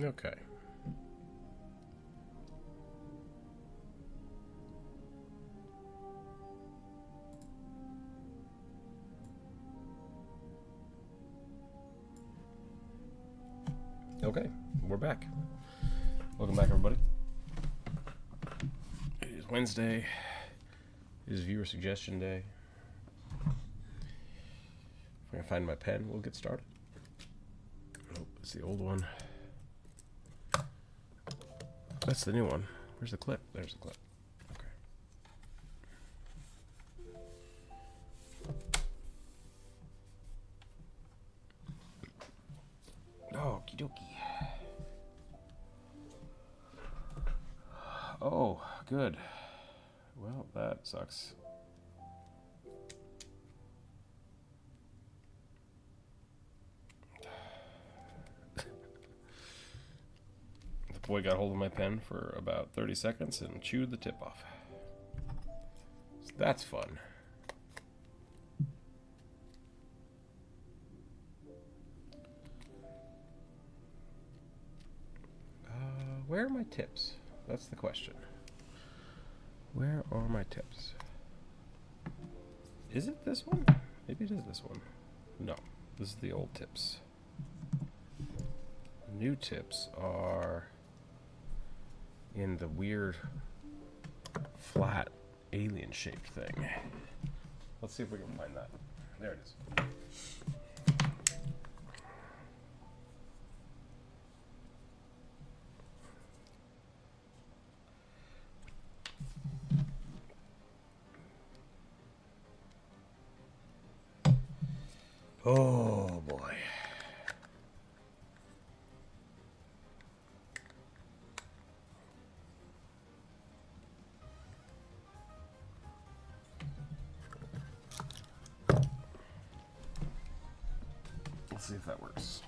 Okay. Okay, we're back. Welcome back, everybody. It is Wednesday. It is viewer suggestion day. If I can find my pen, we'll get started. Oh, it's the old one. That's the new one. Where's the clip? There's the clip. Okay. Okie dokie. Oh, good. Well, that sucks. The boy got hold of my pen for about 30 seconds and chewed the tip off. So that's fun. Where are my tips? That's the question. Where are my tips? Is it this one? Maybe it is this one. No, this is the old tips. New tips are in the weird flat alien shaped thing. Let's see if we can find that. There it is. Oh boy. Let's see if that works.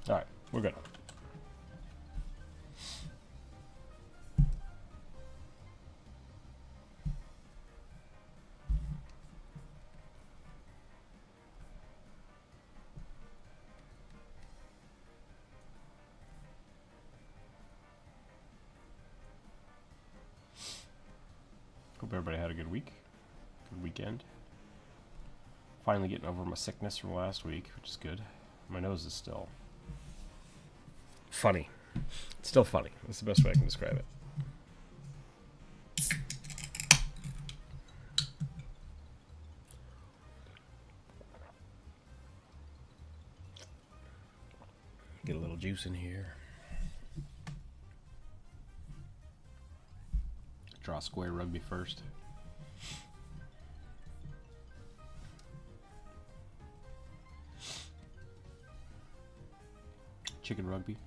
All right, we're good. Hope everybody had a good week, good weekend. Finally getting over my sickness from last week, which is good. My nose is still funny. It's still funny. That's the best way I can describe it. Get a little juice in here. Draw square rugby first. Chicken rugby.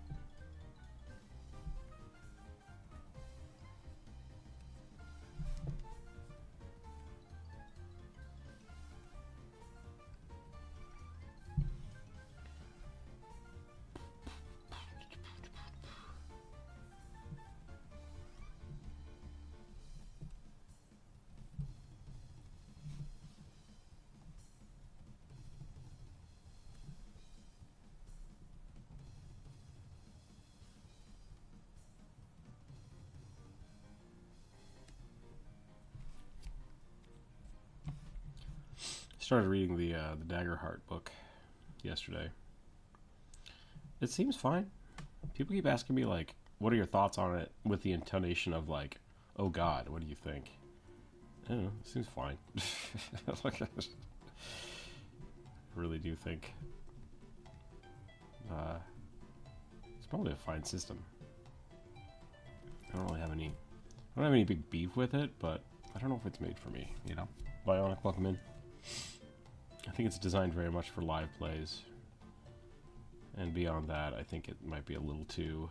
Started reading the Daggerheart book yesterday. It seems fine. People keep asking me, like, what are your thoughts on it, with the intonation of, like, oh God, what do you think? I don't know, it seems fine. I really do think it's probably a fine system. I don't have any big beef with it, but I don't know if it's made for me, you know? Bionic, welcome in. I think it's designed very much for live plays. And beyond that, I think it might be a little too...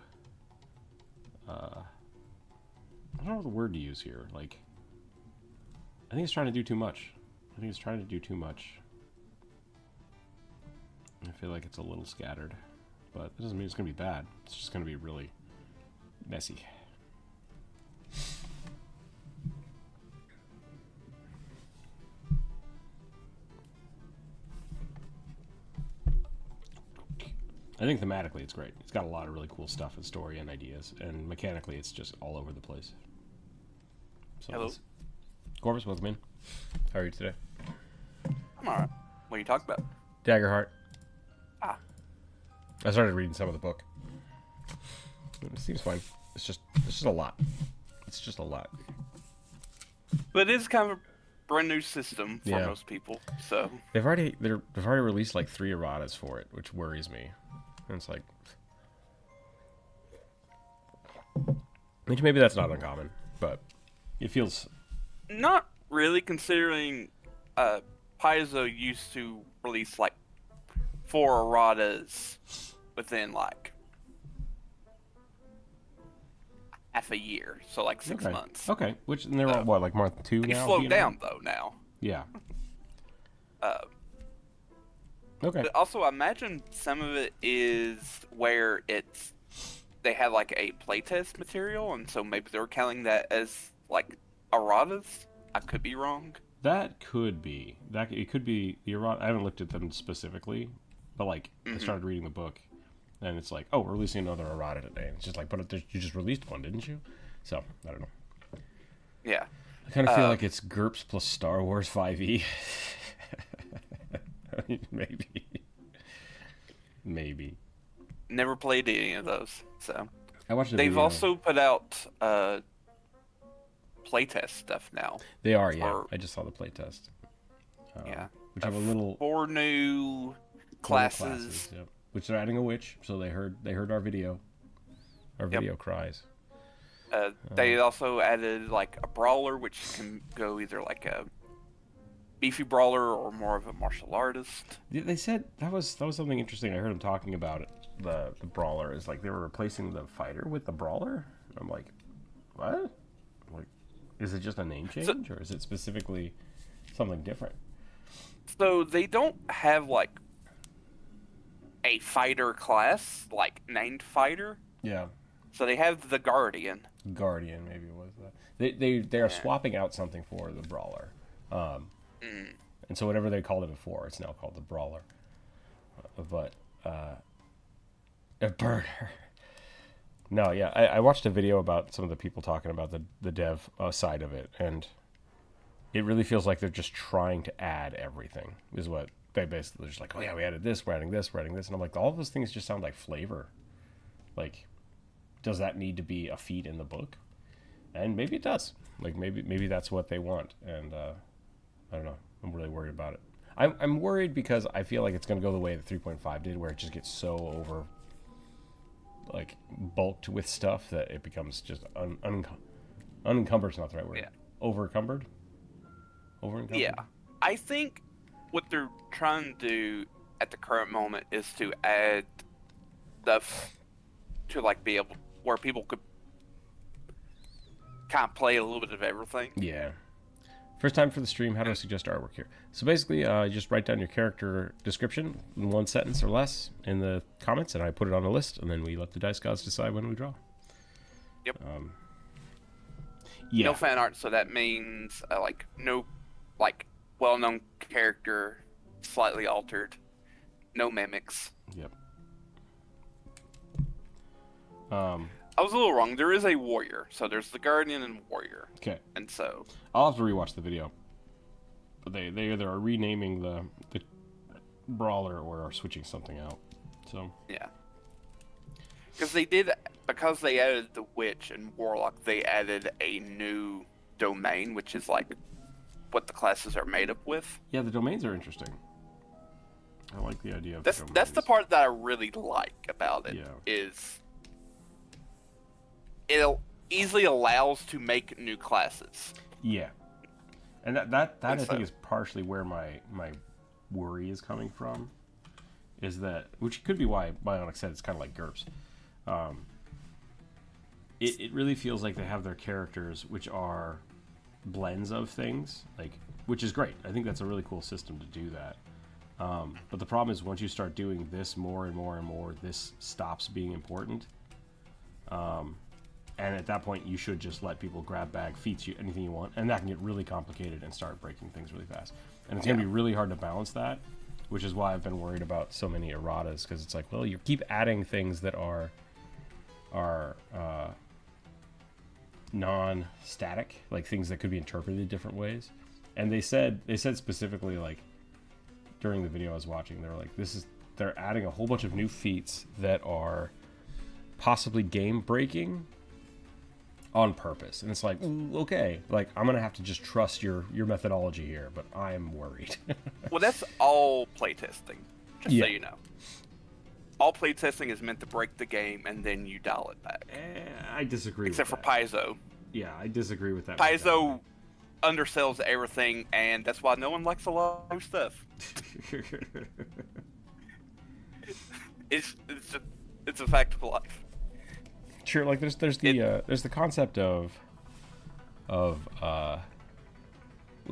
I don't know the word to use here. Like, I think it's trying to do too much. I feel like it's a little scattered. But that doesn't mean it's going to be bad. It's just going to be really, messy. I think thematically it's great. It's got a lot of really cool stuff and story and ideas, and mechanically it's just all over the place. So Hello. Corvus, welcome in. How are you today? I'm alright. What are you talking about? Daggerheart. Ah. I started reading some of the book. It seems fine. It's just a lot. It's just a lot. But it is kind of a brand new system for most people, so they've already released like 3 erratas for it, which worries me. And it's like, which maybe that's not uncommon, but it feels not really, considering Paizo used to release like 4 erratas within like half a year, so like 6 months. Okay, which and they're what, like month 2 now? They slowed down though now. Yeah. Okay. But also, I imagine some of it is where they have like a playtest material, and so maybe they're counting that as like erratas. I could be wrong. That could be. It could be the errata. I haven't looked at them specifically, but like I started reading the book, and it's like, oh, we're releasing another errata today. And it's just like, but you just released one, didn't you? So I don't know. Yeah. I kind of feel like it's GURPS plus Star Wars 5e. Maybe. Never played any of those, so. I watched a They've video. also put out playtest stuff now. They are, yeah. I just saw the playtest. Yeah. Which have a little 4 new classes. Yep. Which they're adding a witch, so they heard our video. Our video cries. They also added like a brawler, which can go either like a beefy brawler or more of a martial artist. They said that was something interesting. I heard them talking about it. The brawler is like they were replacing the fighter with the brawler. I'm like, what? Like, is it just a name change, or is it specifically something different? So they don't have like a fighter class, like named fighter. Yeah. So they have the Guardian. Guardian, maybe it was that. They are swapping out something for the brawler. And so whatever they called it before, it's now called the brawler. But a burner. No, yeah, I watched a video about some of the people talking about the dev side of it, and it really feels like they're just trying to add everything. Is what they basically, they're just like, oh yeah, we added this, we're adding this, we're adding this, and I'm like, all of those things just sound like flavor. Like, does that need to be a feat in the book? And maybe it does. Like maybe that's what they want, and I don't know. I'm really worried about it. I'm worried because I feel like it's going to go the way that 3.5 did, where it just gets so over, like, bulked with stuff that it becomes just unencumbered. Is not the right word. Yeah. Overencumbered. Yeah, I think what they're trying to do at the current moment is to add stuff to like be able where people could kind of play a little bit of everything. Yeah. First time for the stream, how do I suggest artwork here? So basically, you just write down your character description in 1 sentence or less in the comments, and I put it on a list, and then we let the dice gods decide when we draw. Yep. Yeah. No fan art, so that means no well-known character, slightly altered, no mimics. Yep. I was a little wrong. There is a warrior, so there's the guardian and warrior. Okay. And so I'll have to rewatch the video. But they either are renaming the brawler or are switching something out. So yeah, because they added the witch and warlock, they added a new domain, which is like what the classes are made up with. Yeah, the domains are interesting. I like the idea of that's the part that I really like about it. Yeah. Is it easily allows to make new classes. Yeah. And that I think is partially where my worry is coming from, is that, which could be why Bionic said it's kind of like GURPS. It really feels like they have their characters, which are blends of things, like, which is great. I think that's a really cool system to do that. But the problem is once you start doing this more and more and more, this stops being important. And at that point, you should just let people grab bag, feats you anything you want, and that can get really complicated and start breaking things really fast. And it's going to be really hard to balance that, which is why I've been worried about so many erratas, because it's like, well, you keep adding things that are non-static, like things that could be interpreted different ways. And they said specifically, like during the video I was watching, they were like, they're adding a whole bunch of new feats that are possibly game breaking on purpose. And it's like, okay, like I'm gonna have to just trust your methodology here, but I'm worried. Well, that's all playtesting, just so you know. All playtesting is meant to break the game and then you dial it back. I disagree except with for Paizo. Yeah, I disagree with that. Paizo undersells everything, and that's why no one likes a lot of stuff. It's a fact of life. Sure, like there's the concept of what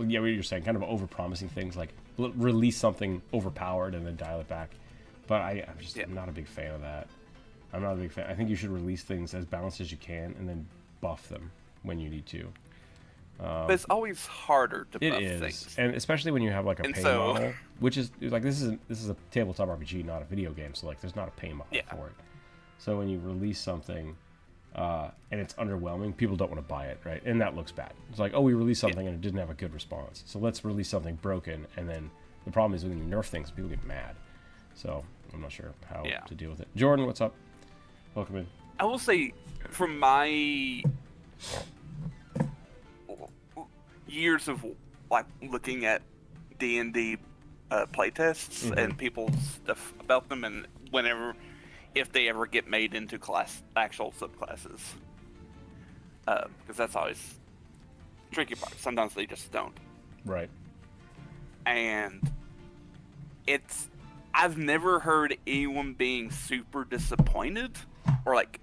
you're saying, kind of over-promising things, like release something overpowered and then dial it back. But I'm not a big fan of that. I'm not a big fan. I think you should release things as balanced as you can and then buff them when you need to. But it's always harder to buff things. It is, and especially when you have like a pay model, which is like this is a tabletop RPG, not a video game. So like there's not a pay model for it. So when you release something and it's underwhelming, people don't want to buy it, right? And that looks bad. It's like, oh, we released something and it didn't have a good response, so let's release something broken. And then the problem is when you nerf things, people get mad. So I'm not sure how to deal with it. Jordan, what's up? Welcome in. I will say, from my years of like looking at D&D playtests and people's stuff about them, and if they ever get made into actual subclasses, because that's always the tricky part. Sometimes they just don't. Right. And I've never heard anyone being super disappointed, or like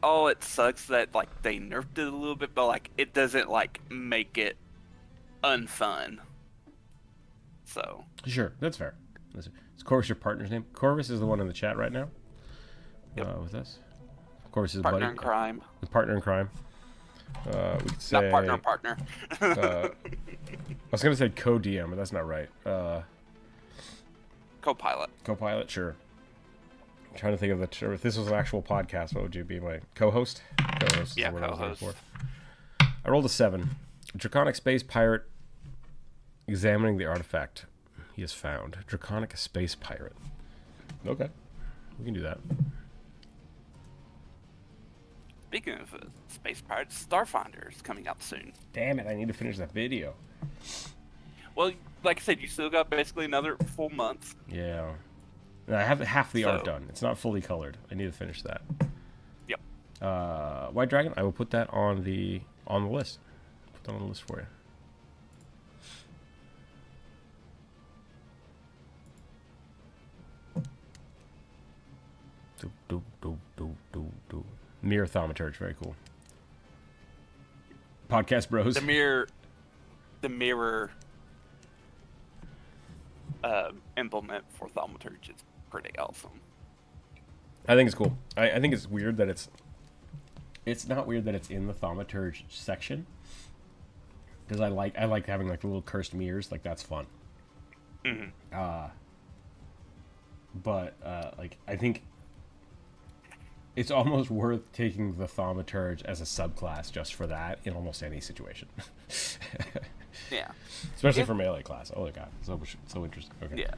oh, it sucks that like they nerfed it a little bit, but like it doesn't like make it unfun. So sure, that's fair. Is Corvus your partner's name? Corvus is the one in the chat right now. With us. Corvus is partner in crime. Partner in crime. We could say not partner. I was gonna say co-DM, but that's not right. Co-pilot, sure. I'm trying to think of the term. If this was an actual podcast, what would you be? My co-host? Co-host. Yeah, co-host. I rolled a 7. Draconic space pirate examining the artifact he has found. Draconic space pirate. Okay, we can do that. Speaking of space pirates, Starfinder is coming out soon. Damn it, I need to finish that video. Well, like I said, you still got basically another full month. Yeah. I have half the art done. It's not fully colored. I need to finish that. Yep. White Dragon, I will put that on the list. Put that on the list for you. Mirror Thaumaturge, very cool. Podcast bros. The mirror implement for Thaumaturge is pretty awesome. I think it's cool. I think it's weird that it's not weird that it's in the Thaumaturge section, because I like having like the little cursed mirrors, like that's fun. But like I think it's almost worth taking the Thaumaturge as a subclass just for that in almost any situation. Yeah. Especially for melee class. Oh my god, so interesting. Okay. Yeah.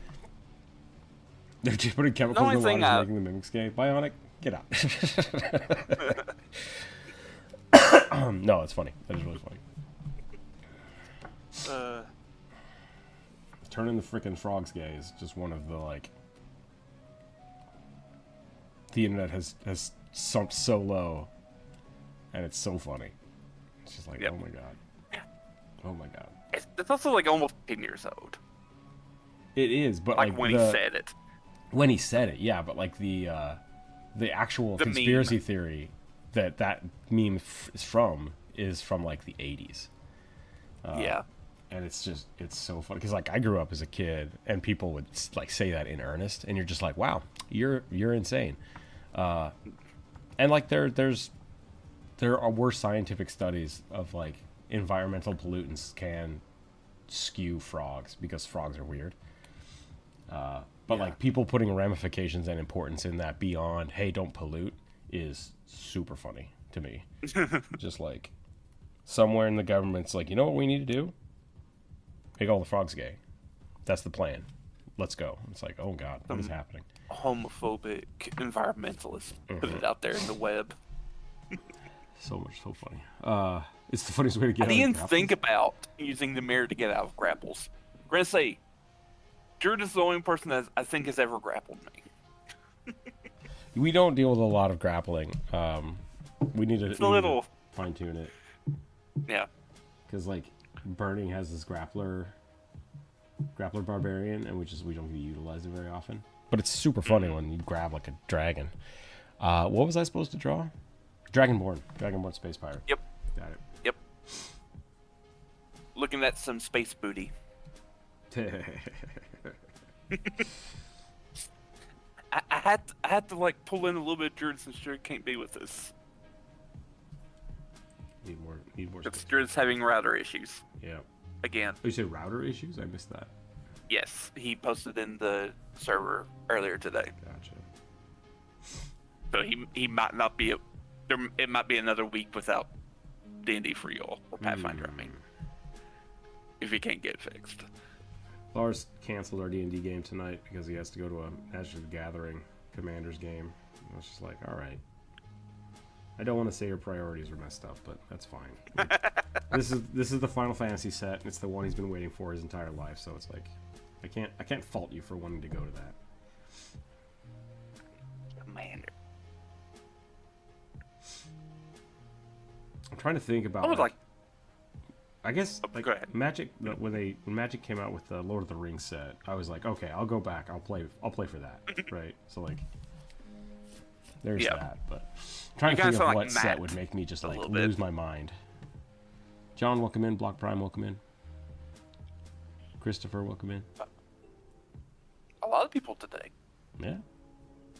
They're just putting chemicals in the water and making the mimics gay. Bionic, get out. No, it's funny. That is really funny. Turning the freaking frogs gay is just one of the like. The internet has sunk so low, and it's so funny. It's just like, oh my god. Oh my god. It's also like almost 10 years old. It is, but like when he said it. When he said it, yeah, but like the actual conspiracy theory that meme is from like the 80s. Yeah. And it's so funny because like I grew up as a kid and people would like say that in earnest, and you're just like, wow, you're insane. And like there were scientific studies of like environmental pollutants can skew frogs because frogs are weird. But like people putting ramifications and importance in that beyond, hey, don't pollute, is super funny to me. Just like somewhere in the government's like, you know what we need to do? Make all the frogs gay. That's the plan. Let's go. It's like, oh God, what is happening? Homophobic environmentalists put it out there in the web. So funny. It's the funniest way to get I out didn't of grapples. think about using the mirror to get out of grapples. I'm gonna say, Jared is the only person that I think has ever grappled me. We don't deal with a lot of grappling. We need It's a little fine tune it. Yeah. Because like Burning has this grappler barbarian, and we don't get to utilize it very often. But it's super funny when you grab like a dragon. What was I supposed to draw? Dragonborn space pirate. Yep. Got it. Yep. Looking at some space booty. I had to like pull in a little bit of Jared since Jared can't be with us. Need more. Because Jared's having router issues. Yeah. Again. Oh, you said router issues? I missed that. Yes, he posted in the server earlier today. Gotcha. So he might not be. It might be another week without D&D for y'all or Pathfinder. I mean, if he can't get fixed. Lars canceled our D&D game tonight because he has to go to a Magic the Gathering Commanders game. I was just like, all right. I don't want to say your priorities are messed up, but that's fine. Like, this is the Final Fantasy set, and it's the one he's been waiting for his entire life. So it's like, I can't fault you for wanting to go to that. Commander. I'm trying to think about. I was like, I guess like go ahead. Magic when Magic came out with the Lord of the Rings set, I was like, okay, I'll go back. I'll play for that, right? So like, there's that. But I'm trying to think of like what set Matt would make me just like little lose bit. my mind. John, welcome in. Block Prime, welcome in. Christopher, welcome in. A lot of people today. Yeah,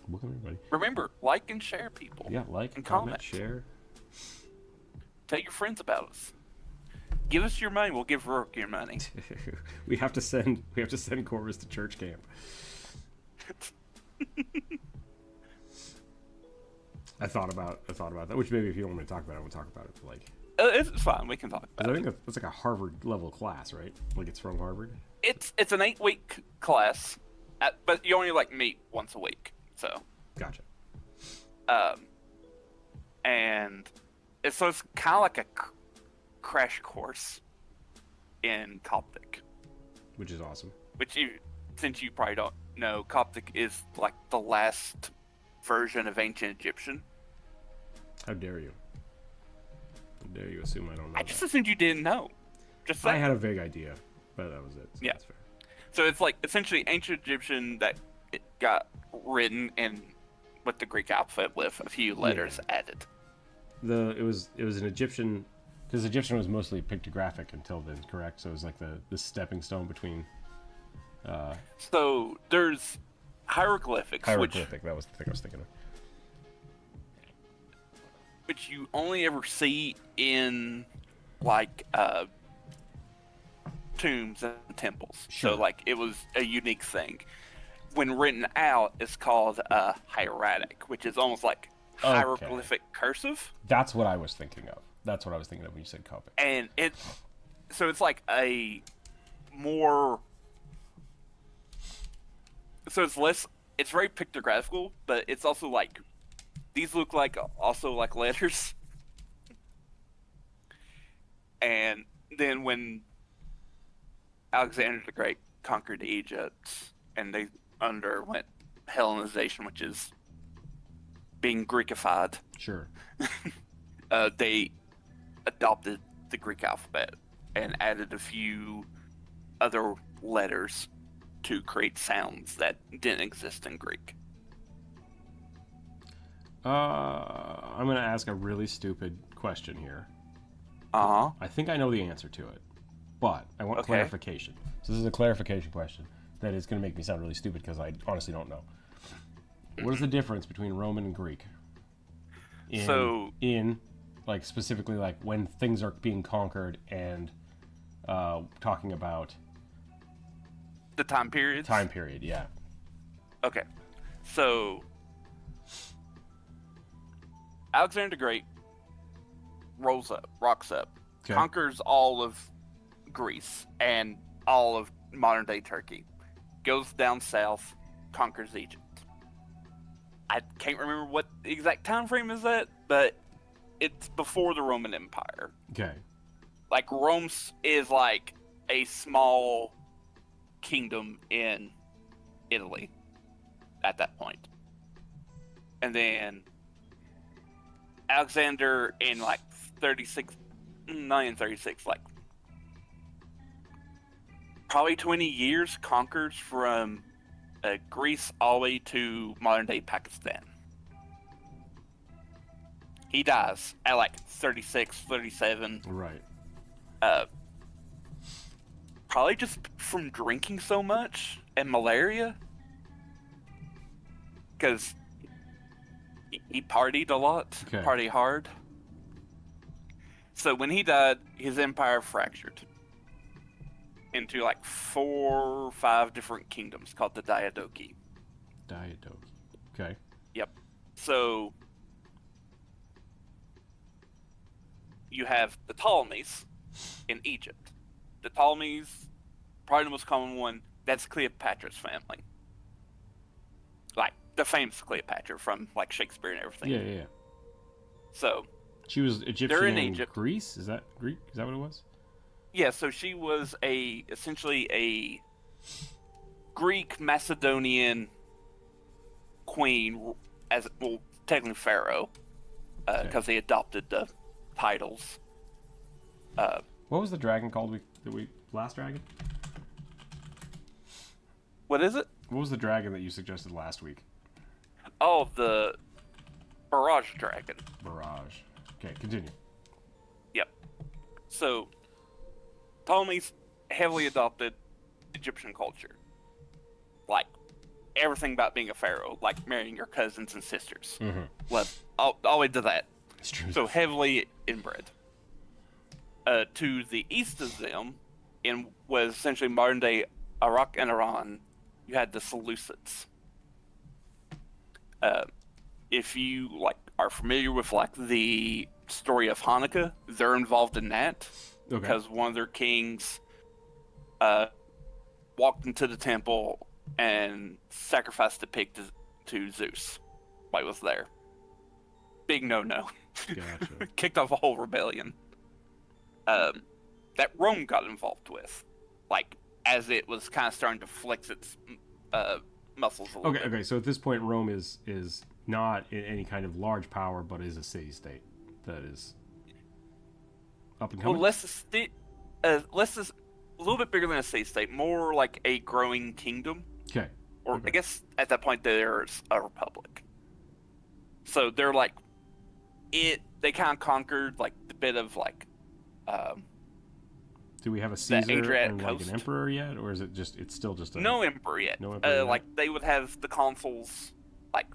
welcome everybody. Remember, like and share, people. Yeah, like, and comment, comment. share. Tell your friends about us. Give us your money. We'll give Rourke your money. we have to send Corvus to church camp. I thought about that. Which maybe if you don't want me to talk about it, we'll talk about it. But like, It's fine. We can talk about I it. think that's like a Harvard level class, right? Like it's from Harvard. It's an 8-week class, but you only like meet once a week. So. Gotcha. And it's kind of like a crash course in Coptic. Which is awesome. Since you probably don't know, Coptic is like the last version of ancient Egyptian. How dare you? How dare you assume I don't know? I just assumed you didn't know. Just I saying. had a vague idea, but that was it. So Yeah. That's fair. So it's like essentially ancient Egyptian that it got written in with the Greek alphabet with a few letters added. It was an Egyptian, because Egyptian was mostly pictographic until then, correct? So it was like the stepping stone between. So there's hieroglyphics, Hieroglyphic. That was the thing I was thinking of. which you only ever see in like tombs and temples. Sure. So like it was a unique thing. When written out, it's called hieratic, which is almost like hieroglyphic cursive. That's what I was thinking of. That's what I was thinking of when you said Coptic. And it's like a more. So it's very pictographical, but it's also like these look like also like letters. And then when Alexander the Great conquered Egypt and they underwent Hellenization, which is being Greekified, Sure. they adopted the Greek alphabet and added a few other letters to create sounds that didn't exist in Greek. I'm going to ask a really stupid question here. Uh-huh. I think I know the answer to it, but I want clarification. So this is a clarification question that is going to make me sound really stupid because I honestly don't know. What is the difference between Roman and Greek? in like specifically like when things are being conquered and talking about the time periods. Time period, yeah. Okay, so Alexander the Great rocks up, Okay. conquers all of Greece and all of modern day Turkey, goes down south, conquers Egypt. I can't remember what the exact time frame is that, but it's before the Roman Empire. Okay. Like Rome is like a small kingdom in Italy at that point. And then Alexander in like 36, not in 36, like probably 20 years conquers from Greece all the way to modern day Pakistan. He dies at like 36, 37. Right. Probably just from drinking so much and malaria. Because he partied a lot, Okay. party hard. So when he died, his empire fractured into like 4 or 5 different kingdoms called the Diadochi. Okay. Yep. So you have the Ptolemies in Egypt. The Ptolemies, probably the most common one, that's Cleopatra's family. Like the famous Cleopatra from like Shakespeare and everything. Yeah. So She was Egyptian they're in in Egypt. Greece? Is that Greek? Is that what it was? Yeah, so she was essentially a Greek Macedonian queen, as well, technically pharaoh, because they adopted the titles. What was the dragon called? Last dragon? What is it? What was the dragon that you suggested last week? Oh, the barrage dragon. Barrage. Okay, continue. Yep. So Ptolemy's heavily adopted Egyptian culture, like everything about being a pharaoh, like marrying your cousins and sisters. Mm-hmm. Well, all the way to that. It's true. So heavily inbred. To the east of them, was essentially modern day Iraq and Iran. You had the Seleucids. If you like are familiar with like the story of Hanukkah, they're involved in that because one of their kings walked into the temple and sacrificed a pig to Zeus while he was there. Big no-no. Gotcha. Kicked off a whole rebellion. That Rome got involved with, like as it was kind of starting to flex its muscles a little bit. Okay. So at this point, Rome is not in any kind of large power, but is a city-state that is up and coming. Well, less a little bit bigger than a city-state, more like a growing kingdom. Okay. Or I guess at that point there's a republic. So they're like they kind of conquered like the bit of like. Do we have a Caesar and like coast. an emperor yet, or is it just it's still just a No emperor yet? No emperor yet? Like they would have the consuls, like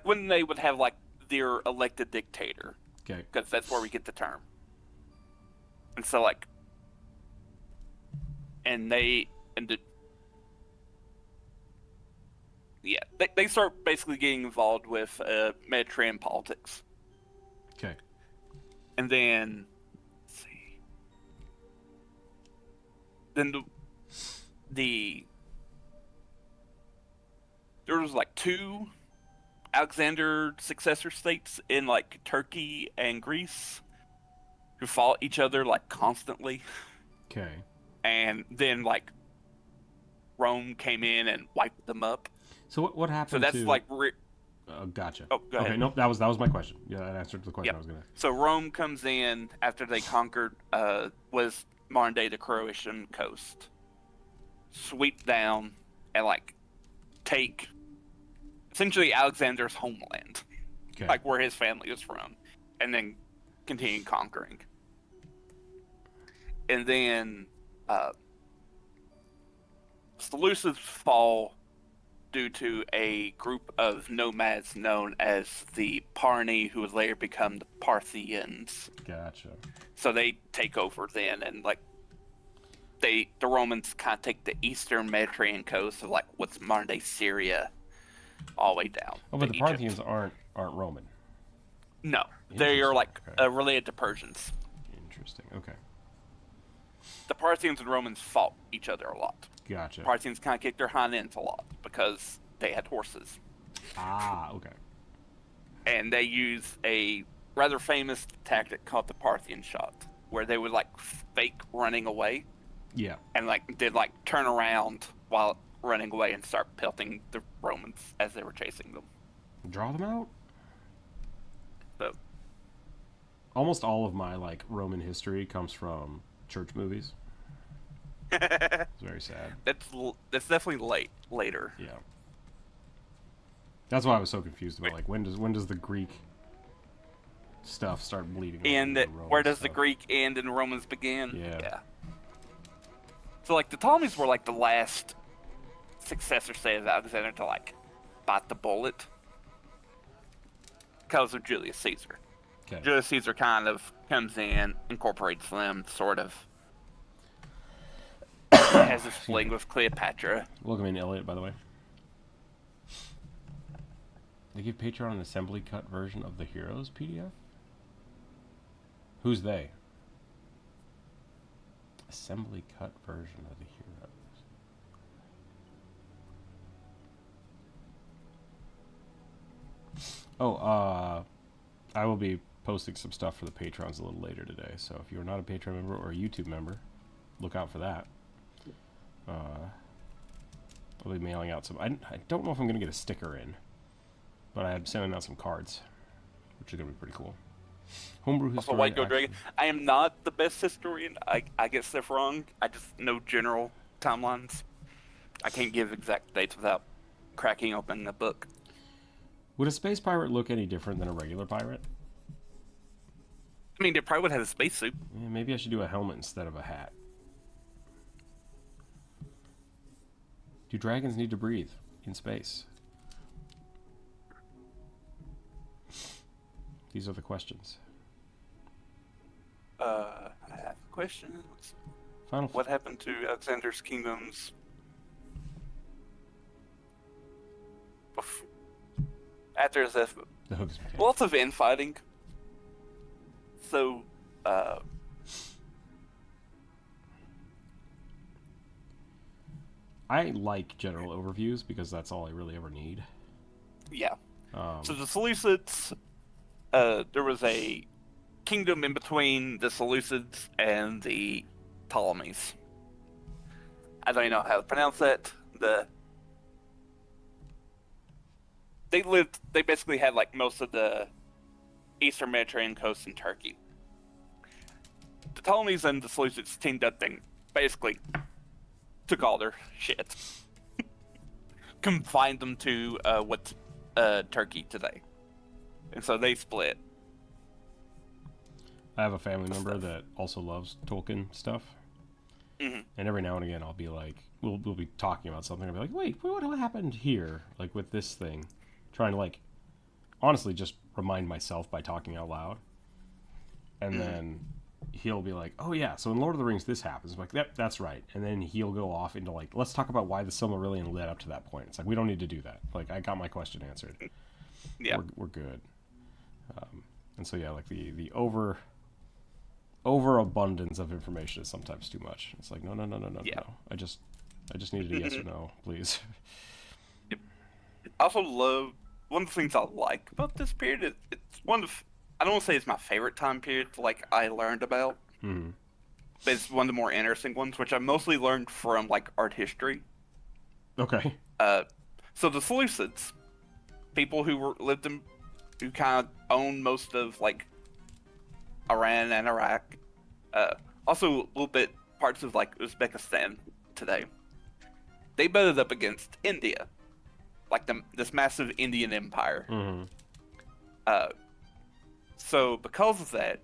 when they would have like their elected dictator. Okay. Because that's where we get the term. And so like, they start basically getting involved with Mediterranean politics. Okay. And then, let's see. Then there was like 2 Alexander successor states in like Turkey and Greece who fought each other like constantly. Okay. And then like Rome came in and wiped them up. So what happened? So that's like. Gotcha. Oh, go ahead. Okay, nope, that was my question. Yeah, that answered the question Yep. I was gonna. So Rome comes in after they conquered was modern day the Croatian coast, sweep down and like take essentially Alexander's homeland, Okay. like where his family is from, and then continue conquering. And then Seleucids fall due to a group of nomads known as the Parni, who would later become the Parthians. Gotcha. So they take over then, and like the Romans kind of take the eastern Mediterranean coast of like what's modern day Syria, all the way down. Oh, but the Egypt. Parthians aren't Roman. No, they are like Okay. related to Persians. Interesting. Okay. The Parthians and Romans fought each other a lot. Gotcha. Parthians kind of kicked their hind ends a lot because they had horses. Ah, okay. And they used a rather famous tactic called the Parthian shot, where they would like fake running away. Yeah. And like did like turn around while running away and start pelting the Romans as they were chasing them. Draw them out? So Almost all of my like Roman history comes from church movies. It's very sad. that's definitely later. Yeah. That's why I was so confused about like when does the Greek stuff start bleeding? And into the Roman where does the stuff? Greek end and Romans begin? Yeah. So like the Ptolemies were like the last successor, say, of Alexander to like bite the bullet because of Julius Caesar. Okay. Julius Caesar kind of comes in, incorporates them, sort of has this fling with Cleopatra. Welcome in, Elliot, by the way. They give Patreon an assembly cut version of the Heroes PDF? Who's they? Assembly cut version of the Heroes. Oh, I will be posting some stuff for the Patrons a little later today, so if you're not a Patreon member or a YouTube member, look out for that. I'll be mailing out some... I don't know if I'm going to get a sticker in, but I'm sending out some cards, which are going to be pretty cool. Homebrew Also, historian... White Goat Dragon. I am not the best historian. I get stuff wrong. I just know general timelines. I can't give exact dates without cracking open the book. Would a space pirate look any different than a regular pirate? I mean, they probably would have a spacesuit. Yeah, maybe I should do a helmet instead of a hat. Do dragons need to breathe in space? These are the questions. I have questions. Final. What happened to Alexander's kingdoms? After his death, The hooks. lots of infighting. So, I like general overviews because that's all I really ever need. yeah. Um, So the Seleucids, there was a kingdom in between the Seleucids and the Ptolemies. I don't even know how to pronounce that. They basically had like most of the eastern Mediterranean coast in Turkey. The Ptolemies and the Seleucids teamed up and basically took all their shit, confined them to what's Turkey today, and so they split. I have a family member that also loves Tolkien stuff, and every now and again I'll be like, we'll be talking about something. I'll be like, wait, what happened here? Like with this thing, trying to like, honestly, just remind myself by talking out loud, and then he'll be like, oh yeah, so in Lord of the Rings this happens. I'm like, that's right. And then he'll go off into like, let's talk about why the Silmarillion led up to that point. It's like, we don't need to do that. Like, I got my question answered. Yeah. We're good. And so yeah, like the overabundance of information is sometimes too much. It's like, no. Yeah. No. I just needed a yes or no, please. I also love one of the things I like about this period. It's one of, I don't want to say it's my favorite time period, like I learned about, Mm-hmm. but it's one of the more interesting ones, which I mostly learned from like art history. Okay. So the Seleucids, people who who kind of owned most of like Iran and Iraq, also a little bit parts of like Uzbekistan today. They butted up against India, like this massive Indian empire. Mm-hmm. So because of that,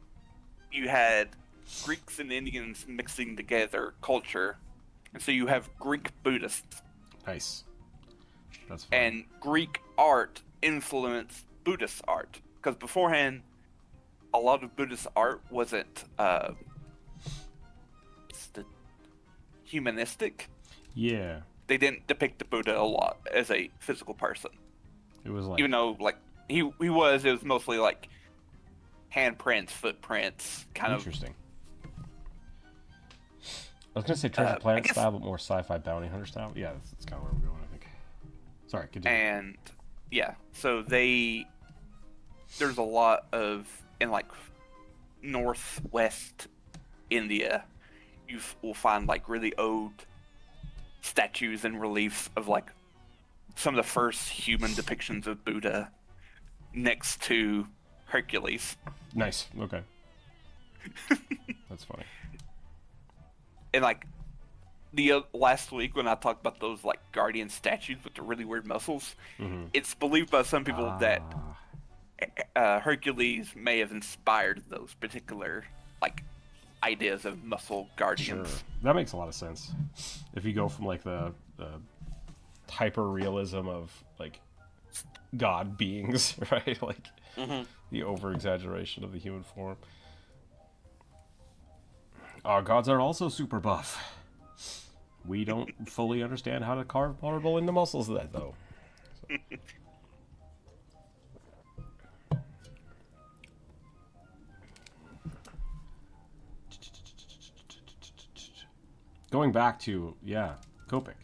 you had Greeks and Indians mixing together culture, and so you have Greek Buddhists. Nice. That's fine. And Greek art influenced Buddhist art. Because beforehand, a lot of Buddhist art wasn't humanistic. Yeah. They didn't depict the Buddha a lot as a physical person. It was like... Even though, like, it was mostly, like, handprints, footprints, kind of... Interesting. I was going to say Treasure Planet style, but more sci-fi bounty hunter style. Yeah, that's kind of where we're going, I think. Sorry, continue. And, yeah, so there's a lot of, in, like, northwest India, you will find, like, really old statues and reliefs of, like, some of the first human depictions of Buddha next to Hercules. Nice. Okay. That's funny. And, like, the last week when I talked about those, like, guardian statues with the really weird muscles, it's believed by some people that Hercules may have inspired those particular, like, ideas of muscle guardians. Sure. That makes a lot of sense. If you go from, like, the hyper-realism of, like, god beings, right? Like, the over-exaggeration of the human form. Our gods are also super buff. We don't fully understand how to carve marble into muscles of that, though. Going back to, Copic.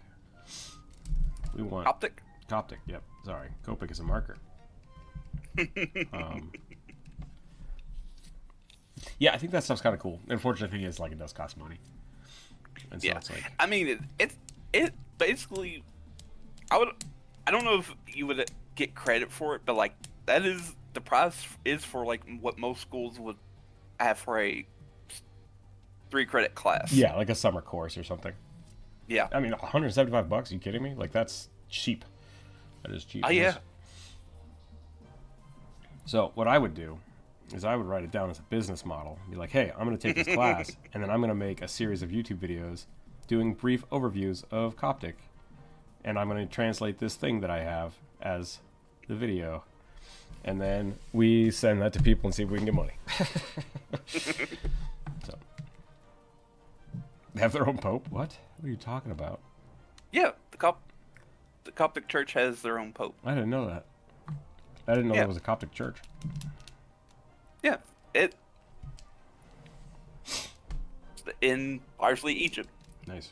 We want... Coptic, yep. Sorry. Copic is a marker. Yeah, I think that stuff's kind of cool. Unfortunate thing is, like, it does cost money. And so it's like... I mean, it basically... I don't know if you would get credit for it, but, like, that is... The price is for, like, what most schools would have for a 3-credit class. Yeah, like a summer course or something. Yeah. I mean, $175? Are you kidding me? Like, that's cheap. That is cheap. Oh, yeah. So, what I would do is I would write it down as a business model. Be like, hey, I'm going to take this class, and then I'm going to make a series of YouTube videos doing brief overviews of Coptic. And I'm going to translate this thing that I have as the video. And then we send that to people and see if we can get money. So, they have their own pope? What are you talking about? Yeah, the Coptic Church has their own pope. I didn't know that. I didn't know there was a Coptic church. Yeah, it's in largely Egypt. Nice.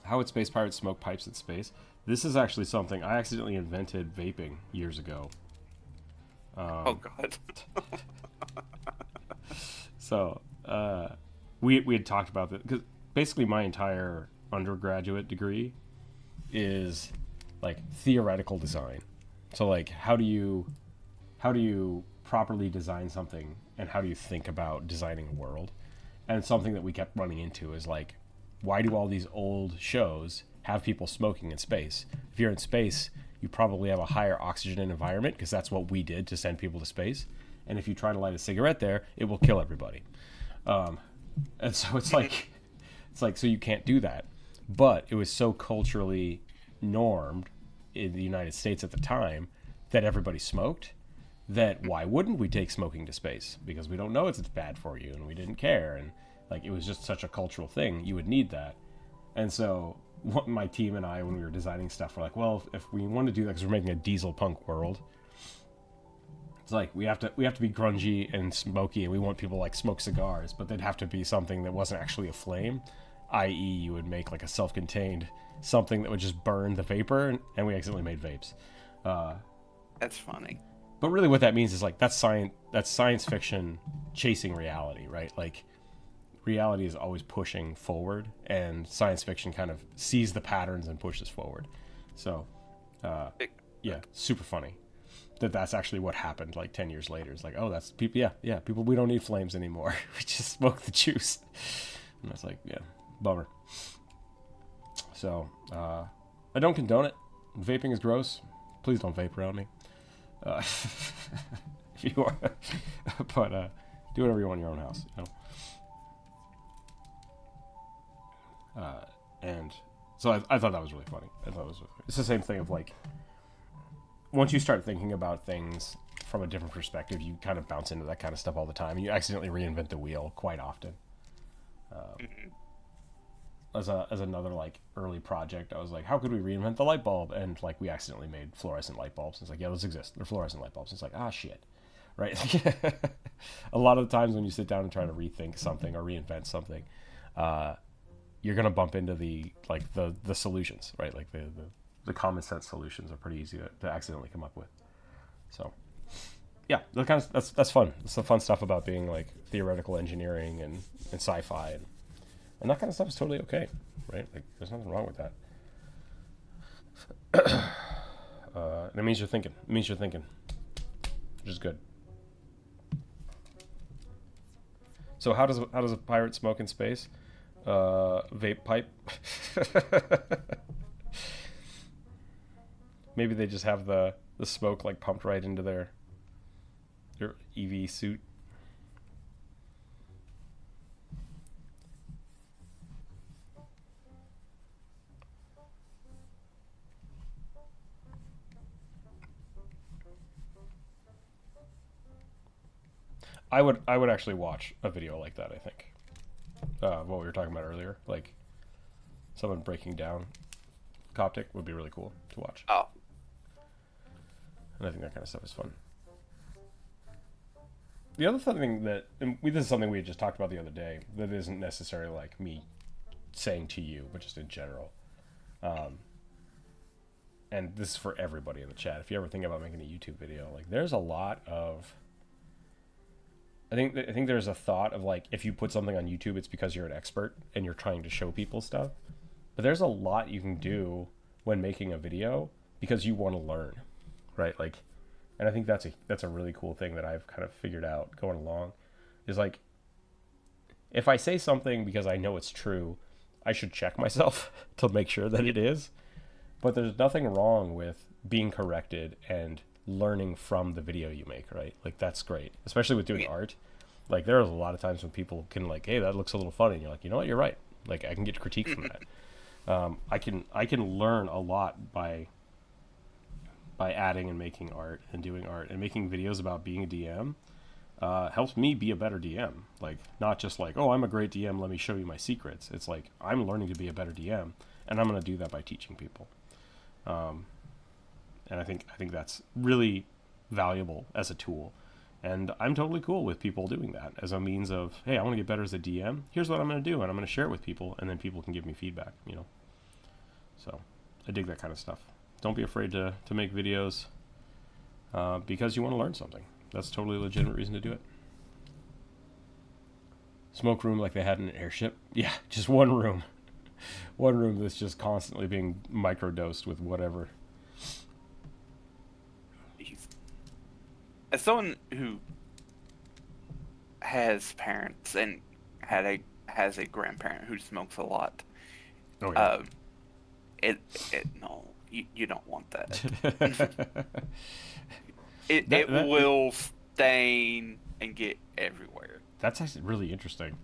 How would space pirates smoke pipes in space? This is actually something I accidentally invented vaping years ago. Oh God. So we had talked about that because basically my entire undergraduate degree is like theoretical design. So like how do you properly design something and how do you think about designing a world? And something that we kept running into is like, why do all these old shows have people smoking in space? If you're in space, you probably have a higher oxygen environment because that's what we did to send people to space. And if you try to light a cigarette there, it will kill everybody. And so it's like, so you can't do that. But it was so culturally normed in the United States at the time that everybody smoked, that why wouldn't we take smoking to space? Because we don't know it's bad for you and we didn't care. And like, it was just such a cultural thing. You would need that. And so my team and I, when we were designing stuff, were like, well, if we want to do that, because we're making a diesel punk world, it's like we have to be grungy and smoky, and we want people like smoke cigars, but they'd have to be something that wasn't actually a flame, i.e. you would make like a self-contained something that would just burn the vapor, and we accidentally made vapes. That's funny. But really what that means is like that's science fiction chasing reality, right? Like reality is always pushing forward, and science fiction kind of sees the patterns and pushes forward. So yeah, super funny that's actually what happened like 10 years later. It's like, oh, that's people. Yeah, people, we don't need flames anymore. We just smoke the juice. And that's like, yeah, bummer. So I don't condone it. Vaping is gross. Please don't vape around me. If you are, but do whatever you want in your own house, you know. And So I thought that was really funny. It's the same thing of like, once you start thinking about things from a different perspective, you kind of bounce into that kind of stuff all the time. You accidentally reinvent the wheel quite often. As another like early project, I was like, how could we reinvent the light bulb? And like we accidentally made fluorescent light bulbs. It's like, yeah, those exist. They're fluorescent light bulbs. It's like, ah, shit, right? A lot of the times when you sit down and try to rethink something or reinvent something, you're gonna bump into the solutions, right? Like the common sense solutions are pretty easy to accidentally come up with. So yeah, that's fun. It's the fun stuff about being like theoretical engineering and sci-fi and that kind of stuff is totally okay, right? Like there's nothing wrong with that. And it means you're thinking. Which is good. So how does a pirate smoke in space? Vape pipe. Maybe they just have the smoke like pumped right into their EV suit. I would actually watch a video like that, I think. What we were talking about earlier, like someone breaking down Coptic would be really cool to watch. Oh. And I think that kind of stuff is fun. The other thing this is something we had just talked about the other day that isn't necessarily like me saying to you, but just in general. And this is for everybody in the chat. If you ever think about making a YouTube video, like there's a lot of... I think there's a thought of like, if you put something on YouTube, it's because you're an expert and you're trying to show people stuff. But there's a lot you can do when making a video because you want to learn, right? Like, and I think that's a really cool thing that I've kind of figured out going along is like, if I say something because I know it's true, I should check myself to make sure that it is. But there's nothing wrong with being corrected and learning from the video you make, right? Like that's great, especially with doing art. Like there's a lot of times when people can like, hey, that looks a little funny, and you're like, you know what, you're right. Like I can get critique from that. I can learn a lot by adding and making art and doing art and making videos about being a DM. Helps me be a better DM. Like not just like, oh, I'm a great DM, let me show you my secrets. It's like I'm learning to be a better DM, and I'm going to do that by teaching people. And I think that's really valuable as a tool. And I'm totally cool with people doing that as a means of, hey, I want to get better as a DM. Here's what I'm going to do, and I'm going to share it with people, and then people can give me feedback, you know. So I dig that kind of stuff. Don't be afraid to make videos because you want to learn something. That's totally a legitimate reason to do it. Smoke room like they had in an airship. Yeah, just one room. One room that's just constantly being microdosed with whatever. As someone who has parents and has a grandparent who smokes a lot, oh, yeah. No, you don't want that. it will stain and get everywhere. That's actually really interesting.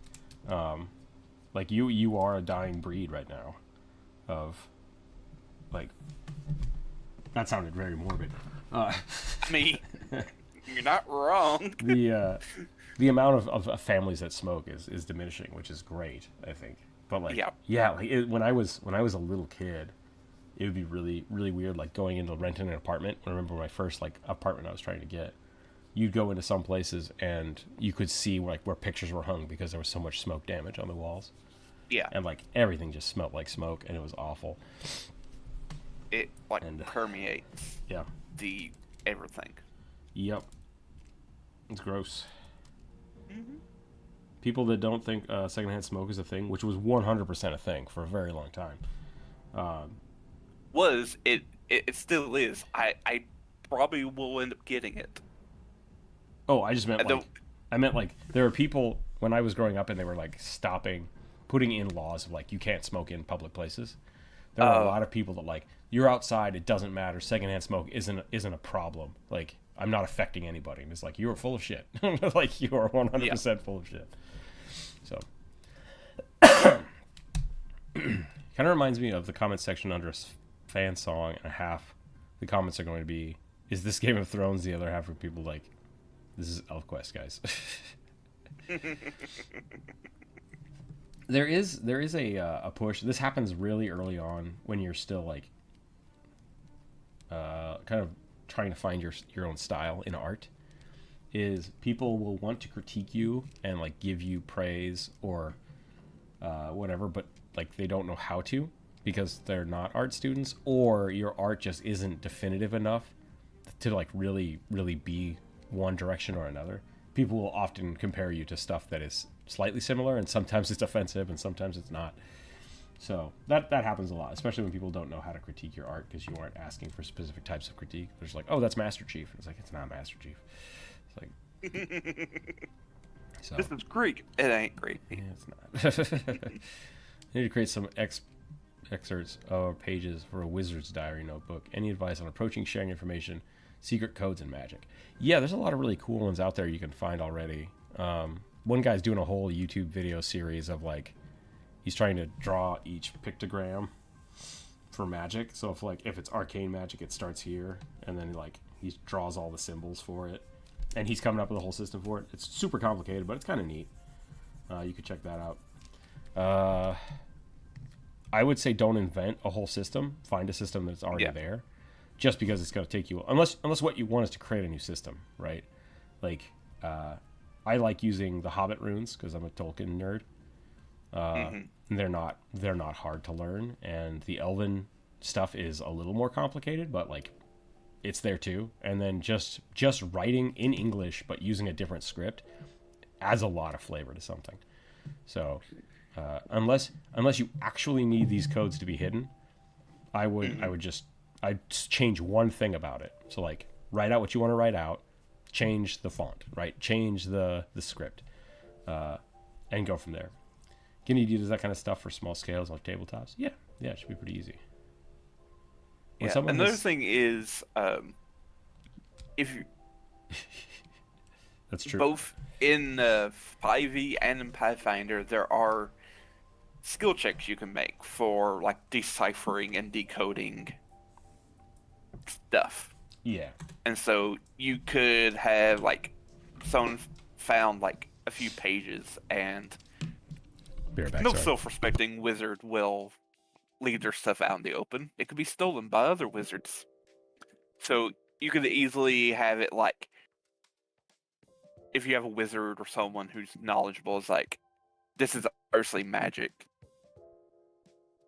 Like you are a dying breed right now, of like. That sounded very morbid. I mean, you're not wrong. The amount of families that smoke is diminishing, which is great, I think. But like, yeah, like when I was a little kid, it would be really, really weird, like going into renting an apartment. I remember my first like apartment I was trying to get. You'd go into some places and you could see where pictures were hung because there was so much smoke damage on the walls. Yeah. And like everything just smelled like smoke, and it was awful. It permeates. Yeah. The everything. Yep. It's gross. Mm-hmm. People that don't think secondhand smoke is a thing, which was 100% a thing for a very long time. It still is. I probably will end up getting it. Oh, I just meant I meant like there were people when I was growing up and they were like putting in laws of like you can't smoke in public places. There are a lot of people that like you're outside, it doesn't matter. Secondhand smoke isn't a problem. Like I'm not affecting anybody. And it's like you are full of shit. Like you are 100% full of shit. So Kind of reminds me of the comment section under a fan song, and half the comments are going to be, "Is this Game of Thrones?" The other half are people like, "This is ElfQuest, guys." There is a push. This happens really early on when you're still like kind of trying to find your own style in art. Is people will want to critique you and like give you praise or whatever, but like they don't know how to because they're not art students, or your art just isn't definitive enough to like really be one direction or another. People will often compare you to stuff that is slightly similar, and sometimes it's offensive and sometimes it's not. So that happens a lot, especially when people don't know how to critique your art because you aren't asking for specific types of critique. They're just like, "Oh, that's Master Chief." And it's like, it's not Master Chief. It's like, so This is Greek. It ain't Greek. yeah, it's not. I need to create some excerpts or pages for a wizard's diary notebook. Any advice on approaching, sharing information, secret codes, and magic? Yeah, there's a lot of really cool ones out there you can find already. One guy's doing a whole YouTube video series of like, he's trying to draw each pictogram for magic. So if it's arcane magic, it starts here, and then like he draws all the symbols for it, and he's coming up with a whole system for it. It's super complicated, but it's kind of neat. You could check that out. I would say don't invent a whole system. Find a system that's already there, just because it's going to take you, unless what you want is to create a new system, right? Like I like using the Hobbit runes because I'm a Tolkien nerd. And they're not hard to learn, and the Elven stuff is a little more complicated, but like it's there too. And then just writing in English but using a different script adds a lot of flavor to something. So unless you actually need these codes to be hidden, I'd change one thing about it. So like write out what you want to write out, change the font, right? Change the script, and go from there. Guinea does that kind of stuff for small scales like tabletops. Yeah, it should be pretty easy. Yeah. Another thing is, if you that's true. Both in 5e and in Pathfinder, there are skill checks you can make for like deciphering and decoding stuff. Yeah. And so you could have like someone found like a few pages, and no self-respecting wizard will leave their stuff out in the open. It could be stolen by other wizards. So you could easily have it like, if you have a wizard or someone who's knowledgeable, is like, this is earthly magic.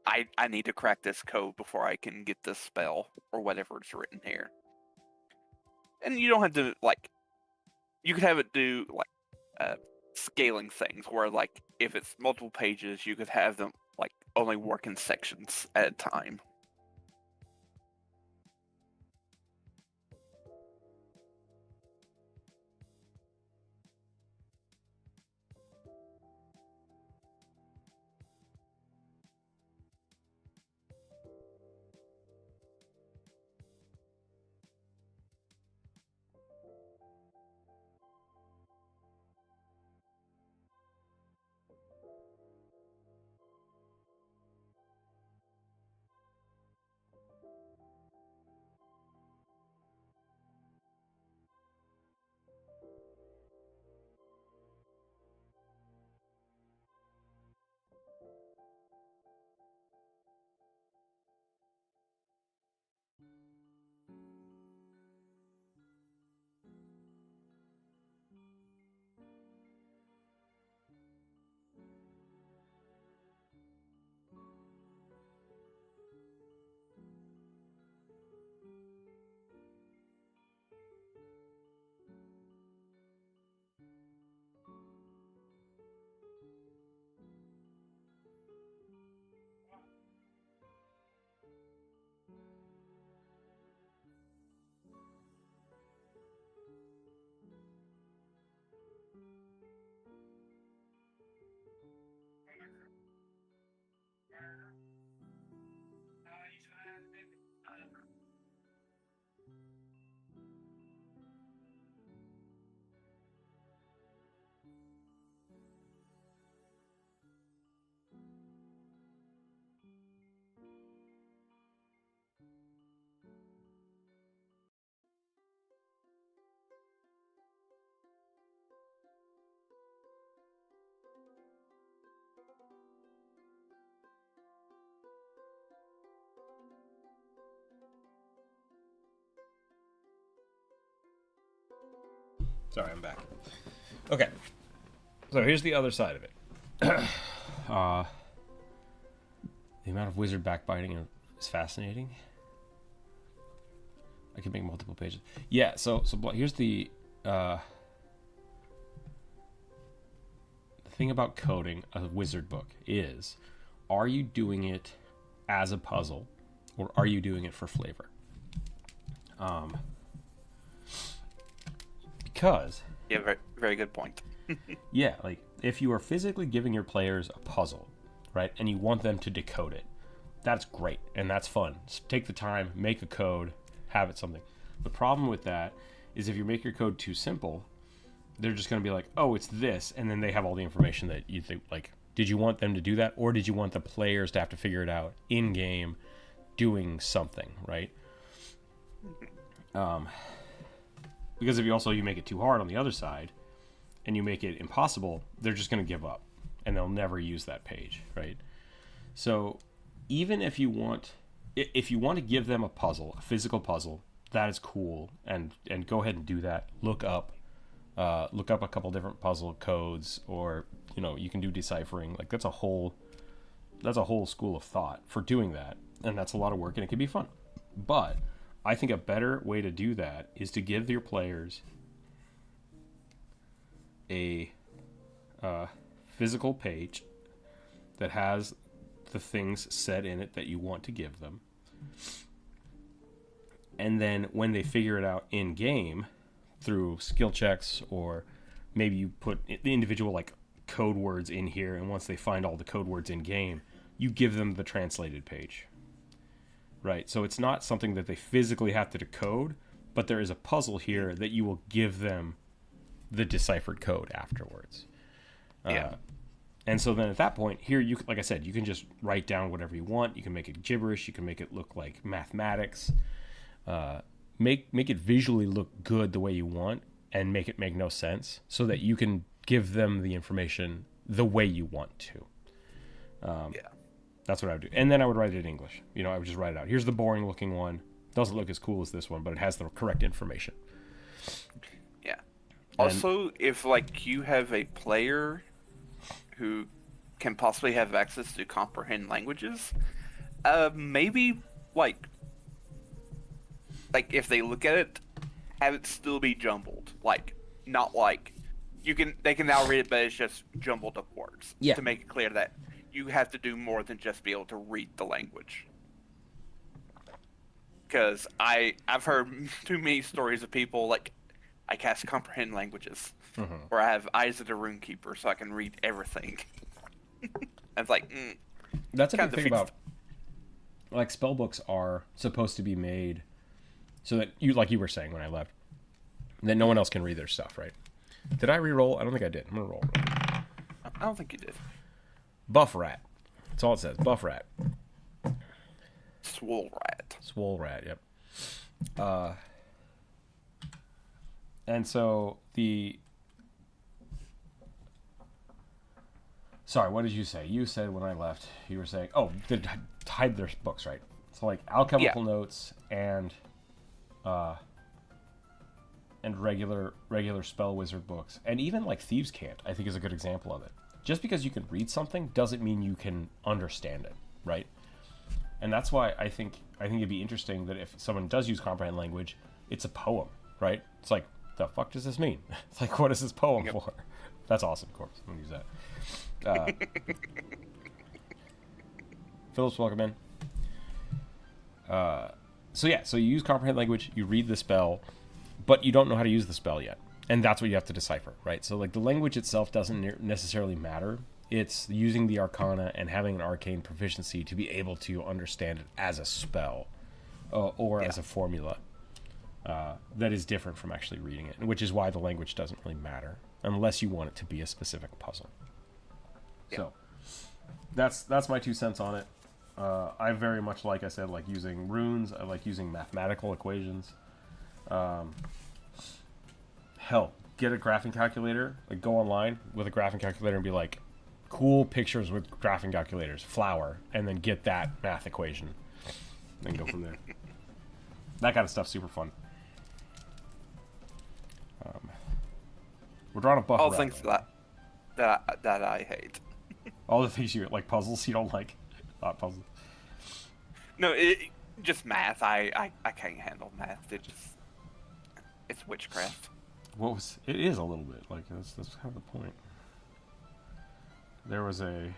I need to crack this code before I can get this spell or whatever is written here. And you don't have to like, you could have it do like scaling things where like if it's multiple pages, you could have them like only work in sections at a time. Sorry, I'm back. Okay. So here's the other side of it. The amount of wizard backbiting is fascinating. I can make multiple pages. Yeah, so here's the thing about coding a wizard book is, are you doing it as a puzzle or are you doing it for flavor? Because Yeah, very, very good point. yeah, like if you are physically giving your players a puzzle, right, and you want them to decode it, that's great and that's fun. Just take the time, make a code, have it something. The problem with that is if you make your code too simple, they're just going to be like, oh, it's this, and then they have all the information that you think, like, did you want them to do that, or did you want the players to have to figure it out in game doing something, right? Because if you make it too hard on the other side and you make it impossible, they're just going to give up and they'll never use that page, right? So even if you want to give them a puzzle, a physical puzzle, that is cool, and go ahead and do that. Look up a couple different puzzle codes, or you can do deciphering. Like that's a whole school of thought for doing that, and that's a lot of work and it can be fun. But I think a better way to do that is to give your players a physical page that has the things set in it that you want to give them. And then when they figure it out in game through skill checks, or maybe you put the individual like code words in here, and once they find all the code words in game, you give them the translated page. Right, so it's not something that they physically have to decode, but there is a puzzle here that you will give them the deciphered code afterwards. Yeah. And so then at that point, here, like I said, you can just write down whatever you want. You can make it gibberish. You can make it look like mathematics. Make it visually look good the way you want, and make it make no sense, so that you can give them the information the way you want to. Yeah. That's what I would do. And then I would write it in English. I would just write it out. Here's the boring looking one. Doesn't look as cool as this one, but it has the correct information. Yeah. Also, if like you have a player who can possibly have access to comprehend languages, maybe like if they look at it, have it still be jumbled. Like not like they can now read it, but it's just jumbled up words. Yeah. To make it clear that you have to do more than just be able to read the language. Because I've heard too many stories of people like, I cast comprehend languages, or I have eyes of the runekeeper, so I can read everything. It's like, that's a good thing about, like, spell books are supposed to be made so that like you were saying when I left, that no one else can read their stuff, right? Did I re-roll? I don't think I did. I'm gonna roll. I don't think you did. Buff rat. That's all it says. Buff rat. Swole rat. Swole rat, yep. And so sorry, what did you say? You said when I left, you were saying, to hide their books, right? So like alchemical notes and regular spell wizard books, and even like Thieves' Cant, I think is a good example of it. Just because you can read something doesn't mean you can understand it, right? And that's why I think it'd be interesting that if someone does use comprehend language, it's a poem, right? It's like, the fuck does this mean? It's like, what is this poem for? That's awesome, of course. I'm gonna use that. Phillips, welcome in. So you use comprehend language, you read the spell, but you don't know how to use the spell yet. And that's what you have to decipher, right? So like the language itself doesn't necessarily matter. It's using the arcana and having an arcane proficiency to be able to understand it as a spell or as a formula that is different from actually reading it, which is why the language doesn't really matter unless you want it to be a specific puzzle. Yeah. So that's my 2 cents on it. I very much, like I said, like using runes. I like using mathematical equations. Hell, get a graphing calculator. Like go online with a graphing calculator and be like, cool pictures with graphing calculators, flower, and then get that math equation, and go from there. That kind of stuff's super fun. We're drawing a buff All the rabbit. things that I hate. All the things you like, puzzles you don't like. Not puzzles. No, just math. I can't handle math. It's witchcraft. It is a little bit like that's kind of the point. There was I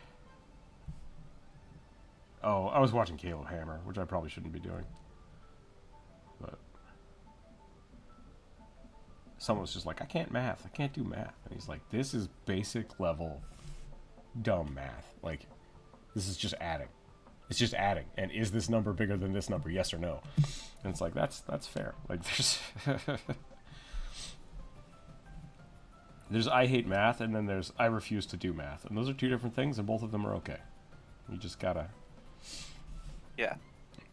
was watching Caleb Hammer, which I probably shouldn't be doing. But someone was just like, I can't do math. And he's like, this is basic level dumb math. Like, this is just adding. It's just adding. And is this number bigger than this number? Yes or no? And it's like, that's fair. Like, there's I hate math, and then there's I refuse to do math. And those are two different things, and both of them are okay. You just gotta... Yeah.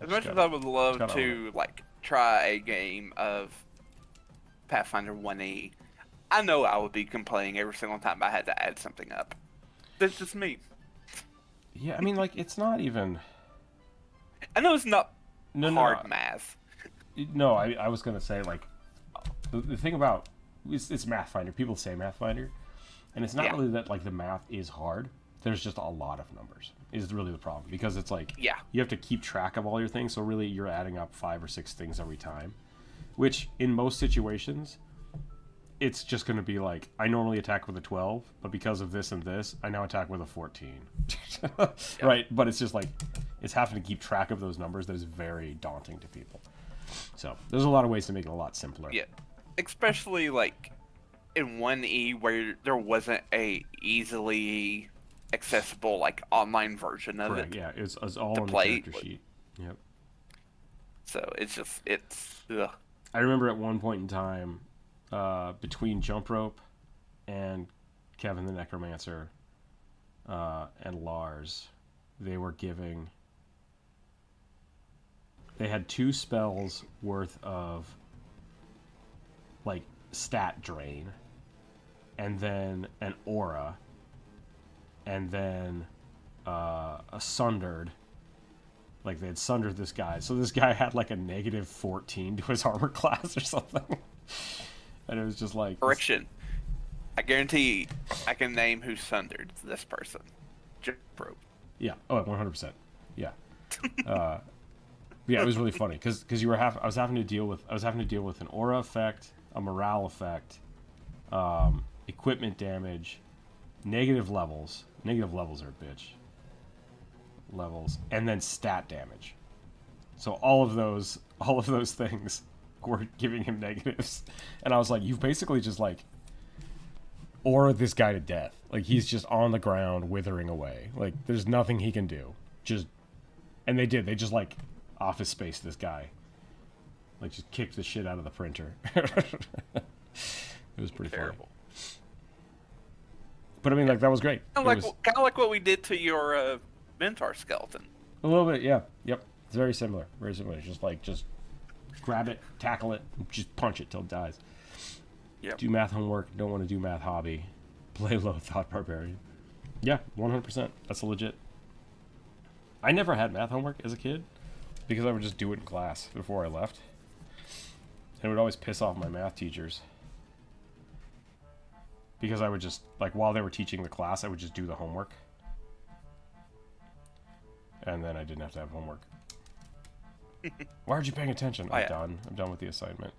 As much as I would love to, like, try a game of Pathfinder 1E, I know I would be complaining every single time I had to add something up. That's just me. Yeah, I mean, like, it's not even... I know it's not hard math. No, I was going to say, like, the thing about... It's Mathfinder. People say Mathfinder. And it's not really that, like, the math is hard. There's just a lot of numbers is really the problem. Because it's like, you have to keep track of all your things. So really, you're adding up 5 or 6 things every time. Which, in most situations, it's just going to be like, I normally attack with a 12, but because of this and this, I now attack with a 14. Right? But it's just like, it's having to keep track of those numbers that is very daunting to people. So, there's a lot of ways to make it a lot simpler. Yeah. Especially, like, in 1E, where there wasn't a easily accessible, like, online version of it. Yeah, it's all on the character sheet. Yep. So, it's ugh. I remember at one point in time, between Jump Rope and Kevin the Necromancer and Lars, they had 2 spells worth of, like, stat drain, and then an aura, and then a sundered. Like, they had sundered this guy. So this guy had, like, a negative 14 to his armor class or something. And it was just like... Correction. I guarantee I can name who sundered this person. Jump Rope. Yeah. Oh, 100%. Yeah. Yeah, it was really funny. Because I was having to deal with an aura effect, a morale effect, equipment damage, negative levels. Negative levels are a bitch. Levels, and then stat damage. So all of those things were giving him negatives. And I was like, you've basically just, like, aura this guy to death. Like, he's just on the ground withering away. Like, there's nothing he can do. And they just, like, Office Space this guy. Like, just kicked the shit out of the printer. It was pretty terrible. Funny. But I mean, like, that was great. Kind of like what we did to your Mentor skeleton. A little bit, yeah. Yep. It's very similar. Very similar. Just grab it, tackle it, just punch it till it dies. Yep. Do math homework, don't want to do math hobby. Play low thought barbarian. Yeah, 100%. That's legit. I never had math homework as a kid because I would just do it in class before I left. And it would always piss off my math teachers. Because I would just, like, while they were teaching the class, I would just do the homework. And then I didn't have to have homework. Why aren't you paying attention? I'm done with the assignment.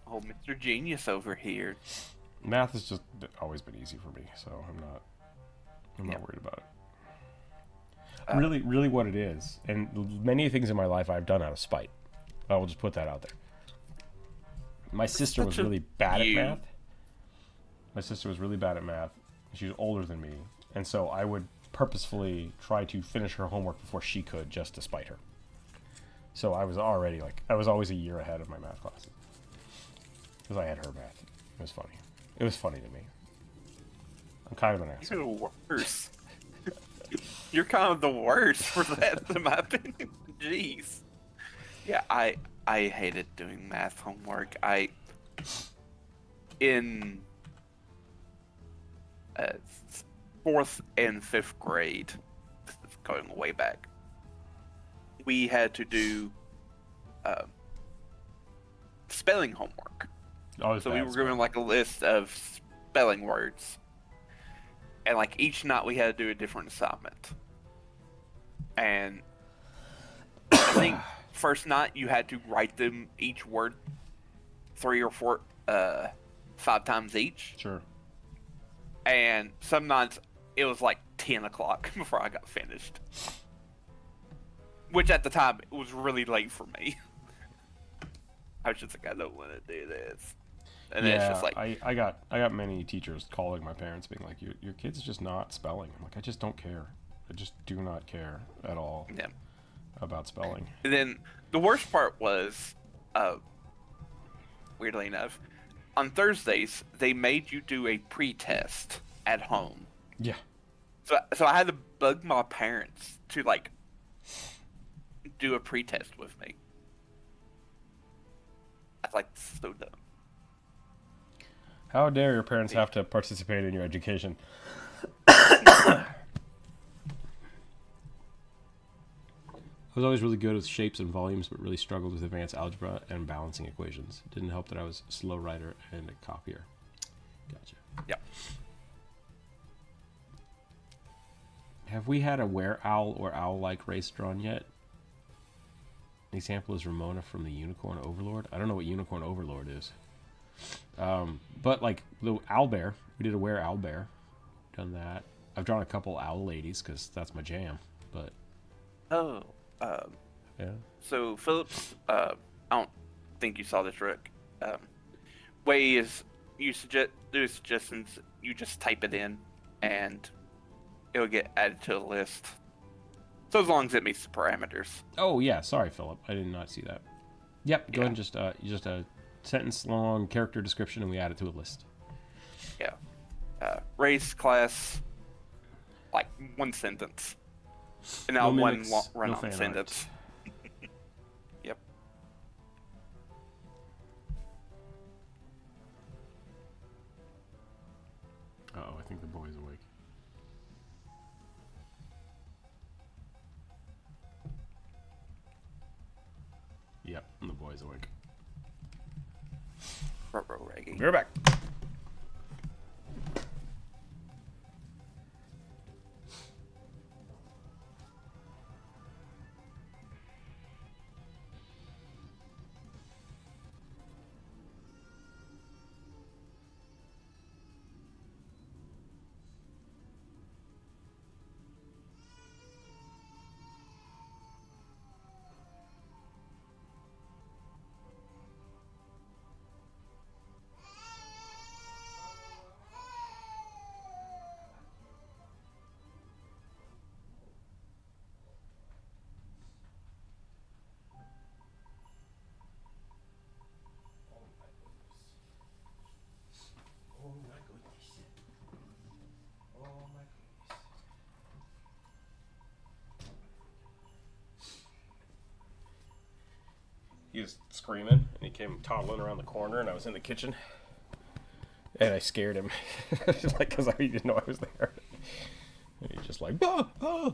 Oh, Mr. Genius over here. Math has just always been easy for me, so I'm not worried about it. Really, really what it is, and many things in my life I've done out of spite. I will just put that out there. My sister was really bad at math. My sister was really bad at math. She was older than me, and so I would purposefully try to finish her homework before she could, just to spite her. So I was always a year ahead of my math class. Because I had her math. It was funny. It was funny to me. I'm kind of an asshole. You're worse. You're kind of the worst for that, in my opinion. Jeez. Yeah, I hated doing math homework. In 4th and 5th grade, going way back, we had to do spelling homework. Always So we bad were given spelling. like a list of spelling words, and like each night we had to do a different assignment. And I think first night you had to write them each word 3 or 4, 5 times each. Sure. And some nights it was like 10 o'clock before I got finished. Which at the time was really late for me. I was just like, I don't want to do this. And then it's Yeah, just like, I got many teachers calling my parents being like, your kid's just not spelling. I'm like, I just don't care. I just do not care at all yeah. about spelling. And then the worst part was, weirdly enough, on Thursdays they made you do a pre-test at home. Yeah. So I had to bug my parents to like do a pre-test with me. That's like so dumb. How dare your parents have to participate in your education? I was always really good with shapes and volumes, but really struggled with advanced algebra and balancing equations. Didn't help that I was a slow writer and a copier. Gotcha. Yeah. Have we had a were-owl or owl-like race drawn yet? An example is Ramona from the Unicorn Overlord. I don't know what Unicorn Overlord is. But like the owlbear, we did a were-owlbear. Done that. I've drawn a couple owl ladies because that's my jam. But Oh. yeah. So Phillips, I don't think you saw this, Rick. Way is you do suggestions. You just type it in, and it'll get added to a list. So as long as it meets the parameters. Oh yeah, sorry Philip, I did not see that. Yep, go ahead and just a sentence long character description, and we add it to a list. Yeah. Race, class, like one sentence. And now No one mimics, run no on fan sentence. Yep. Uh-oh, I think the boy's awake. Yep, and the boy's awake. Reggie. We're back. He was screaming, and he came toddling around the corner, and I was in the kitchen, and I scared him, just like because he didn't know I was there. And he's just like, ah, ah.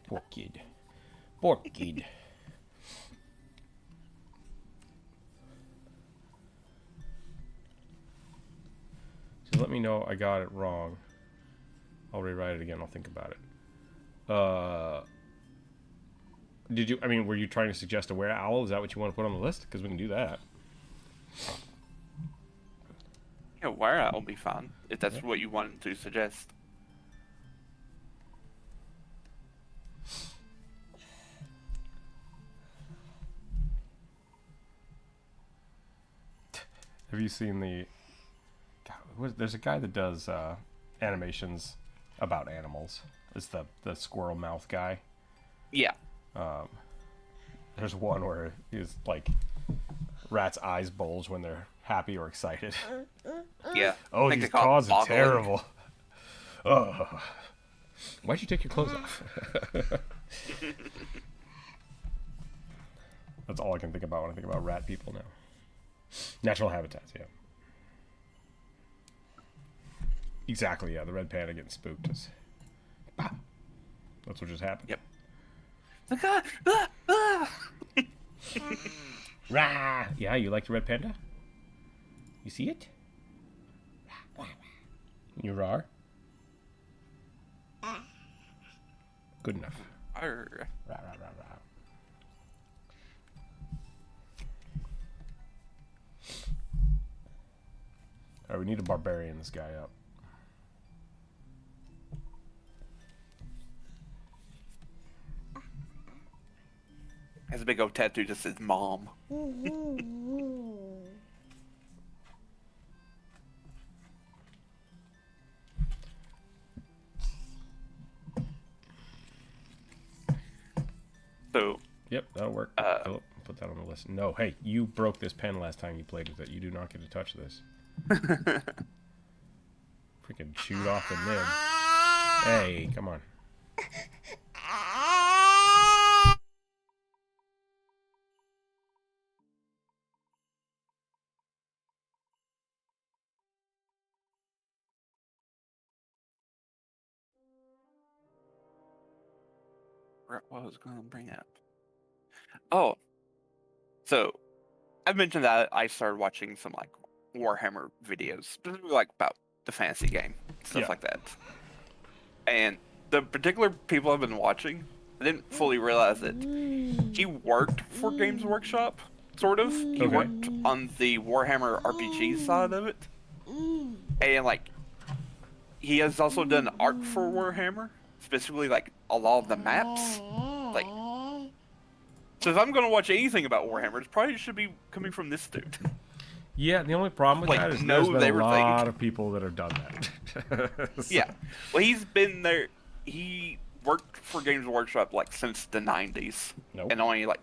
Poor kid, poor kid. Just let me know I got it wrong. I'll rewrite it again. I'll think about it. Did you? I mean, were you trying to suggest a were-owl? Is that what you want to put on the list? Because we can do that. Yeah, wire will be fine if that's what you wanted to suggest. Have you seen the? There's a guy that does animations about animals. It's the squirrel mouth guy. Yeah. There's one where he's like rats' eyes bulge when they're happy or excited. Yeah. Oh, I think these they call it paws are boggling. terrible. Oh, why'd you take your clothes off? That's all I can think about when I think about rat people now. Natural habitats, yeah. Exactly, yeah. The red panda getting spooked is. Ah, that's what just happened. Yep. Like, ah, ah, ah. Rah! Yeah, you like the red panda? You see it? You roar? Good enough. Arr. Rah, rah, rah, rah. Alright, we need to barbarian this guy up. Has a big old tattoo that says "Mom." So, Yep, that'll work. Philip, put that on the list. No, hey, you broke this pen last time you played with it. You do not get to touch this. Freaking chewed off the nib. Hey, come on. what was I going to bring up? Oh, so I've mentioned that I started watching some like Warhammer videos, specifically like about the fantasy game, stuff Yeah. like that. And the particular people I've been watching, I didn't fully realize that he worked for Games Workshop, sort of. He Okay. worked on the Warhammer RPG side of it, and like he has also done art for Warhammer, specifically like a lot of the maps, like. So if I'm going to watch anything about Warhammer, it probably should be coming from this dude. Yeah, the only problem with Like, that is knows there's been a everything. lot of people that have done that. So- Yeah. Well, he's been there. He worked for Games Workshop like since the 90s. Nope. And only like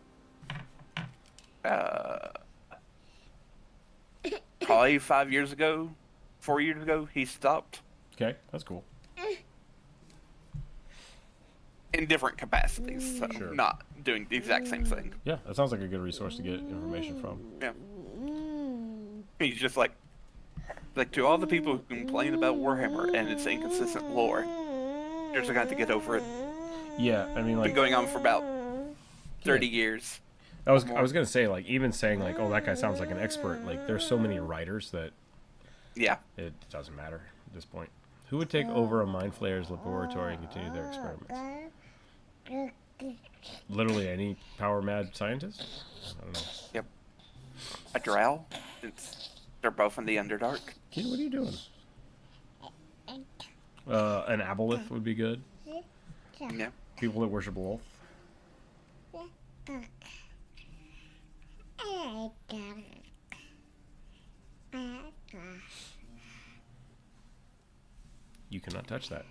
probably 5 years ago, 4 years ago, he stopped Okay, that's cool. in different capacities. So Sure. not doing the exact same thing. Yeah, that sounds like a good resource to get information from. Yeah. He's just like to all the people who complain about Warhammer and its inconsistent lore, you're just gonna have to get over it. Yeah, I mean, Been like, going on for about 30 years. I was gonna say, like, even saying like, oh, that guy sounds like an expert. Like, there's so many writers that Yeah. it doesn't matter at this point. Who would take over a mind flayer's laboratory and continue their experiments? Literally any power mad scientist? I don't know. Yep. A drow. They're both in the Underdark. Kid, what are you doing? An aboleth would be good. Yeah. People that worship wolf. You cannot touch that.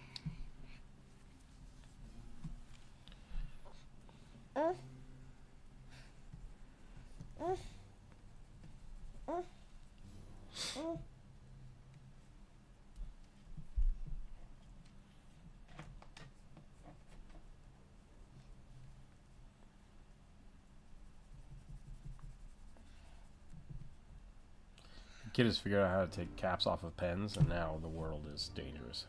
The kid has figured out how to take caps off of pens, and now the world is dangerous.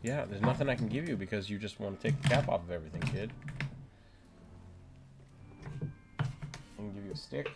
Yeah, there's nothing I can give you because you just want to take the cap off of everything, kid. I can give you a stick.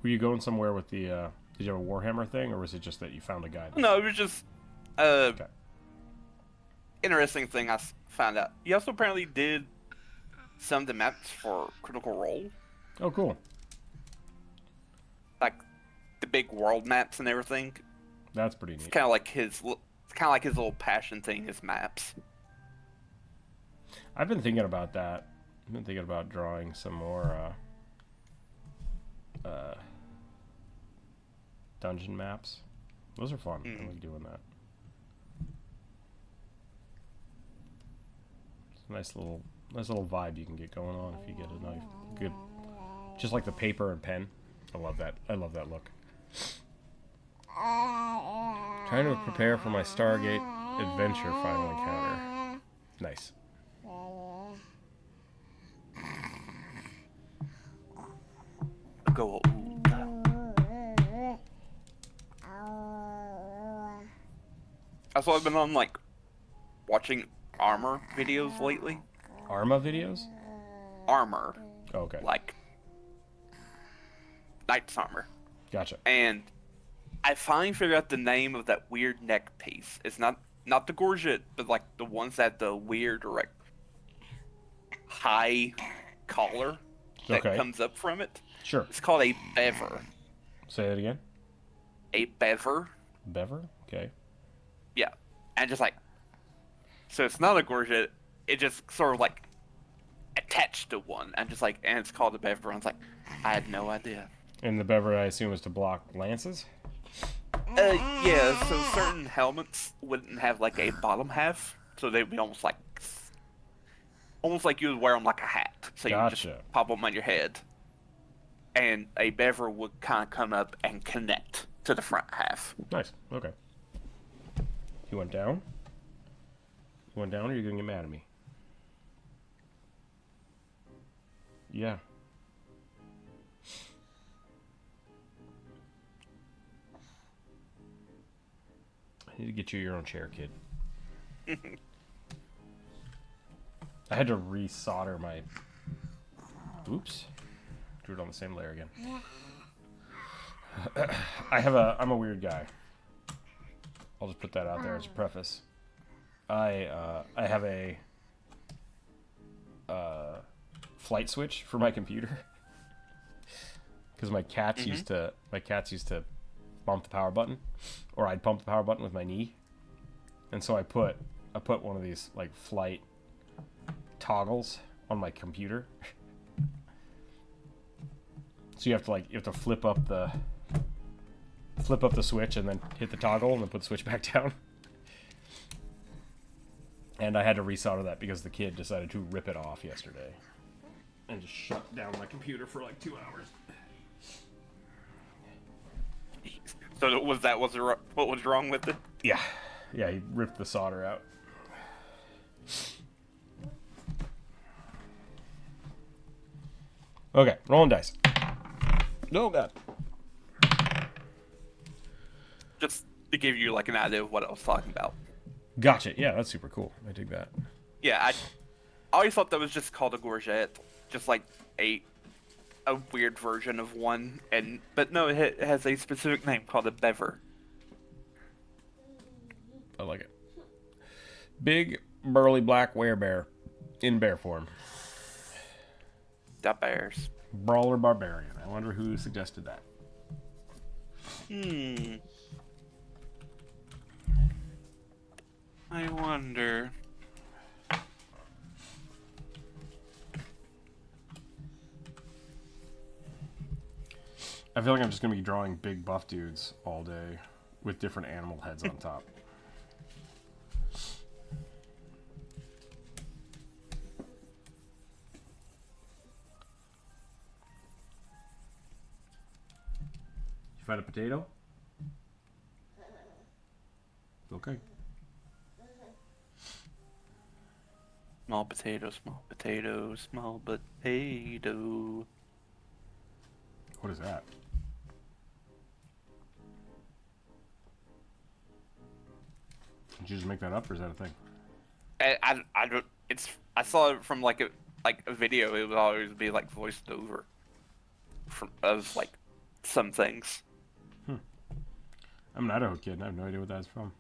Were you going somewhere with the, did you have a Warhammer thing, or was it just that you found a guy? No, it was just Okay. interesting thing I found out. He also apparently did some of the maps for Critical Role, Oh, cool. like the big world maps and everything. That's pretty It's neat. kind of like his little passion thing. His maps. I've been thinking about that. I've been thinking about drawing some more, dungeon maps. Those are fun. I like doing that. Nice little vibe you can get going on if you get a knife. Good, just like the paper and pen. I love that. I love that look. Trying to prepare for my Stargate adventure final encounter. Nice. Go. Also, I've been on like watching armor videos lately. Arma videos? Armor, Oh, okay. like knight's armor. Gotcha. And I finally figured out the name of that weird neck piece. It's not the gorget, but like the ones that the weird or like high collar that comes up from it. Sure. It's called a bever. Say it again. A bever. Bever? Okay. Yeah. And just like, so it's not a gorget, it just sort of like attached to one. And just like, and it's called a bever. And it's like, I had no idea. And the bever, I assume, is to block lances? Yeah, so certain helmets wouldn't have like a bottom half. So they'd be almost like you would wear them like a hat. So you just pop them on your head. And a bever would kind of come up and connect to the front half. Nice. Okay. You went down? You went down, or are you going to get mad at me? Yeah. I need to get you your own chair, kid. I had to resolder my... Oops. Drew it on the same layer again. I'm a weird guy. I'll just put that out there as a preface. I have a flight switch for my computer because my cats used to bump the power button, or I'd pump the power button with my knee, and so I put one of these like flight toggles on my computer. So you have to flip up the switch and then hit the toggle and then put the switch back down. And I had to resolder that because the kid decided to rip it off yesterday and just shut down my computer for like 2 hours. So what was wrong with it? Yeah, he ripped the solder out. Okay, rolling dice. Oh god. Just to give you like an idea of what I was talking about. Gotcha. Yeah, that's super cool. I dig that. Yeah, I always thought that was just called a gorget, just like a weird version of one, but no, it has a specific name called a bever. I like it. Big, burly black werebear in bear form. The bears. Brawler barbarian. I wonder who suggested that. I wonder. I feel like I'm just going to be drawing big buff dudes all day with different animal heads on top. You find a potato? Okay. Small potato, small potato, small potato. What is that? Did you just make that up, or is that a thing? I don't. I saw it from like a video. It would always be like voiced over of like some things. I'm an Idaho kid, and I have no idea what that's from.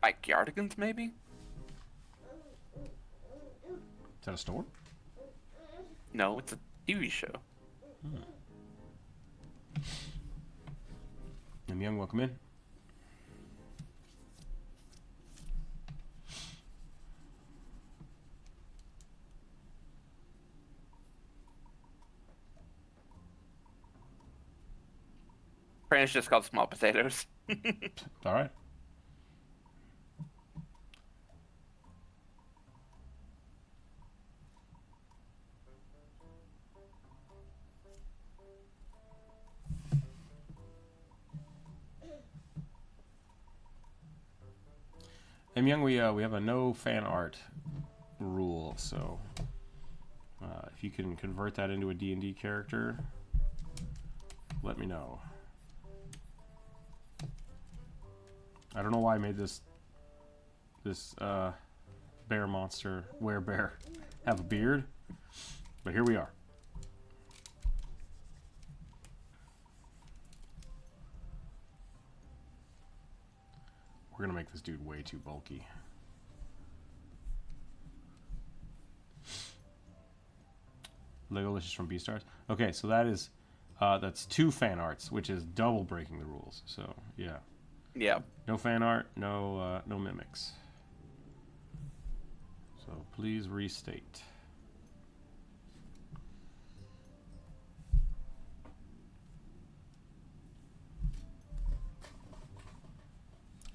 Like Yardigans, maybe? Is that a store? No, it's a TV show. Young, welcome in. It's just called small potatoes. All right. I'm Young, we have a no fan art rule, so if you can convert that into a D&D character, let me know. I don't know why I made this bear monster, werebear, have a beard, but here we are. We're gonna make this dude way too bulky. Legolicious from Beastars. Okay, so that is that's 2 fan arts, which is double breaking the rules. So yeah. Yeah. No fan art, no mimics. So please restate.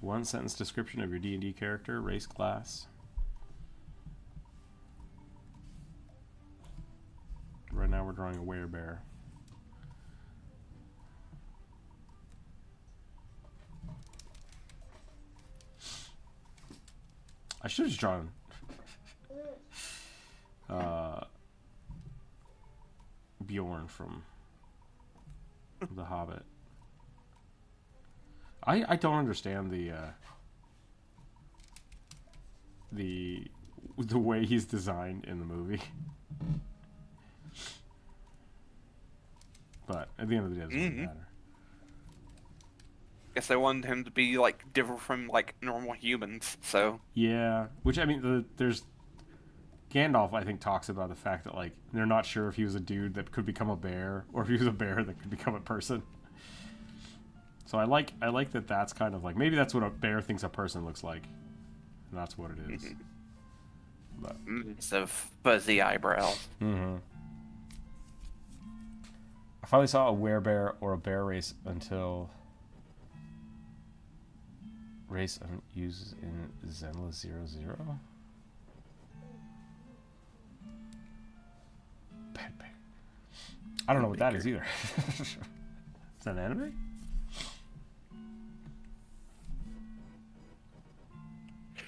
One sentence description of your D&D character, race, class. Right now we're drawing a werebear. I should have just drawn Bjorn from The Hobbit. I don't understand the way he's designed in the movie. But at the end of the day, it doesn't really matter. Guess they wanted him to be like different from like normal humans, so Yeah, which I mean, there's Gandalf, I think, talks about the fact that like they're not sure if he was a dude that could become a bear or if he was a bear that could become a person. So I like that. That's kind of like maybe that's what a bear thinks a person looks like, and that's what it is. But of fuzzy eyebrows. I finally saw a werebear or a bear race until race uses in Zenla 00. Bad bear. I don't know what that is either. Is that an anime?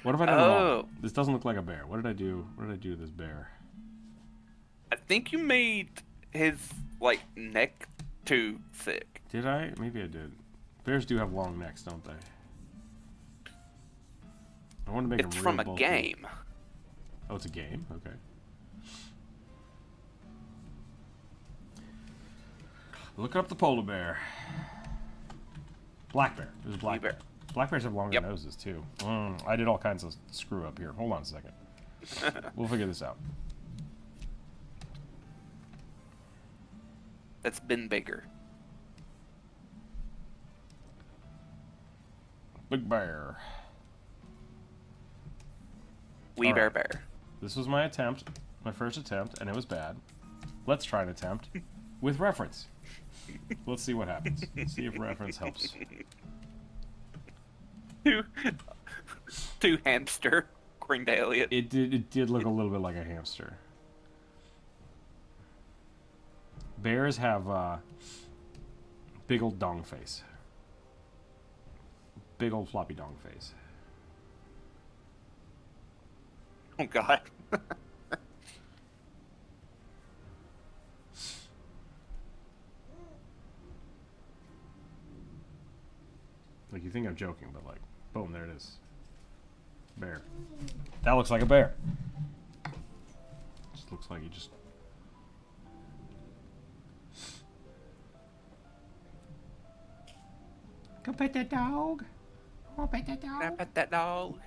What have I done wrong? This doesn't look like a bear. What did I do? What did I do to this bear? I think you made his like neck too thick. Did I? Maybe I did. Bears do have long necks, don't they? I want to make It's them from real a bulky. game. Oh, it's a game? Okay. Look up the polar bear. Black bear. There's a black bear. Black bears have longer noses, too. I did all kinds of screw up here. Hold on a second. We'll figure this out. That's been bigger. Big bear. Wee bear bear. This was my attempt, my first attempt, and it was bad. Let's try an attempt with reference. Let's see what happens. See if reference helps. Two hamster Grindaliot. It did look a little bit like a hamster. Bears have big old dong face. Big old floppy dong face. Oh god. Like, you think I'm joking, but like, boom, there it is. Bear. That looks like a bear. Just looks like he just... Go pet that dog. Go pet that dog. Can I pet that dog?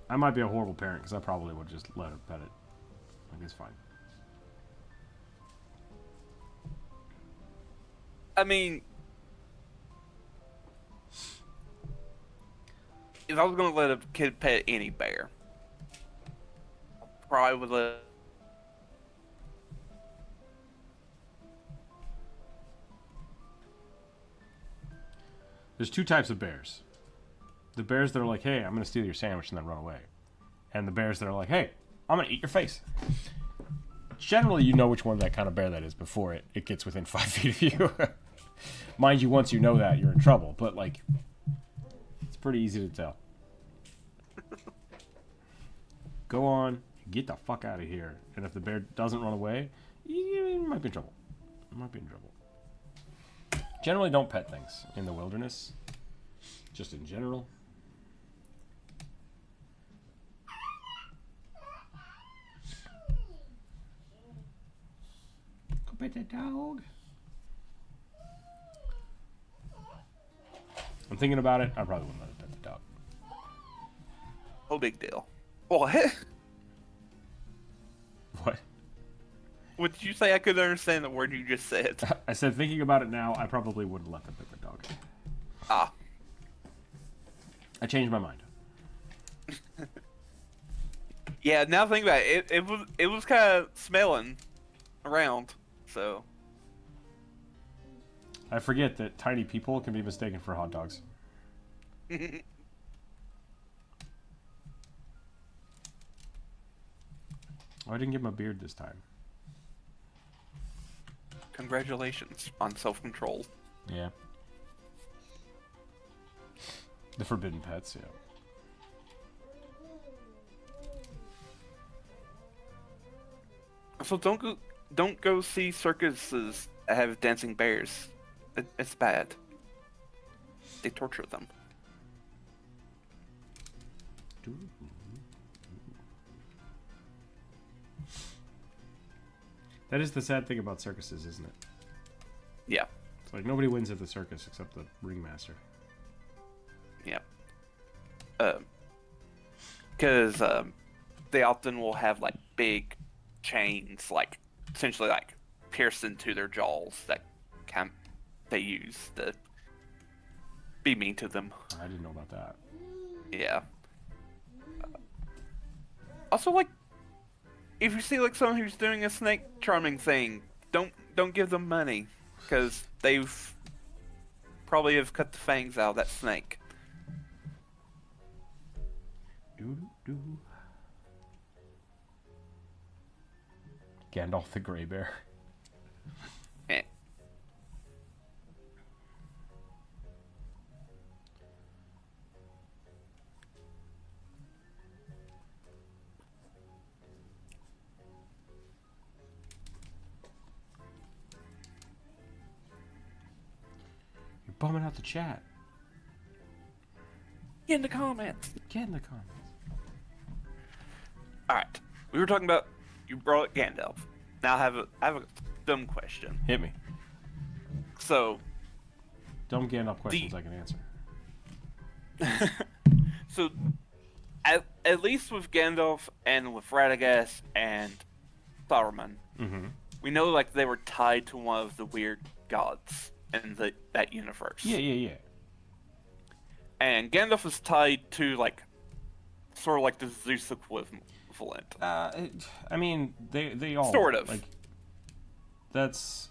I might be a horrible parent because I probably would just let her pet it. Like, it's fine. I mean, if I was gonna let a kid pet any bear, I probably would let. There's 2 types of bears. The bears that are like, hey, I'm going to steal your sandwich and then run away. And the bears that are like, hey, I'm going to eat your face. Generally, you know which one that kind of bear that is before it gets within 5 feet of you. Mind you, once you know that, you're in trouble. But, like, it's pretty easy to tell. Go on, get the fuck out of here. And if the bear doesn't run away, you might be in trouble. You might be in trouble. Generally don't pet things in the wilderness. Just in general. Go pet that dog. I'm thinking about it. I probably wouldn't let it pet the dog. No big deal. What? What? What did you say? I couldn't understand the word you just said. I said thinking about it now, I probably wouldn't let them pet the dog. Ah. I changed my mind. Yeah, now think about it. It was kind of smelling around, so. I forget that tiny people can be mistaken for hot dogs. Oh, I didn't give him a beard this time. Congratulations on self-control. Yeah. The forbidden pets, yeah. So don't go see circuses that have dancing bears. It's bad. They torture them. That is the sad thing about circuses, isn't it? Yeah. It's like nobody wins at the circus except the ringmaster. Yeah. Because they often will have like big chains, like essentially like pierced into their jaws that they use to be mean to them. I didn't know about that. Yeah. Also, like, if you see like someone who's doing a snake charming thing, don't give them money, because they've probably have cut the fangs out of that snake. Doo-doo-doo. Gandalf the Grey Bear. Eh. You're bumming out the chat. Get in the comments. Get in the comments. Alright. We were talking about, you brought up Gandalf. Now I have a dumb question. Hit me. So, Dumb Gandalf questions I can answer. so at least with Gandalf and with Radagast and Saruman, Mm-hmm. we know like they were tied to one of the weird gods in that universe. Yeah. And Gandalf is tied to like sort of like the Zeus equivalent. I mean, they all Sort of. like. That's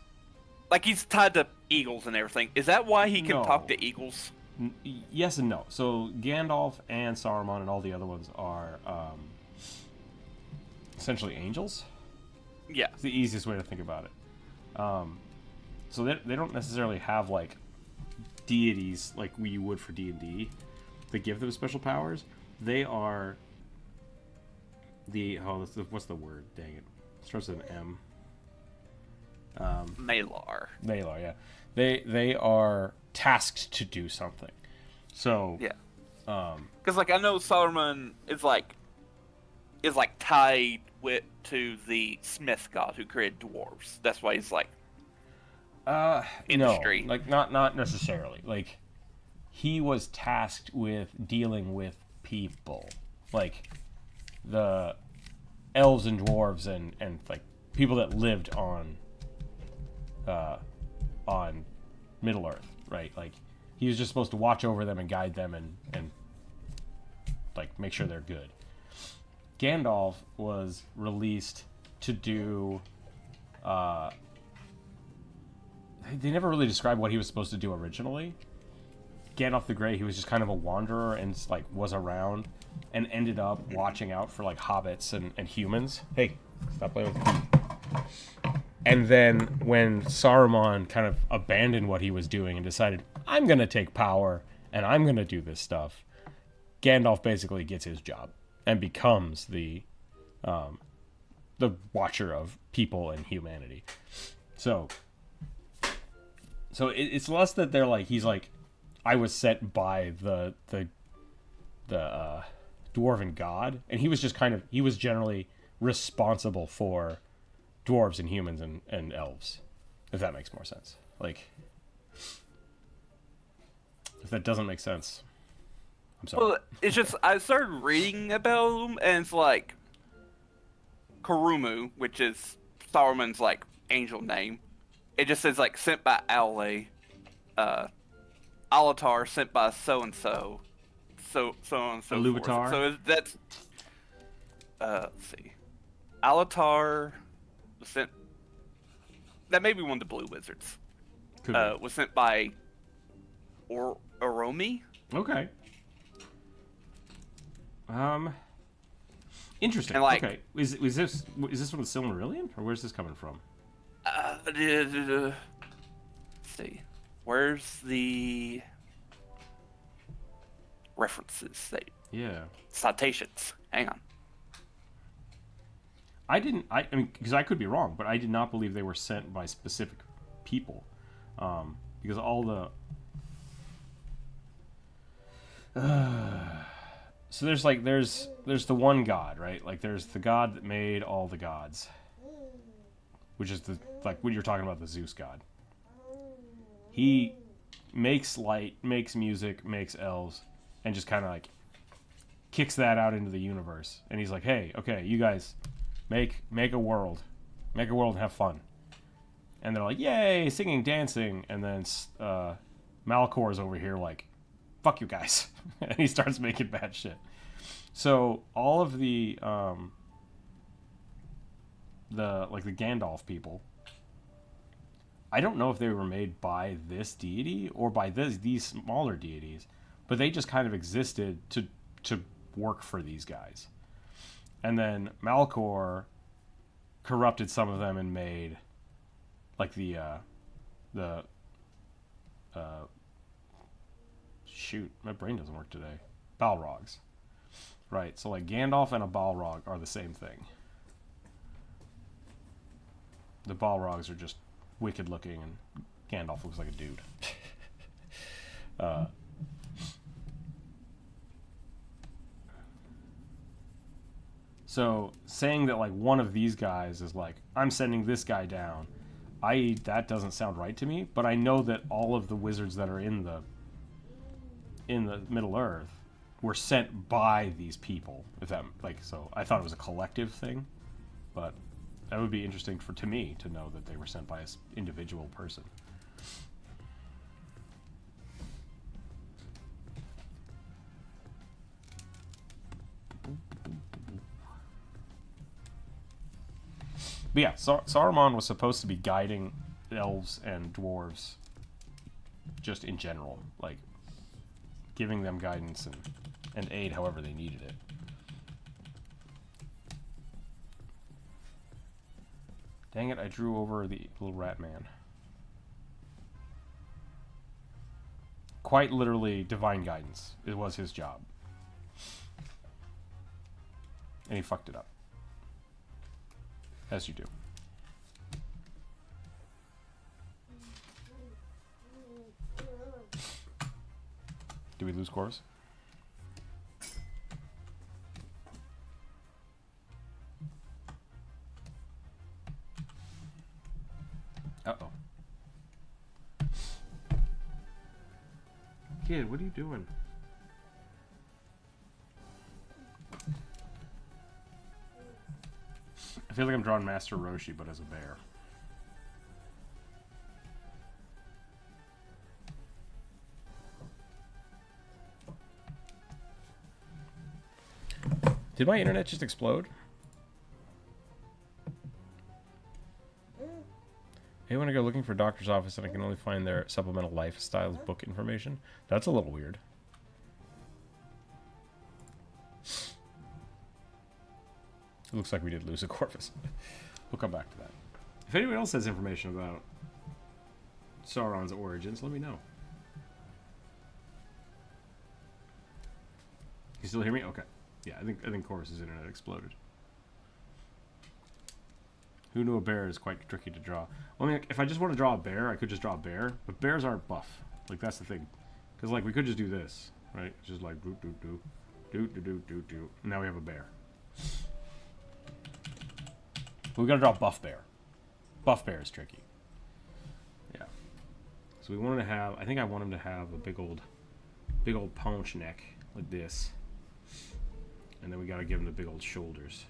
Like he's tied to eagles and everything. Is that why he can No. talk to eagles? yes and no. So Gandalf and Saruman and all the other ones are essentially angels. Yeah. It's the easiest way to think about it. So they don't necessarily have like deities like we would for D&D that give them special powers. They are what's the word? Dang it! It starts with an M. Malar. Malar, yeah. They are tasked to do something. So Yeah. Because like I know Saruman is like tied to the Smith god who created dwarves. That's why he's like industry. No, like not necessarily. Like he was tasked with dealing with people, like the elves and dwarves and like people that lived on Middle Earth, right? Like he was just supposed to watch over them and guide them and like make sure they're good. Gandalf was released to do they never really described what he was supposed to do originally. Gandalf the Grey, he was just kind of a wanderer and like was around and ended up watching out for like hobbits and humans. Hey, stop playing with me. And then when Saruman kind of abandoned what he was doing and decided, I'm going to take power and I'm going to do this stuff, Gandalf basically gets his job and becomes the watcher of people and humanity. So it's less that they're like, he's like, I was sent by the dwarven god, and he was just kind of, he was generally responsible for dwarves and humans and elves, if that makes more sense. Like, if that doesn't make sense, I'm sorry. Well, it's just, I started reading about him, and it's like Kurumu, which is Saruman's like angel name. It just says like sent by Aule, Alatar sent by so and so, so on and so forth. Iluvatar? So that's let's see, Alatar was sent. That may be one of the blue wizards. Could be. Was sent by Oromi. Okay. Interesting. And, like, okay. Is this from the Silmarillion, or where's this coming from? Let's see. Where's the references? Yeah. Citations. Hang on. I mean, because I could be wrong, but I did not believe they were sent by specific people, because all the so there's the one god, right? Like, there's the god that made all the gods, which is the, like, when you're talking about the Zeus god. He makes light, makes music, makes elves, and just kind of like kicks that out into the universe. And he's like, hey, okay, you guys make a world and have fun. And they're like, yay, singing, dancing. And then Malcor's over here like, fuck you guys. And he starts making bad shit. So all of the Gandalf people, I don't know if they were made by this deity or by these smaller deities, but they just kind of existed to work for these guys. And then Malcor corrupted some of them and made like the shoot, my brain doesn't work today. Balrogs. Right, so like Gandalf and a Balrog are the same thing. The Balrogs are just wicked looking, and Gandalf looks like a dude. So saying that like one of these guys is like, I'm sending this guy down, that doesn't sound right to me. But I know that all of the wizards that are in the Middle Earth were sent by these people. If that, like, so I thought it was a collective thing, but that would be interesting to me to know that they were sent by an individual person. But yeah, Saruman was supposed to be guiding elves and dwarves just in general, like giving them guidance and aid however they needed it. Dang it, I drew over the little rat man. Quite literally divine guidance. It was his job. And he fucked it up. As you do. Did we lose cores? Uh-oh. Kid, what are you doing? I feel like I'm drawing Master Roshi, but as a bear. Did my internet just explode? Hey, when I go looking for a doctor's office and I can only find their supplemental lifestyles book information? That's a little weird. It looks like we did lose a Corvus. We'll come back to that. If anyone else has information about Sauron's origins, let me know. You still hear me? Okay. Yeah, I think Chorus's internet exploded. Who knew a bear is quite tricky to draw? Well, I mean, like, if I just want to draw a bear, I could just draw a bear. But bears aren't buff. Like, that's the thing. Because, like, we could just do this, right? Just like, do, do, do, do, do, do, do, do. And now we have a bear. But we got to draw a buff bear. Buff bear is tricky. Yeah. So we wanted to have, I think I want him to have a big old paunch neck like this. And then we got to give him the big old shoulders.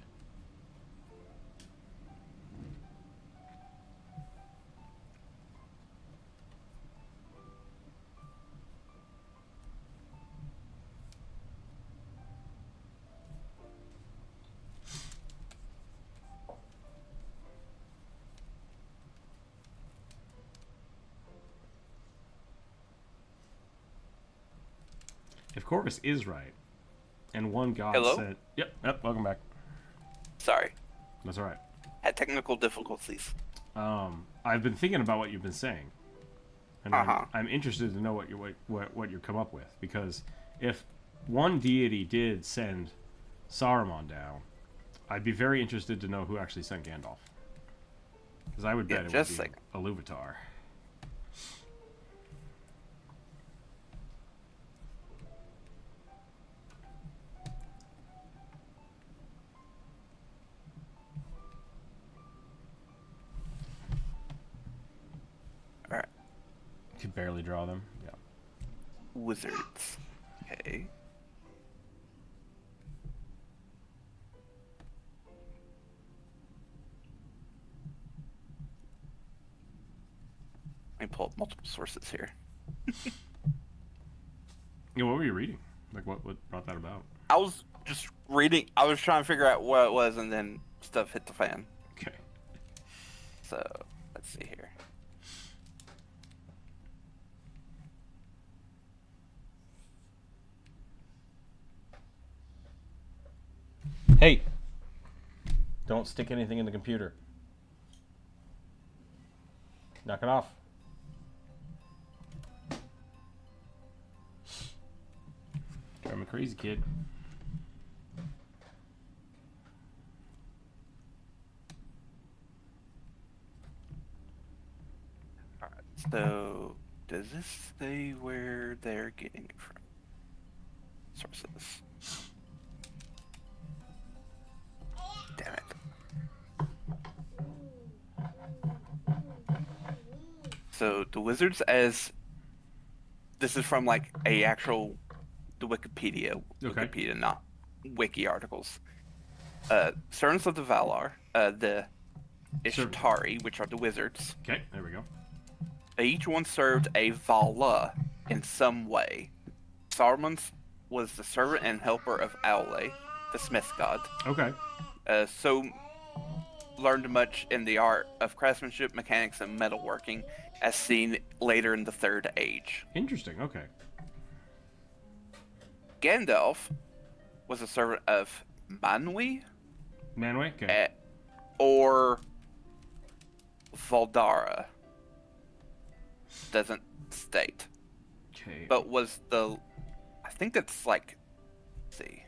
If Corvus is right, and one god Hello? said, "Yep, welcome back." Sorry, That's all right. had technical difficulties. I've been thinking about what you've been saying, and I'm interested to know what you come up with, because if one deity did send Saruman down, I'd be very interested to know who actually sent Gandalf, because I would bet it would be Iluvatar. Alright. Could barely draw them. Yeah. Wizards. Okay. Let me pull up multiple sources here. Yeah, what were you reading? Like, what brought that about? I was just reading. I was trying to figure out what it was, and then stuff hit the fan. Okay. So, let's see here. Hey! Don't stick anything in the computer. Knock it off. Drive me crazy, kid. Alright, so does this say where they're getting it from? Sources. Damn it. So the wizards, as this is from like a actual the Wikipedia, not wiki articles. Servants of the Valar, the Ishtari, which are the wizards. Okay, there we go. Each one served a Vala in some way. Saruman was the servant and helper of Aule, the smith god. Okay. So learned much in the art of craftsmanship, mechanics, and metalworking, as seen later in the Third Age. Interesting, okay. Gandalf was a servant of Manwë, Okay. or Valdara. Doesn't state. Okay. But was I think that's like, let's see,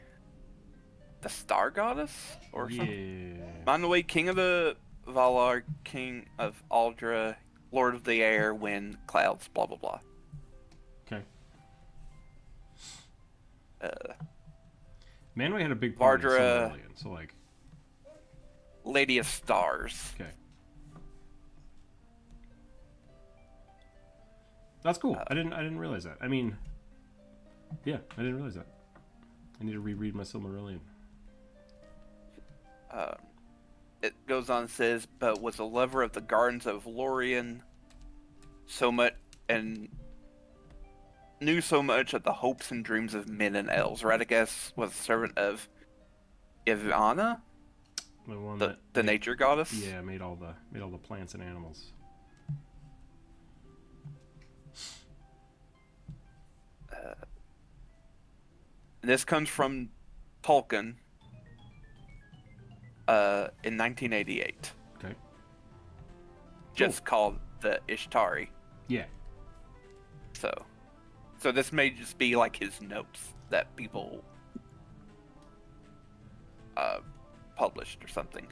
the star goddess or something? Manwë, king of the Valar, king of Aldra, lord of the air, wind, clouds, blah blah blah. Okay. Manwë had a big part in Silmarillion, so like... Lady of Stars. Okay. That's cool. I didn't realize that. I mean, yeah, I didn't realize that. I need to reread my Silmarillion. It goes on and says, but was a lover of the gardens of Lorien, so much, and knew so much of the hopes and dreams of men and elves. Radagast was a servant of Ivana, the nature goddess. Yeah, made all the plants and animals. This comes from Tolkien in 1988. Okay. Just called the Ishtari. Yeah. So this may just be like his notes that people published or something.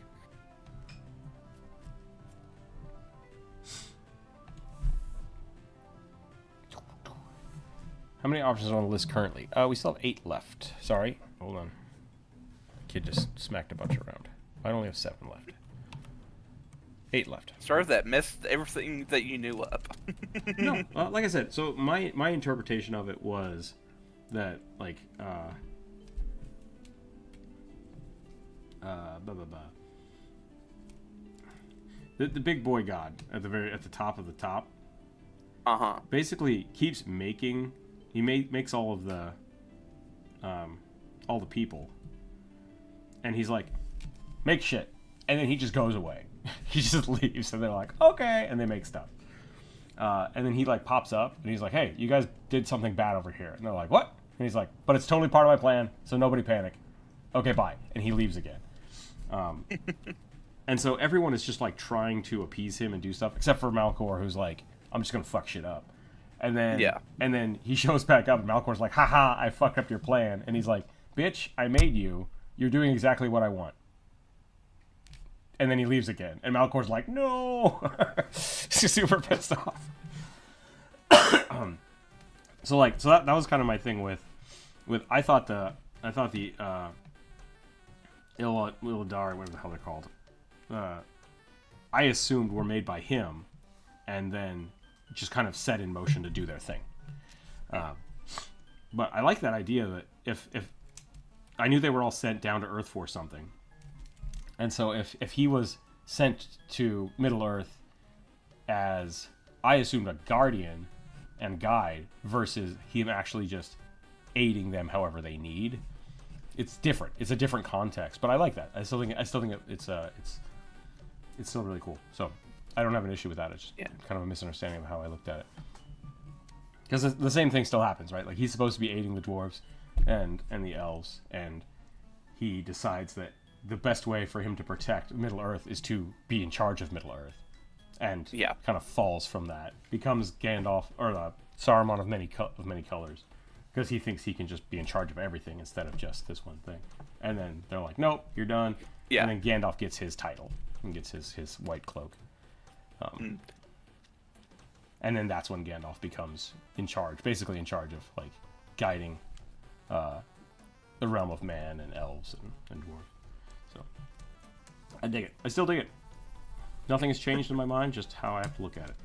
How many options are on the list currently? We still have 8 left. Sorry. Hold on. Kid just smacked a bunch around. I only have 7 left. 8 left. Sorry that messed everything that you knew up. No, like I said, so my interpretation of it was that, like, the big boy god at the top of the top, basically keeps making, makes all of the people, and he's like, make shit, and then he just goes away. He just leaves, and they're like, okay, and they make stuff. And then he like pops up, and he's like, hey, you guys did something bad over here, and they're like, what? And he's like, but it's totally part of my plan, so nobody panic. Okay, bye. And he leaves again. And so everyone is just like trying to appease him and do stuff, except for Malcor, who's like, I'm just gonna fuck shit up. And then he shows back up, and Malcor's like, haha, I fucked up your plan. And he's like, bitch, I made you. You're doing exactly what I want. And then he leaves again, and Malcor's like, no. He's super pissed off. So that was kind of my thing with I thought the Illidari, whatever the hell they're called, I assumed were made by him, and then just kind of set in motion to do their thing. But I like that idea that if I knew they were all sent down to Earth for something, and so if he was sent to Middle Earth as, I assumed, a guardian and guide versus him actually just aiding them however they need, it's different. It's a different context, but I like that. I still think it's still really cool. So I don't have an issue with that. It's just kind of a misunderstanding of how I looked at it. Because the same thing still happens, right? Like, he's supposed to be aiding the dwarves and the elves, and he decides that the best way for him to protect Middle Earth is to be in charge of Middle Earth, and kind of falls from that, becomes Gandalf or Saruman of many colors, because he thinks he can just be in charge of everything instead of just this one thing. And then they're like, nope, you're done. And then Gandalf gets his title and gets his white cloak. And then that's when Gandalf becomes basically in charge of like guiding the realm of man and elves and dwarves. So I dig it. I still dig it. Nothing has changed in my mind, just how I have to look at it.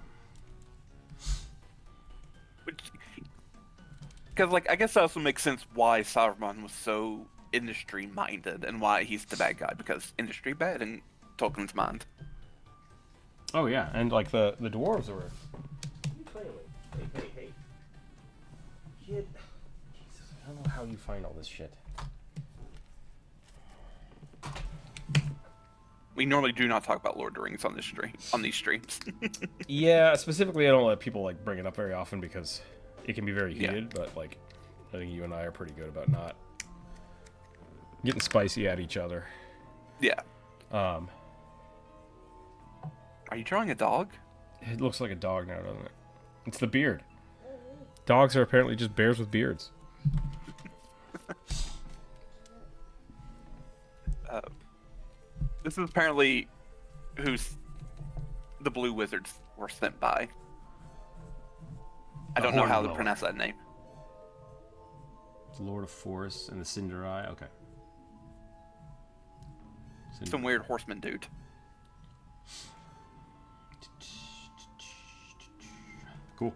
Because, like, I guess that also makes sense why Saruman was so industry-minded and why he's the bad guy, because industry bad in Tolkien's mind. Oh, yeah, and, like, the dwarves were... Hey. Kid. Jesus, I don't know how you find all this shit. We normally do not talk about Lord of the Rings on these streams. Yeah, specifically, I don't let people, like, bring it up very often because it can be very heated, but, like, I think you and I are pretty good about not getting spicy at each other. Yeah. Are you drawing a dog? It looks like a dog now, doesn't it? It's the beard. Dogs are apparently just bears with beards. This is apparently who's the Blue Wizards were sent by. I don't know how to pronounce that name. The Lord of Forests and the Cinderai. Okay. Some weird horseman dude. Cool.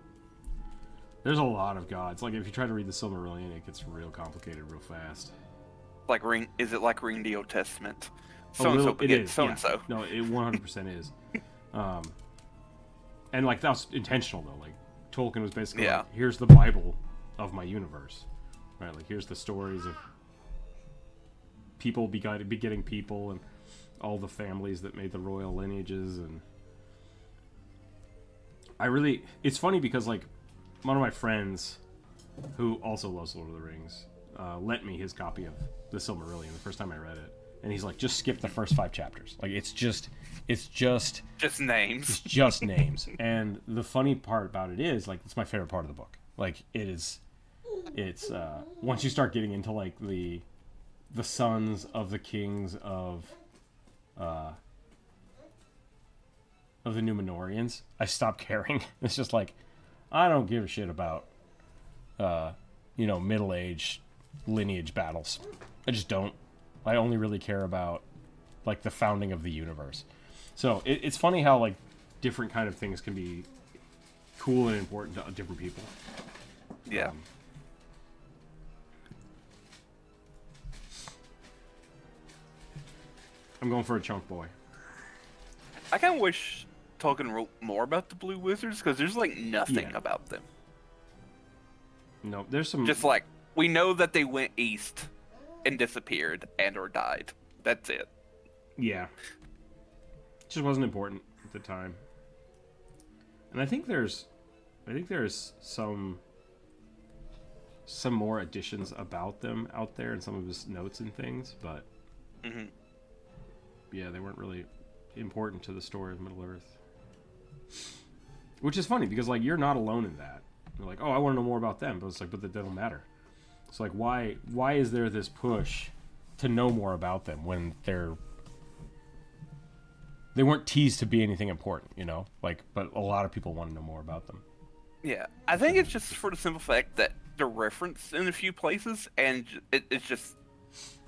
There's a lot of gods. Like, if you try to read the Silmarillion, it gets real complicated real fast. Like is it like reading the Old Testament? It is. So and so. No, it 100% is. And like, that was intentional though. Like, Tolkien was basically like, here's the Bible of my universe, right? Like, here's the stories of people begetting people and all the families that made the royal lineages. And it's funny because, like, one of my friends who also loves Lord of the Rings lent me his copy of the Silmarillion the first time I read it, and he's like, just skip the first 5 chapters. Like, it's just names. It's just names. And the funny part about it is, like, it's my favorite part of the book. Like, it's once you start getting into, like, the the sons of the kings of the Numenorians, I stopped caring. It's just like, I don't give a shit about, middle-aged lineage battles. I just don't. I only really care about, like, the founding of the universe. So it's funny how, like, different kind of things can be cool and important to different people. Yeah. I'm going for a chunk boy. I kind of wish Tolkien wrote more about the Blue Wizards, because there's, like, nothing about them. No, there's some... Just, like, we know that they went east and disappeared and or died. That's it. Yeah. It just wasn't important at the time. And I think there's some more additions about them out there in some of his notes and things, but yeah, they weren't really important to the story of Middle-earth. Which is funny, because, like, you're not alone in that. You're like, oh, I want to know more about them, but it's like, but that don't matter. It's like, why is there this push to know more about them when they weren't teased to be anything important, you know? Like, but a lot of people want to know more about them. Yeah, I think it's just for the simple fact that they're referenced in a few places, and it's just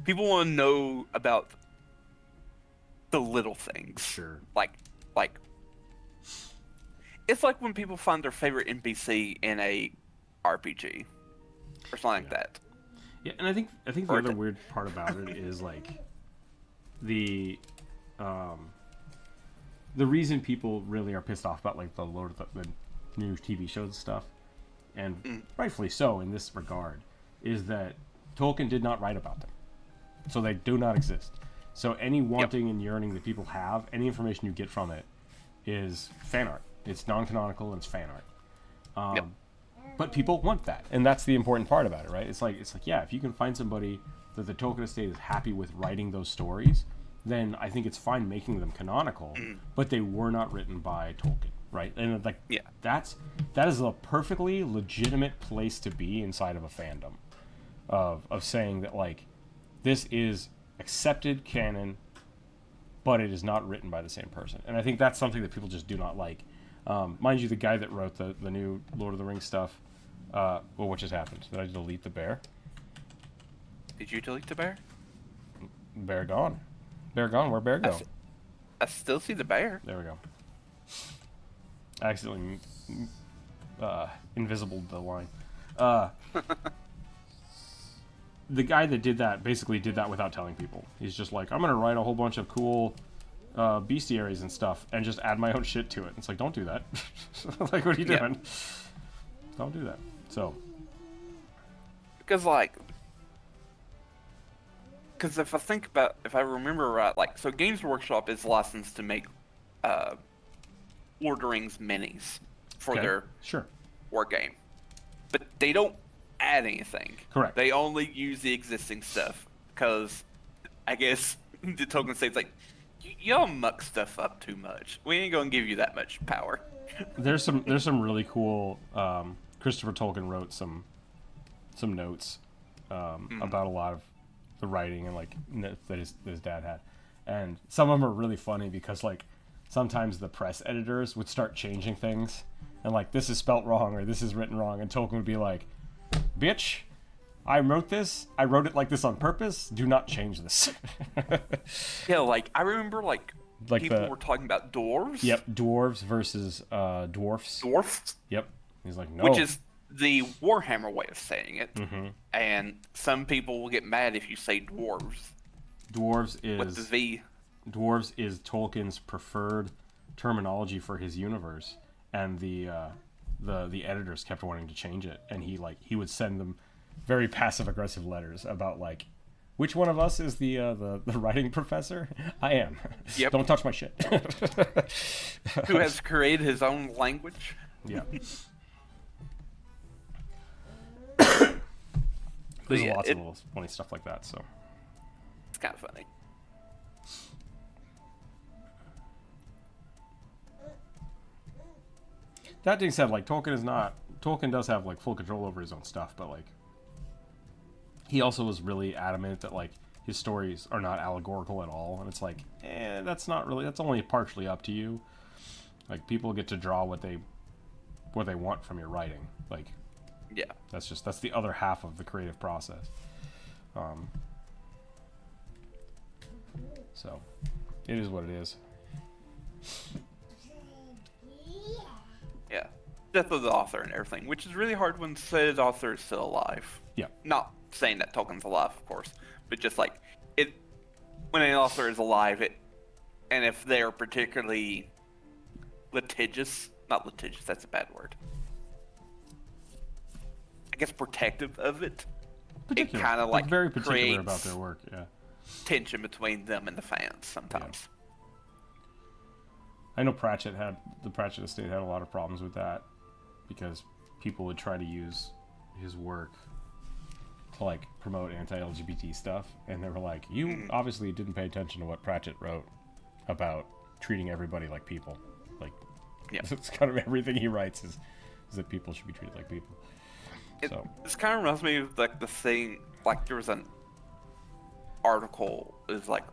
people want to know about the little things. Sure. Like, it's like when people find their favorite NPC in a RPG or something like that. Yeah, and I think the other weird part about it is, like, the reason people really are pissed off about, like, the Lord of the new TV shows and stuff, and rightfully so in this regard, is that Tolkien did not write about them, so they do not exist. So any wanting and yearning that people have, any information you get from it, is fan art. It's non-canonical and it's fan art. But people want that, and that's the important part about it, right? It's like yeah, if you can find somebody that the Tolkien estate is happy with writing those stories, then I think it's fine making them canonical. But they were not written by Tolkien, right? And like that is a perfectly legitimate place to be inside of a fandom, of saying that, like, this is accepted canon, but it is not written by the same person. And I think that's something that people just do not like. Mind you, the guy that wrote the new Lord of the Rings stuff, well, what just happened? Did I delete the bear? Did you delete the bear? Bear gone. Bear gone. Where'd bear go? I still see the bear. There we go. I accidentally invisibled the line. The guy that did that basically did that without telling people. He's just like, I'm going to write a whole bunch of cool bestiaries and stuff and just add my own shit to it. It's like, don't do that. Like, what are you doing? Don't do that. So. Because if I remember right, like, so Games Workshop is licensed to make Lord of the Rings minis for their war game. But they don't add anything. Correct. They only use the existing stuff, because I guess the Tolkien state's like, y'all muck stuff up too much. We ain't gonna give you that much power. There's some really cool. Christopher Tolkien wrote some notes about a lot of the writing and, like, that his dad had, and some of them are really funny because, like, sometimes the press editors would start changing things and, like, this is spelt wrong or this is written wrong, and Tolkien would be like, bitch, I wrote it like this on purpose, do not change this. Yeah, like, I remember, like people were talking about dwarves. Yep, dwarves versus dwarfs. Dwarfs? Yep. He's like, no. Which is the Warhammer way of saying it. And some people will get mad if you say dwarves. Dwarves is Tolkien's preferred terminology for his universe, and the editors kept wanting to change it, and he would send them very passive aggressive letters about, like, which one of us is the writing professor? I am. Yep. Don't touch my shit. Who has created his own language? Yeah. There's lots of little funny stuff like that, so it's kind of funny. That being said, like, Tolkien does have, like, full control over his own stuff, but, like, he also was really adamant that, like, his stories are not allegorical at all, and it's like, that's not really. That's only partially up to you. Like, people get to draw what they want from your writing. Like, Yeah. that's the other half of the creative process. So, it is what it is. Yeah. Death of the author and everything, which is really hard when said author is still alive. Yeah. Not saying that Tolkien's alive, of course, but just like it, when an author is alive, and if they're particularly not litigious, that's a bad word. I guess protective of it. Particular. It kind of like very particular creates about their work. Yeah. tension between them and the fans sometimes. I know the Pratchett estate had a lot of problems with that because people would try to use his work to like promote anti-LGBT stuff, and they were like, "You obviously didn't pay attention to what Pratchett wrote about treating everybody like people." Like, it's kind of everything he writes is that people should be treated like people. This kind of reminds me of like the thing, like there was an article is like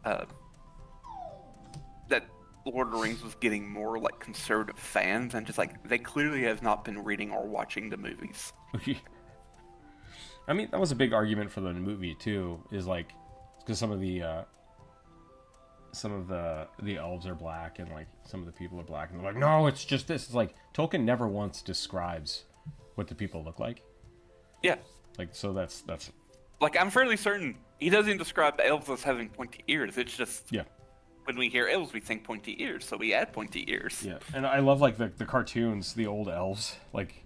that Lord of the Rings was getting more like conservative fans, and just like they clearly have not been reading or watching the movies. I mean, that was a big argument for the movie too. Is like because some of the elves are black, and like some of the people are black, and they're like, no, it's just this. It's like Tolkien never once describes what the people look like. Yeah. Like, so that's like, I'm fairly certain he doesn't describe the elves as having pointy ears. It's just when we hear elves, we think pointy ears, so we add pointy ears. Yeah, and I love like the cartoons, the old elves, like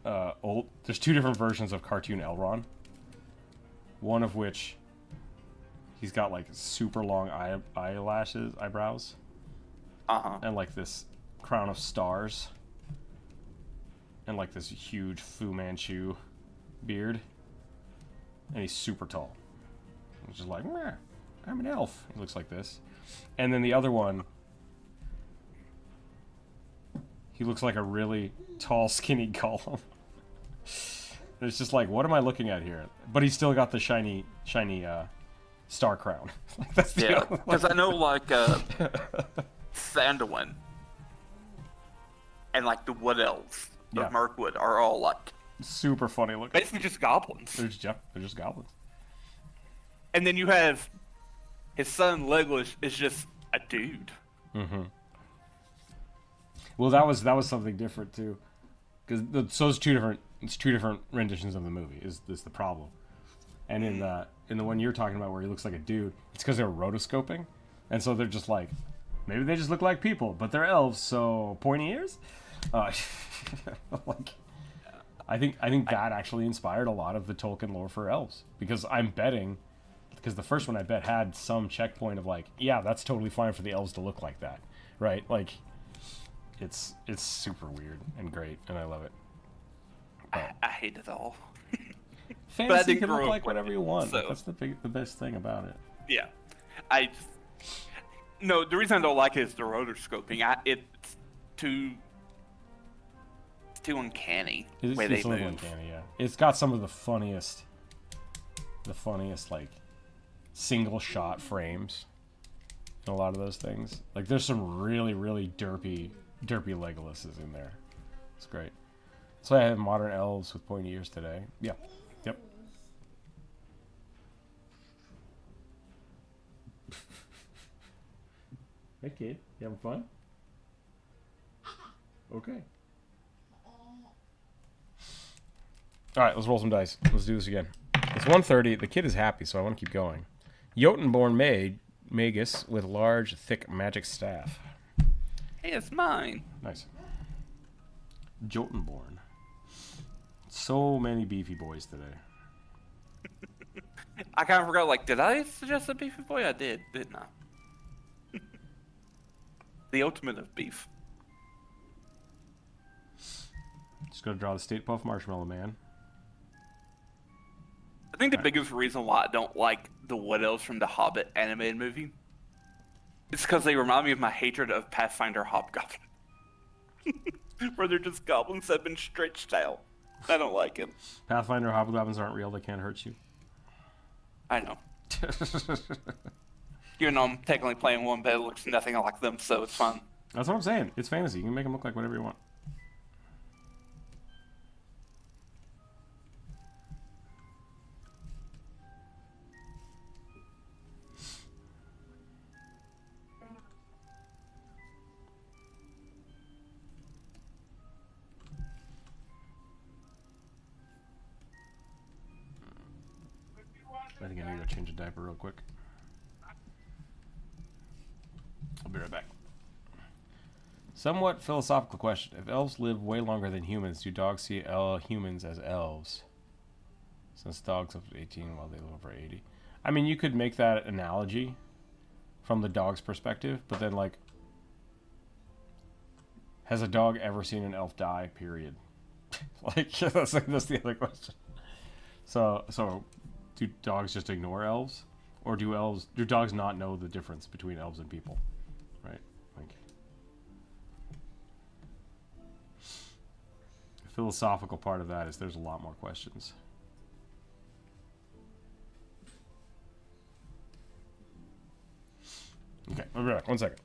there's two different versions of cartoon Elrond. One of which he's got like super long eyebrows, and like this crown of stars, and like this huge Fu Manchu beard, and he's super tall. He's just like, meh, I'm an elf. He looks like this. And then the other one, he looks like a really tall, skinny Gollum. And it's just like, what am I looking at here? But he's still got the shiny star crown. Like, that's the because I know like Sandalwin and like the Wood Elves of Mirkwood are all like super funny looking. Basically just goblins. They're just goblins. And then you have his son Legolas is just a dude. Mm-hmm. Well, that was something different too, because it's two different renditions of the movie. Is the problem? And in the one you're talking about where he looks like a dude, it's because they were rotoscoping, and so they're just like, maybe they just look like people, but they're elves, so pointy ears. Like, I think that actually inspired a lot of the Tolkien lore for elves, because I'm betting. Because the first one I bet had some checkpoint of like, yeah, that's totally fine for the elves to look like that, right? Like, it's super weird and great, and I love it. I hate it all. Fantasy can look like whatever you want. So. Like, that's the best thing about it. Yeah, no. The reason I don't like it is the rotoscoping. It's too uncanny. It's way they a little move. Uncanny, yeah. It's got some of the funniest like single shot frames in a lot of those things. Like, there's some really, really derpy Legolases in there. It's great. So I have modern elves with pointy ears today. Yeah. Yep. Hey kid, you having fun? Okay. Alright, let's roll some dice. Let's do this again. It's 1:30. The kid is happy, so I want to keep going. Jotun-born magus with large, thick magic staff. Hey, it's mine. Nice. Jotun-born. So many beefy boys today. I kind of forgot, like, did I suggest a beefy boy? I did, didn't I? The ultimate of beef. Just gotta draw the State Puff Marshmallow Man. I think the biggest reason why I don't like the Wood Elves from the Hobbit animated movie is because they remind me of my hatred of Pathfinder Hobgoblin. Where they're just goblins that have been stretched out. I don't like it. Pathfinder Hobgoblins aren't real, they can't hurt you. I know. Even though I'm technically playing one, but it looks nothing like them, so it's fun. That's what I'm saying. It's fantasy. You can make them look like whatever you want. I think I need to change a diaper real quick. I'll be right back. Somewhat philosophical question. If elves live way longer than humans, do dogs see humans as elves? Since dogs live to 18 while they live over 80. I mean, you could make that analogy from the dog's perspective, but then, like, has a dog ever seen an elf die, period? Like, that's the other question. So do dogs just ignore elves? Or do dogs not know the difference between elves and people? Right? Like, the philosophical part of that is there's a lot more questions. Okay, I'll be back. 1 second.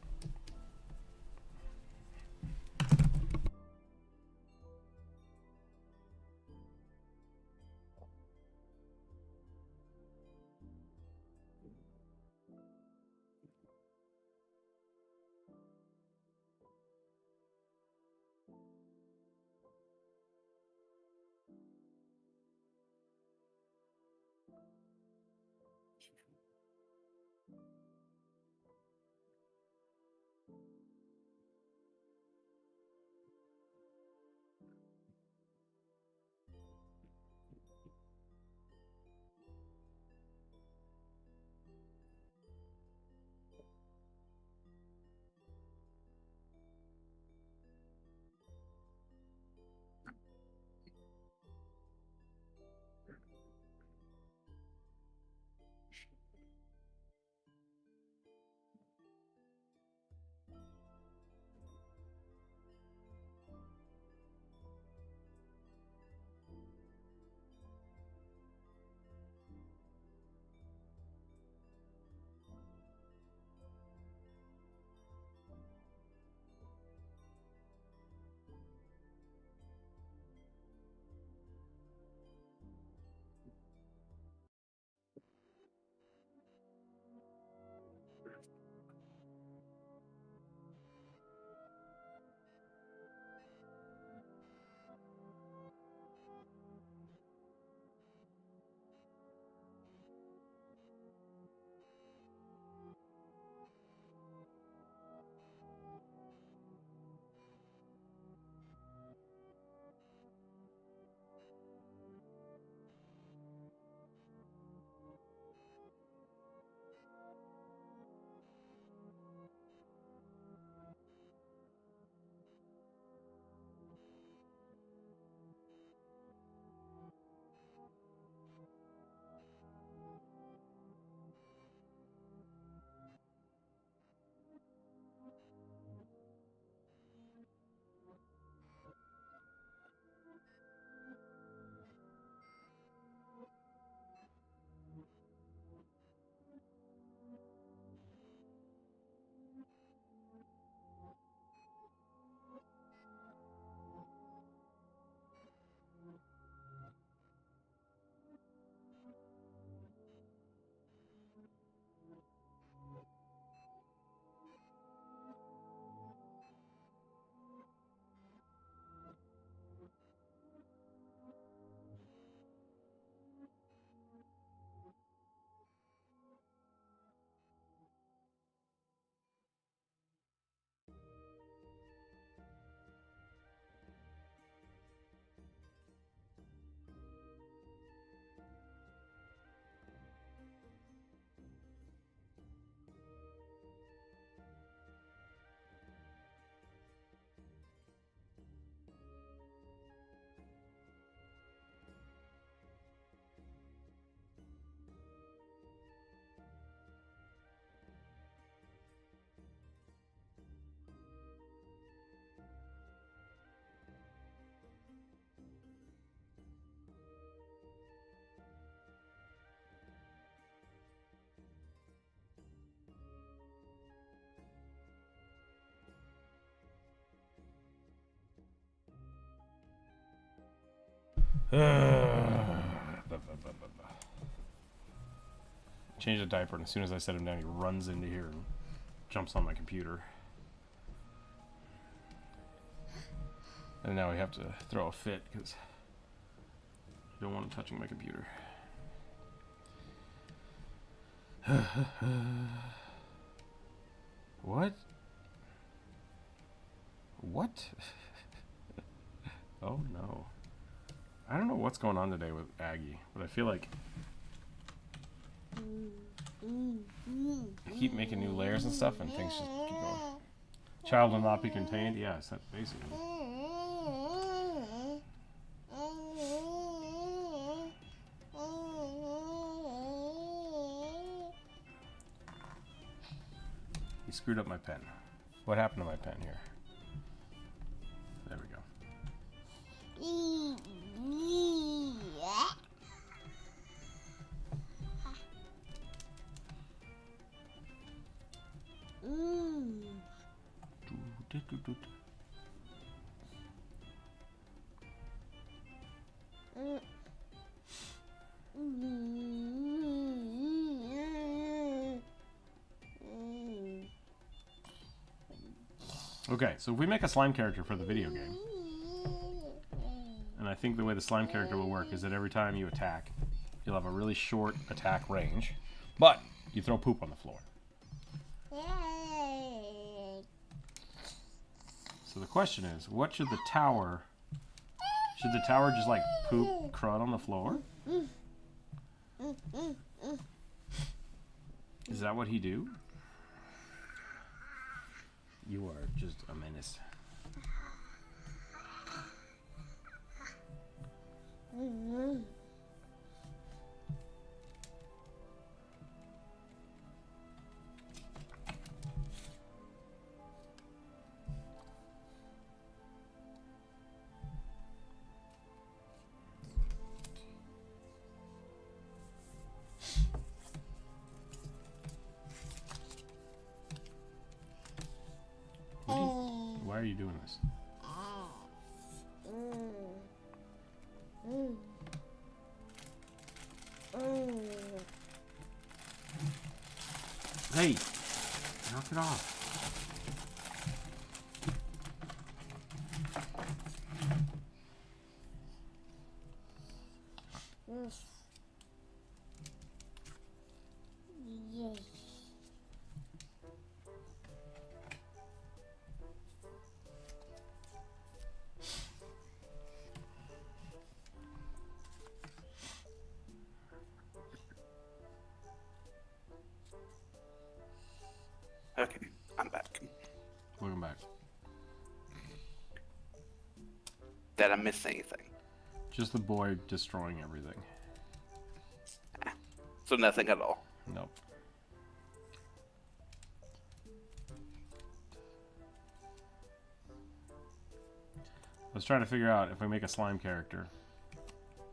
Change the diaper, and as soon as I set him down, he runs into here and jumps on my computer. And now we have to throw a fit because I don't want him touching my computer. What? What? Oh no. I don't know what's going on today with Aggie, but I feel like I keep making new layers and stuff and things just keep going. Child will not be contained? Yes, that's basically. He screwed up my pen. What happened to my pen here? There we go. Okay, so if we make a slime character for the video game, and I think the way the slime character will work is that every time you attack, you'll have a really short attack range, but you throw poop on the floor. So the question is, what should the tower... Should the tower just like poop crud on the floor? Is that what he do? You are just a menace. Why are you doing this? Hey, knock it off. Okay, I'm back. Welcome back. Did I miss anything? Just the boy destroying everything. So nothing at all. Nope. I was trying to figure out if we make a slime character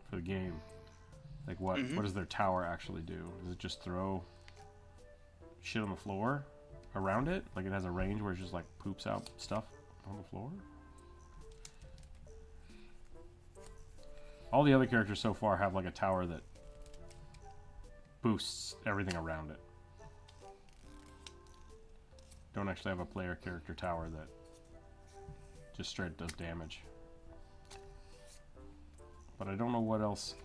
for the game, like what does their tower actually do? Does it just throw shit on the floor around it? Like it has a range where it just like poops out stuff on the floor? All the other characters so far have like a tower that boosts everything around it. Don't actually have a player character tower that just straight does damage. But I don't know what else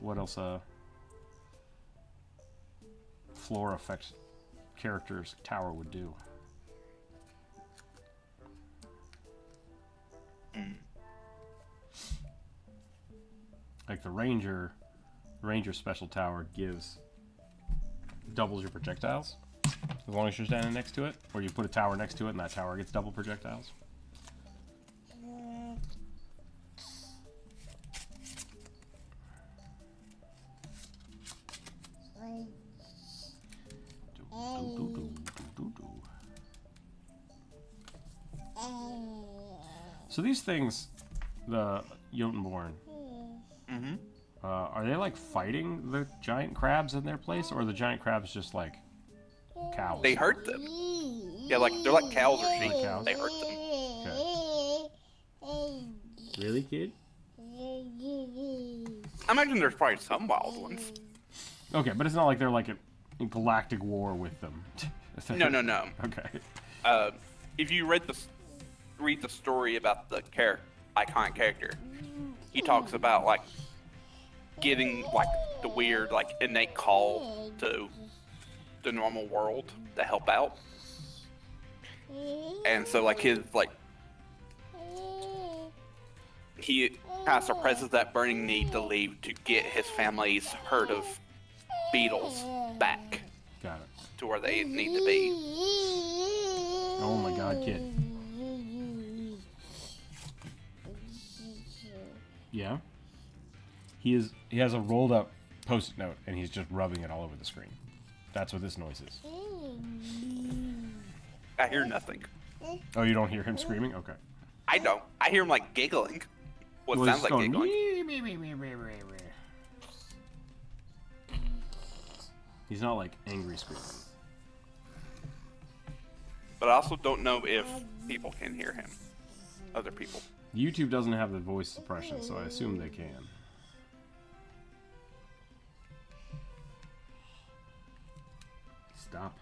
floor effects character's tower would do. Like the ranger special tower doubles your projectiles as long as you're standing next to it, or you put a tower next to it and that tower gets double projectiles. So these things, the Jotunborn, are they like fighting the giant crabs in their place, or are the giant crabs just like cows? They hurt them. Yeah, like they're like cows or sheep. Like cows? They hurt them. Okay. Really, kid? I imagine there's probably some wild ones. Okay, but it's not like they're like in galactic war with them. No. Okay. If you read the story about the iconic character, he talks about like getting like the weird like innate call to the normal world to help out, and so like his like he kind of suppresses that burning need to leave to get his family's herd of beetles back Got it. to where they need to be. Oh my god, kid. Yeah? He has a rolled up post-it note and he's just rubbing it all over the screen. That's what this noise is. I hear nothing. Oh, you don't hear him screaming? Okay. I don't. I hear him like giggling. What Well, sounds he's like going, giggling. He's not like angry screaming. But I also don't know if people can hear him. Other people. YouTube doesn't have the voice suppression, so I assume they can. Stop.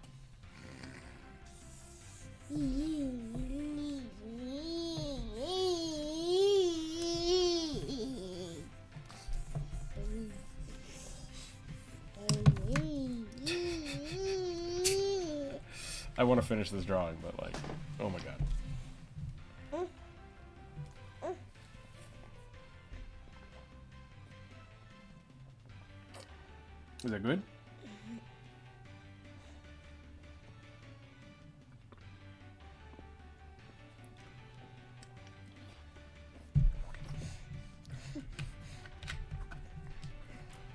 I want to finish this drawing, but like, oh my god. Is that good?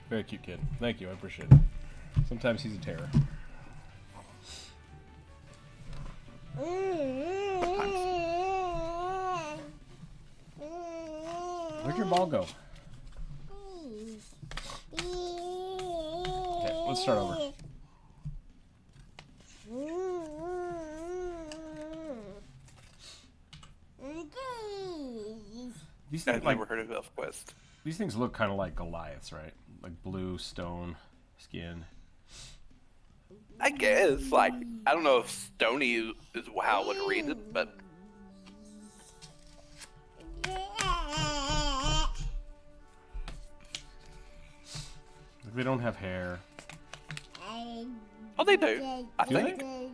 Very cute kid. Thank you, I appreciate it. Sometimes he's a terror. Where'd your ball go? Okay, let's start over. These I've things, like, never heard of ElfQuest. these things look kind of like Goliaths, right? Like blue stone skin. I guess, like, I don't know if stony is how I would read it, but Like, they don't have hair. oh, they do. I Do think. they?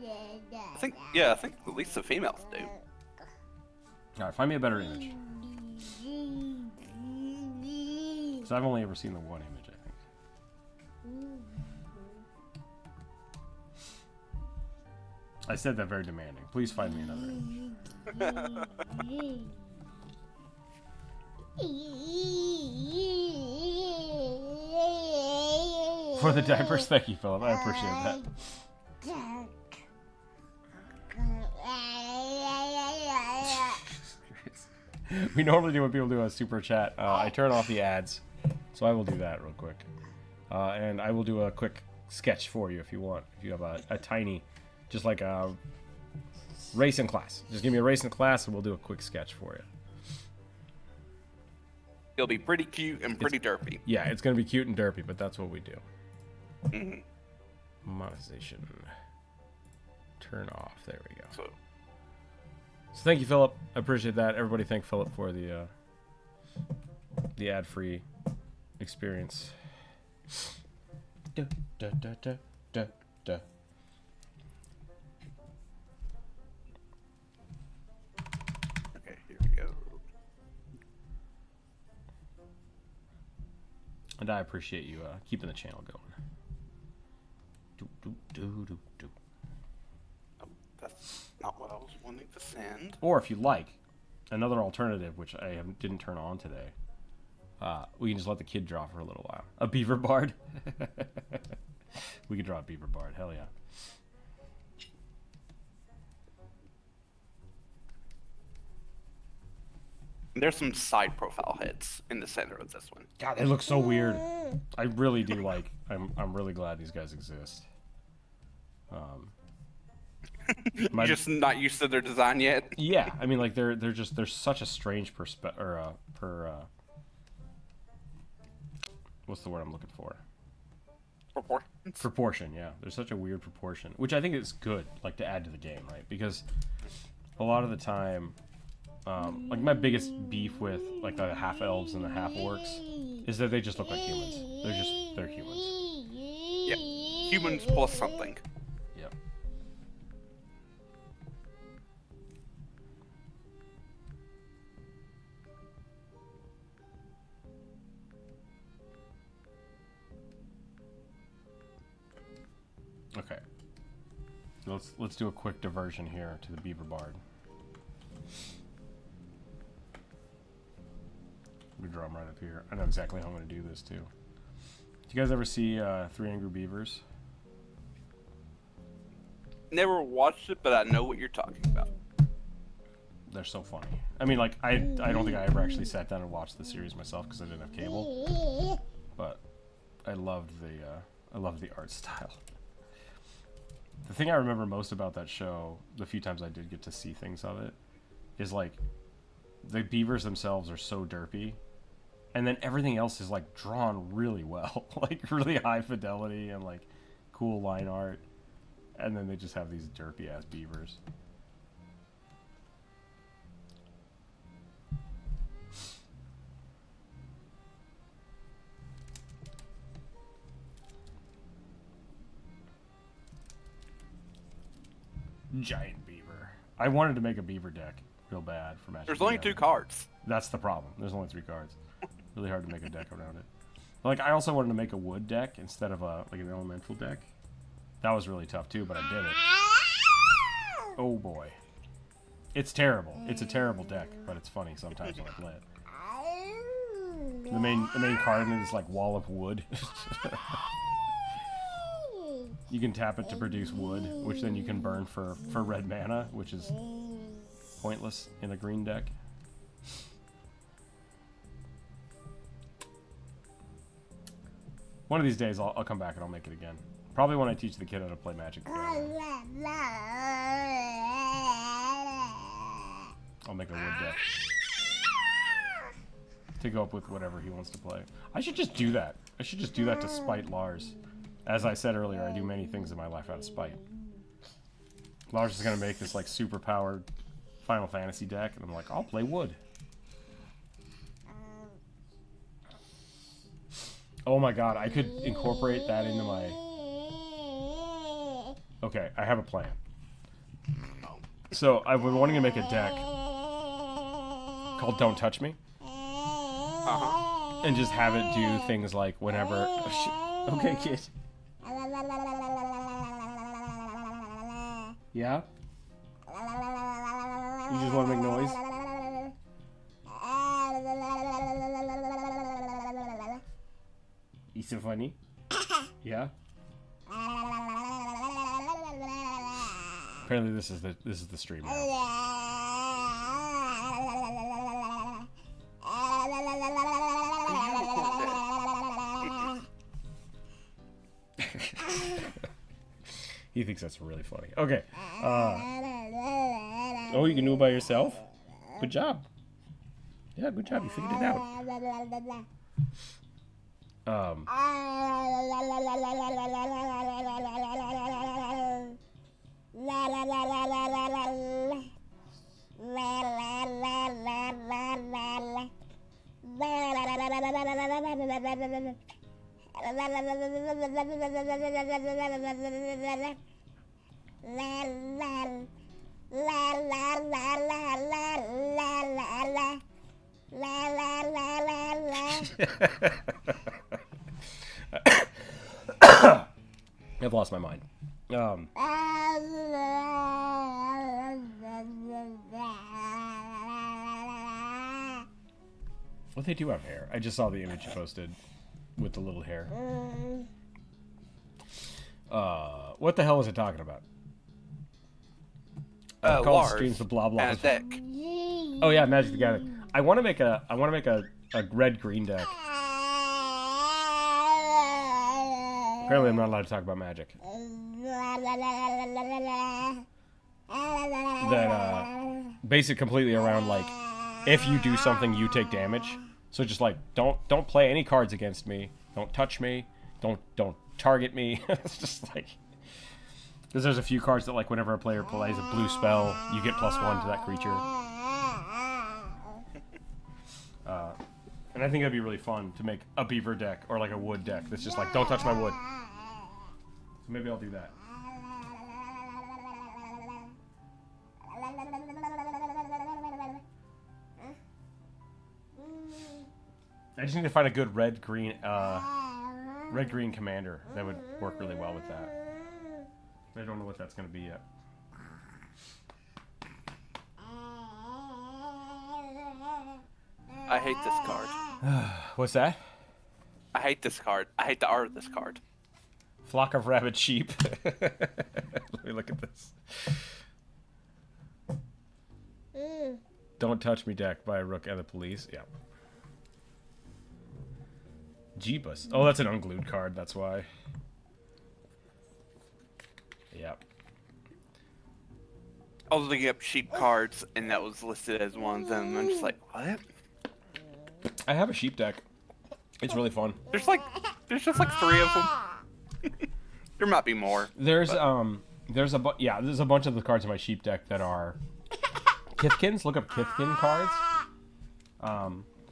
I think. Yeah, I think at least the females do. Alright, find me a better image. Because I've only ever seen the one image, I think. I said that very demanding. Please find me another image. For the diapers, thank you, Philip. I appreciate that. We normally do when people do a super chat. I turn off the ads, so I will do that real quick. And I will do a quick sketch for you if you want. If you have a tiny, just like a racing class. Just give me a racing class and we'll do a quick sketch for you. It'll be pretty cute and pretty derpy. Yeah, it's going to be cute and derpy, but that's what we do. Mhm. Monetization. Turn off. There we go. So, So thank you, Philip. I appreciate that. Everybody thank Philip for the ad-free experience. Da, da, da, da, da, da. okay, here we go. And I appreciate you keeping the channel going. Do, do, do, do, do. Oh, that's not what I was wanting to send. Or if you like, another alternative, which I didn't turn on today, we can just let the kid draw for a little while. A beaver bard? We could draw a beaver bard. Hell yeah. There's some side profile heads in the center of this one. God, they look so weird. I really do like. I'm really glad these guys exist. You're just not used to their design yet. Yeah, I mean, like they're such a strange what's the word I'm looking for? Proportions. Proportion, yeah. There's such a weird proportion, which I think is good, like to add to the game, right? Because a lot of the time, like my biggest beef with like the half elves and the half orcs is that they just look like humans. They're humans. Yeah, humans plus something. Yep. Okay. Let's do a quick diversion here to the beaver bard. We draw them right up here. I know exactly how I'm going to do this too. Do you guys ever see Three Angry Beavers? Never watched it, but I know what you're talking about. They're so funny. I mean, like I don't think I ever actually sat down and watched the series myself because I didn't have cable. But I loved the art style. The thing I remember most about that show, the few times I did get to see things of it, is like the beavers themselves are so derpy, and then everything else is like drawn really well, like really high fidelity and like cool line art, and then they just have these derpy ass beavers. Giant beaver. I wanted to make a beaver deck real bad for Magic. There's only 2 cards. That's the problem. There's only 3 cards. Really hard to make a deck around it. Like I also wanted to make a wood deck instead of like an elemental deck. That was really tough too, but I did it. Oh boy. It's terrible. It's a terrible deck, but it's funny sometimes when I play it. The main card in it is like Wall of Wood. You can tap it to produce wood, which then you can burn for red mana, which is pointless in a green deck. One of these days I'll come back and I'll make it again. Probably when I teach the kid how to play Magic. I'll make a wood deck to go up with whatever he wants to play. I should just do that. I should just do that to spite Lars. As I said earlier, I do many things in my life out of spite. Lars is going to make this like super powered Final Fantasy deck, and I'm like, I'll play wood. Oh my god, I could incorporate that into my... Okay, I have a plan. So, I've been wanting to make a deck called Don't Touch Me. And just have it do things like whenever... Oh, shit. Okay, kid. Yeah? You just want to make noise? You so funny? Yeah? Apparently this is the stream now. He thinks that's really funny. Okay. Oh, you can do it by yourself? Good job. Yeah, good job. You figured it out. I've lost my mind. Well, they do have hair. I just saw the image you posted with the little hair. What the hell was it talking about? Lars streams the blah blah. and a deck. Oh yeah, Magic the Gathering. I want to make a red green deck. Apparently, I'm not allowed to talk about Magic. That base it completely around like if you do something, you take damage. So just like don't play any cards against me. don't touch me, don't target me. It's just like, because there's a few cards that like whenever a player plays a blue spell, you get +1 to that creature. And I think that'd be really fun to make a beaver deck or like a wood deck that's just like, don't touch my wood. So maybe I'll do that. I just need to find a good red-green commander that would work really well with that. I don't know what that's going to be yet. I hate this card. What's that? I hate this card. I hate the art of this card. Flock of rabid sheep. Let me look at this. Don't touch me deck by Rook and the Police. Yeah. Jeebus. Oh, that's an unglued card. That's why. Yep. I was looking up sheep cards, and that was listed as ones, and I'm just like, what? I have a sheep deck. It's really fun. There's just like 3 of them. There might be more. There's a bunch of the cards in my sheep deck that are Kithkins. Look up Kithkin cards.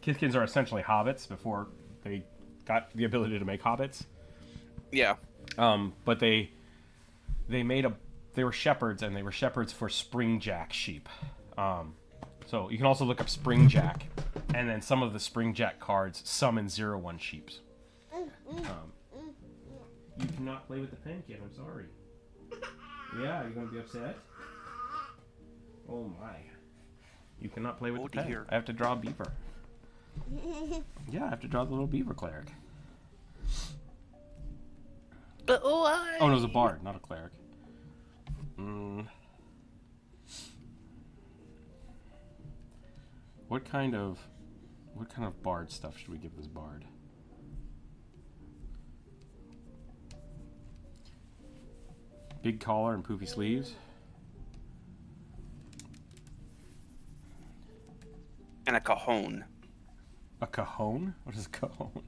Kithkins are essentially hobbits before they got the ability to make hobbits. Yeah. But they were shepherds, and they were shepherds for Springjack sheep. So you can also look up Springjack, and then some of the Springjack cards summon 0/1 sheeps. You cannot play with the pen, kid. I'm sorry. Yeah, you're gonna be upset. Oh my! You cannot play with the pen. Dear. I have to draw a beaver. Yeah, I have to draw the little beaver cleric. But why? Oh no, it was a bard, not a cleric. What kind of bard stuff should we give this bard? Big collar and poofy sleeves. And a cajon. A cajon? What is a cajon?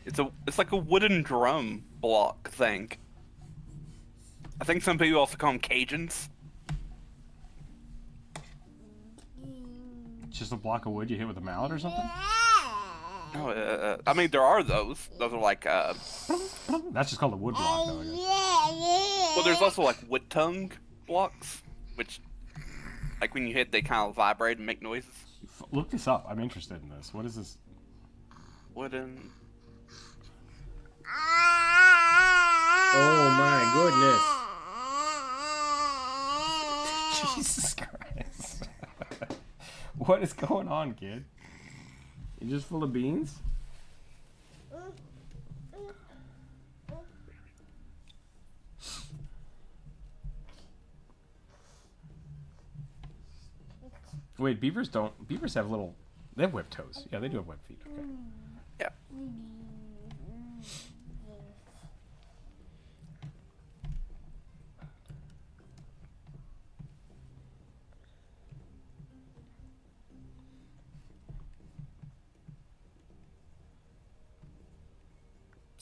It's like a wooden drum block thing. I think some people also call them Cajuns. It's just a block of wood you hit with a mallet or something? No, I mean there are those. Those are like That's just called a wood block, though, I guess. well, there's also like wood tongue blocks, which like when you hit, they kind of vibrate and make noises. Look this up. I'm interested in this. What is this? Wooden. Oh my goodness. Jesus Christ. What is going on, kid? You just full of beans? Wait, beavers don't. Beavers have little. They have webbed toes. Yeah, they do have webbed feet. Okay. Yeah.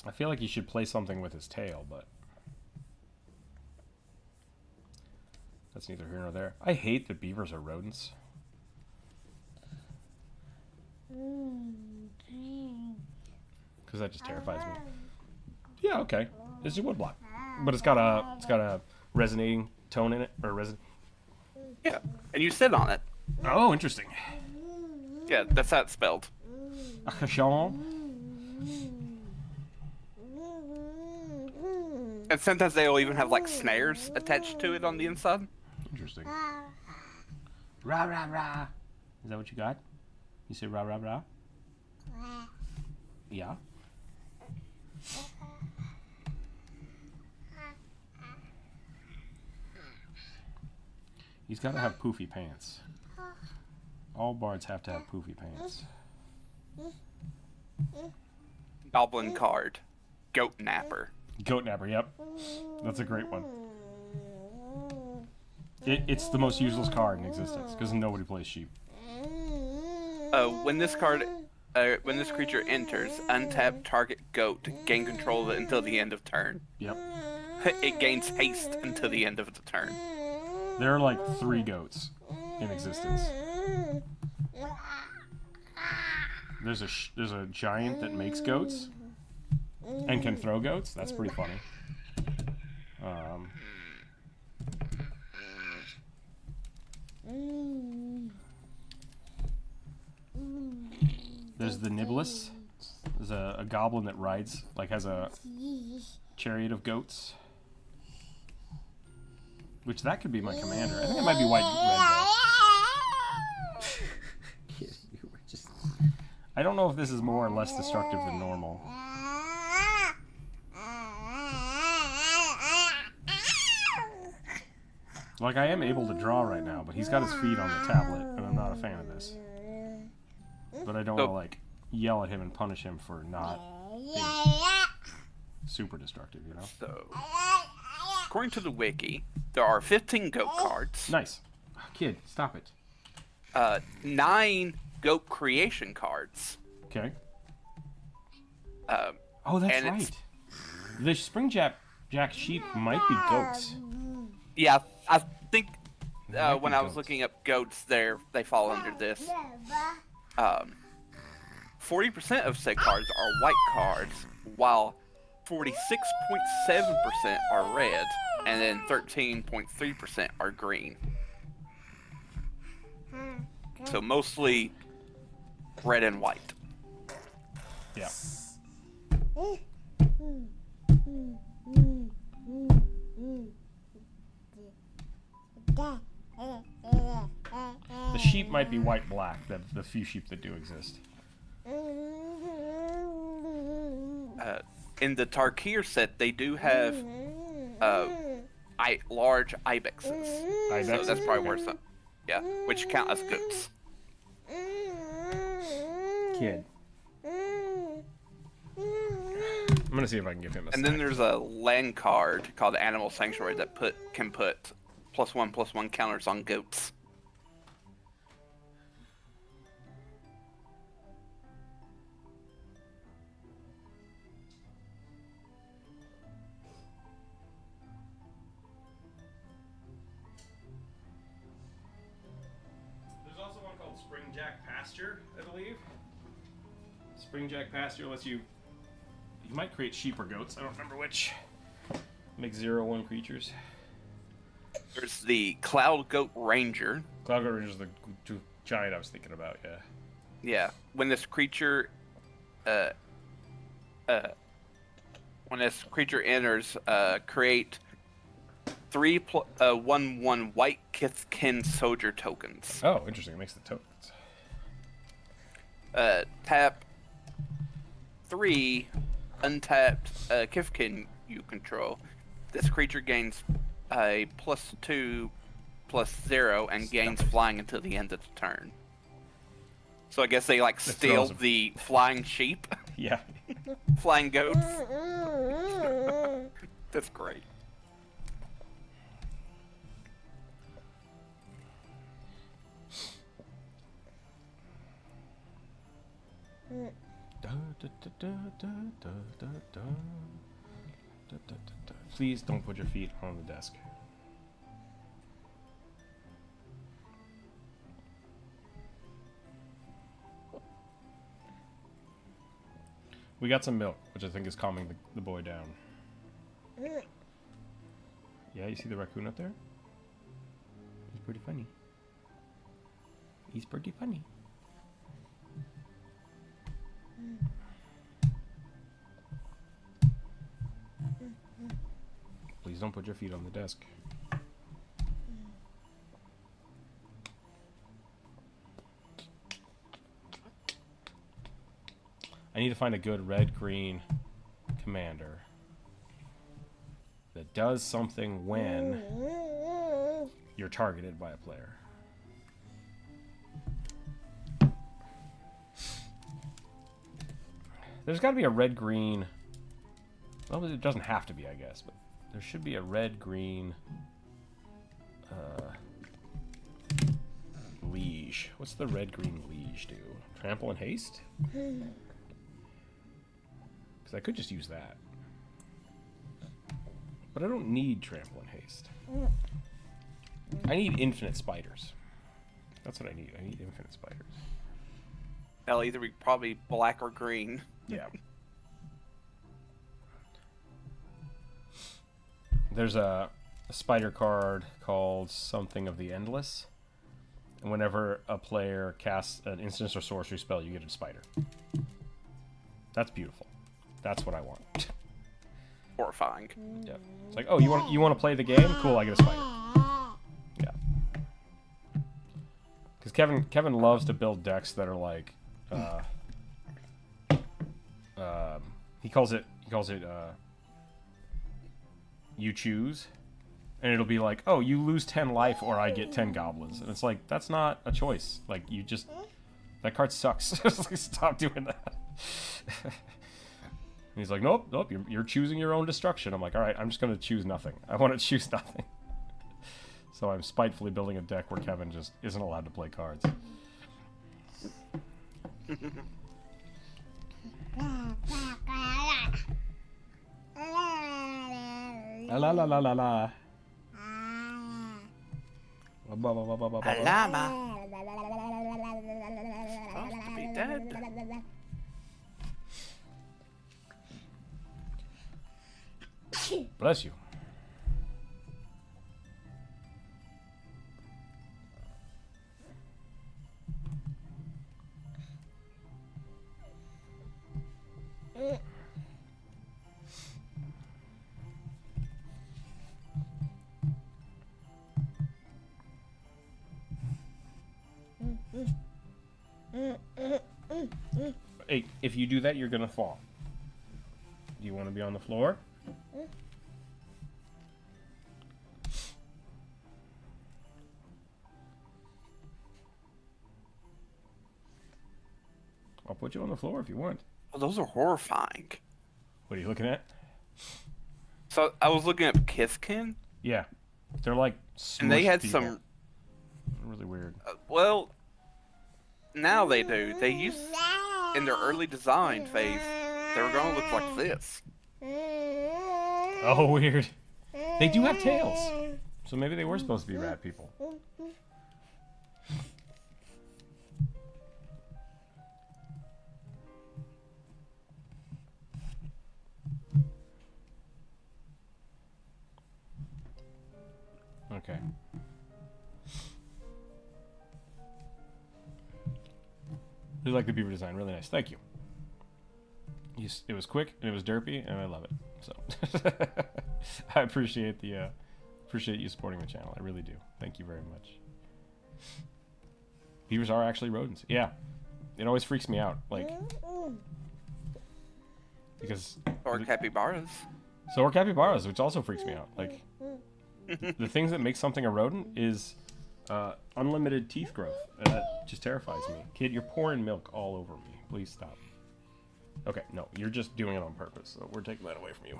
I feel like he should play something with his tail, but that's neither here nor there. I hate that beavers are rodents. Because that just terrifies me. Yeah, okay. It's a wood block, but it's got a resonating tone in it, or resin. Yeah, and you sit on it. Oh, interesting. Yeah, that's how it's spelled. A cajon. And sometimes they'll even have like snares attached to it on the inside. Interesting. Rah rah rah. Is that what you got? You say rah rah rah? Yeah. He's got to have poofy pants. All bards have to have poofy pants. Goblin card. Goat napper. Goat napper, yep. That's a great one. It's the most useless card in existence because nobody plays sheep. When this card when this creature enters, untap target goat to gain control of it until the end of turn. Yep. It gains haste until the end of the turn. There are like 3 goats in existence. There's a giant that makes goats and can throw goats. That's pretty funny. There's the Niblis. There's a goblin that rides, like has a chariot of goats. Which that could be my commander. I think it might be white red though. You were just... I don't know if this is more or less destructive than normal. Like, I am able to draw right now, but he's got his feet on the tablet, and I'm not a fan of this. But I don't want to, like, yell at him and punish him for not being super destructive, you know? So, according to the wiki, there are 15 goat cards. Nice. Kid, stop it. 9 goat creation cards. Okay. Oh, that's right. The Springjack sheep might be goats. Yeah, I think Might when be I was goats. looking up goats, they fall under this. 40% of said cards are white cards, while 46.7% are red, and then 13.3% are green. So mostly red and white. Yeah. The sheep might be white-black, the few sheep that do exist. In the Tarkir set, they do have large ibexes. So that's probably where some, yeah, which count as goats. Kid. I'm gonna see if I can give him a And then there's a land card called Animal Sanctuary that can put +1/+1 counters on goats. There's also one called Springjack Pasture, I believe. Springjack Pasture lets you might create sheep or goats, I don't remember which. Make 0/1 creatures. There's the Cloud Goat Ranger. Cloud Ranger is the giant I was thinking about, yeah. Yeah, when this creature enters, create 3 1/1 white Kithkin soldier tokens. Oh, interesting. It makes the tokens. Tap 3 untapped Kithkin you control. This creature gains a +2/+0 and gains flying until the end of the turn. So I guess they like steal the flying sheep. Yeah. Flying goats. That's great. Please don't put your feet on the desk. We got some milk, which I think is calming the boy down. Yeah, you see the raccoon up there? He's pretty funny. He's pretty funny. Please don't put your feet on the desk. I need to find a good red-green commander that does something when you're targeted by a player. There's got to be a red-green... Well, it doesn't have to be, I guess, but there should be a red-green Liege. What's the red-green Liege do? Trample and haste? Because I could just use that. But I don't need trample and haste. I need infinite spiders. That's what I need. I need infinite spiders. They'll either be probably black or green. Yeah. There's a spider card called Something of the Endless. And whenever a player casts an instance or sorcery spell, you get a spider. That's beautiful. That's what I want. Horrifying. Yeah. It's like, oh, you want to play the game? Cool, I get a spider. Yeah. Because Kevin loves to build decks that are like, he calls it you choose, and it'll be like, oh, you lose 10 life or I get 10 goblins, and it's like, that's not a choice. Like, you just, that card sucks. Just like, stop doing that. And he's like, nope, you're choosing your own destruction. I'm like, all right, I'm just gonna choose nothing. I want to choose nothing. So I'm spitefully building a deck where Kevin just isn't allowed to play cards. La la la la la. Alama. Supposed to be dead. Bless you. Hey, if you do that, you're gonna fall. Do you want to be on the floor? I'll put you on the floor if you want. Well, those are horrifying. What are you looking at? So I was looking at Kithkin, Yeah, they're like and they had people. some. Really weird. Well, now they do. They used in their early design phase, they were going to look like this. Oh, weird. They do have tails, so maybe they were supposed to be rat people. Okay. We like the beaver design. Really nice. Thank you. It was quick and it was derpy, and I love it. So I appreciate you supporting the channel. I really do. Thank you very much. Beavers are actually rodents. Yeah. It always freaks me out. Like, because Or capybaras. so are capybaras, which also freaks me out. Like, the things that make something a rodent is unlimited teeth growth, and that just terrifies me. Kid, you're pouring milk all over me. Please stop. Okay, no, you're just doing it on purpose, so we're taking that away from you.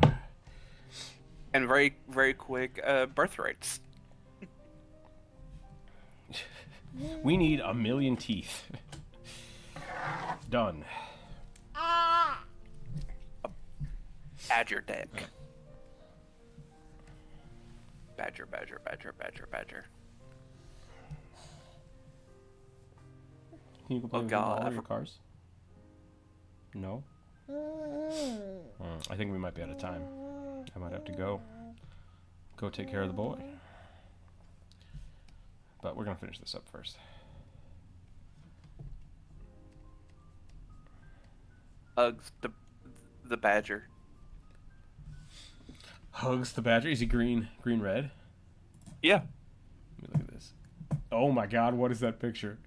And very, very quick birth rates. We need 1 million teeth. Done. Badger deck. Badger, badger, badger, badger, badger. Can you go play Oh, with God, all your cars? No? I think we might be out of time. I might have to go take care of the boy. But we're going to finish this up first. Hugs the badger. Hugs the badger. Is he green, red? Yeah. Let me look at this. Oh my god, what is that picture?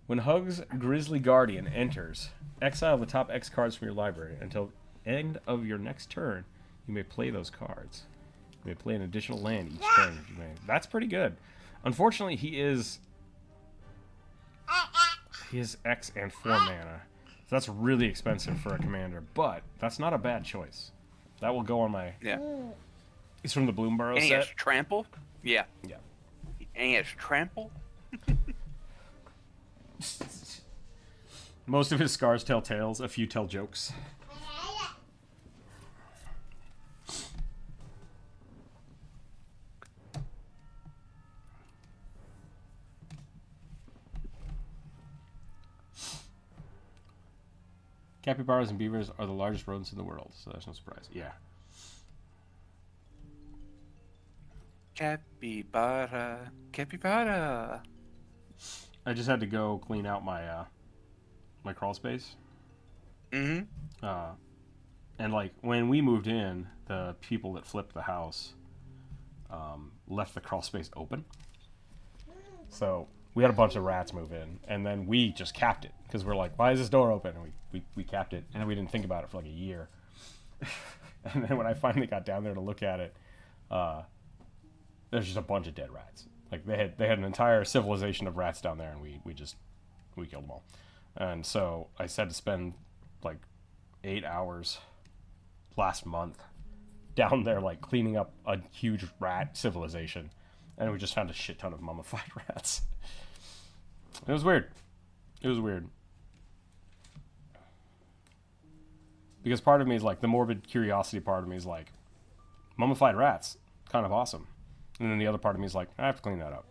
When Hugs Grizzly Guardian enters, exile the top X cards from your library. Until end of your next turn, you may play those cards. You may play an additional land each turn. If you may. That's pretty good. Unfortunately, he is X and 4 mana. So that's really expensive for a commander, but that's not a bad choice. That will go on my... Yeah. He's from the Bloomborough And he has set. trample. Yeah. Yeah. And he has trample. Most of his scars tell tales, a few tell jokes. Capybaras and beavers are the largest rodents in the world, so that's no surprise. Yeah. Capybara, capybara. I just had to go clean out my my crawl space. Mm-hmm. And like when we moved in, the people that flipped the house left the crawl space open. So we had a bunch of rats move in, and then we just capped it because we're like, why is this door open? And we capped it, and we didn't think about it for like a year. And then when I finally got down there to look at it, there's just a bunch of dead rats. Like they had an entire civilization of rats down there, and we killed them all. And so I had to spend like 8 hours last month down there, like cleaning up a huge rat civilization, and we just found a shit ton of mummified rats. It was weird. It was weird. Because part of me is like, the morbid curiosity part of me is like, mummified rats, kind of awesome. And then the other part of me is like, I have to clean that up.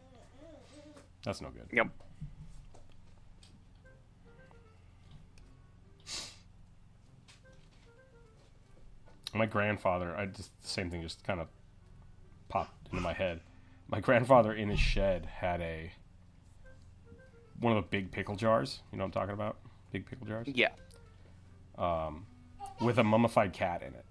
That's no good. Yep. My grandfather, the same thing just kind of popped into my head. My grandfather in his shed had one of the big pickle jars. You know what I'm talking about? Big pickle jars? Yeah. With a mummified cat in it.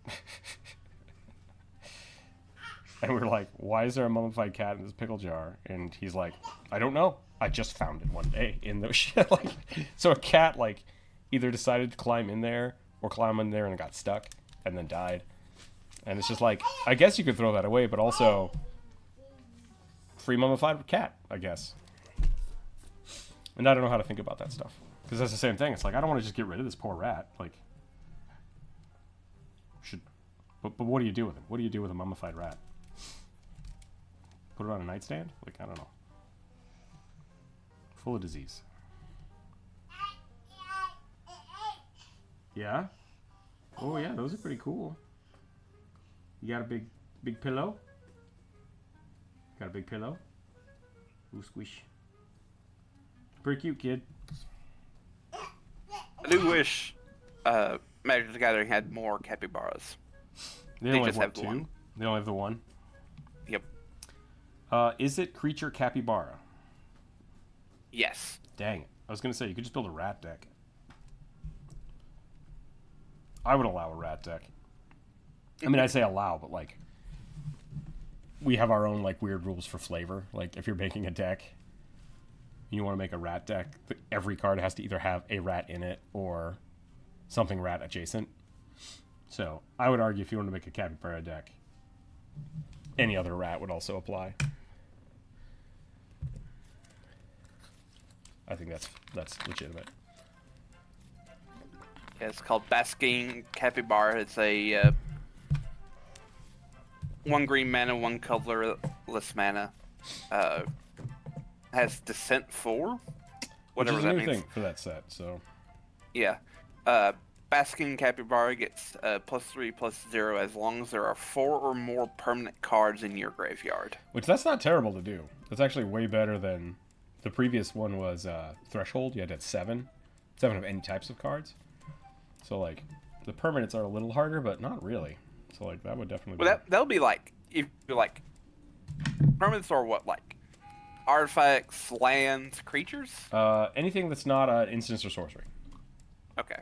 And we were like, why is there a mummified cat in this pickle jar? And he's like, I don't know. I just found it one day in the shit. Like, so a cat like either decided to climb in there or climb in there and got stuck and then died. And it's just like, I guess you could throw that away, but also free mummified cat, I guess. And I don't know how to think about that stuff. Because that's the same thing. It's like, I don't want to just get rid of this poor rat. Like, but what do you do with it? What do you do with a mummified rat? Put it on a nightstand? Like, I don't know. Full of disease. Yeah? Oh yeah, those are pretty cool. You got a big pillow? Got a big pillow? Ooh, squish. Pretty cute, kid. I do wish Magic the Gathering had more capybaras. They only have two? One. They only have the one? Yep. Is it creature capybara? Yes. Dang it. I was going to say, you could just build a rat deck. I would allow a rat deck. I mean, I'd say allow, but like, we have our own like weird rules for flavor. Like, if you're making a deck, you want to make a rat deck, every card has to either have a rat in it or something rat adjacent. So I would argue if you want to make a capybara deck, any other rat would also apply. I think that's legitimate. Yeah, it's called Basking Capybara. It's a 1 green mana, 1 colorless mana. Has Descent 4, whatever Which is that a new means. thing for that set. So yeah, Basking Capybara gets +3/+0 as long as there are 4 or more permanent cards in your graveyard. Which, that's not terrible to do. That's actually way better than the previous one was. Threshold. You had to have 7 of any types of cards. So like, the permanents are a little harder, but not really. So like, that would definitely. Well, that'll be like, if you're like, permanents are what, like artifacts, lands, creatures? Anything that's not an instance or sorcery. Okay.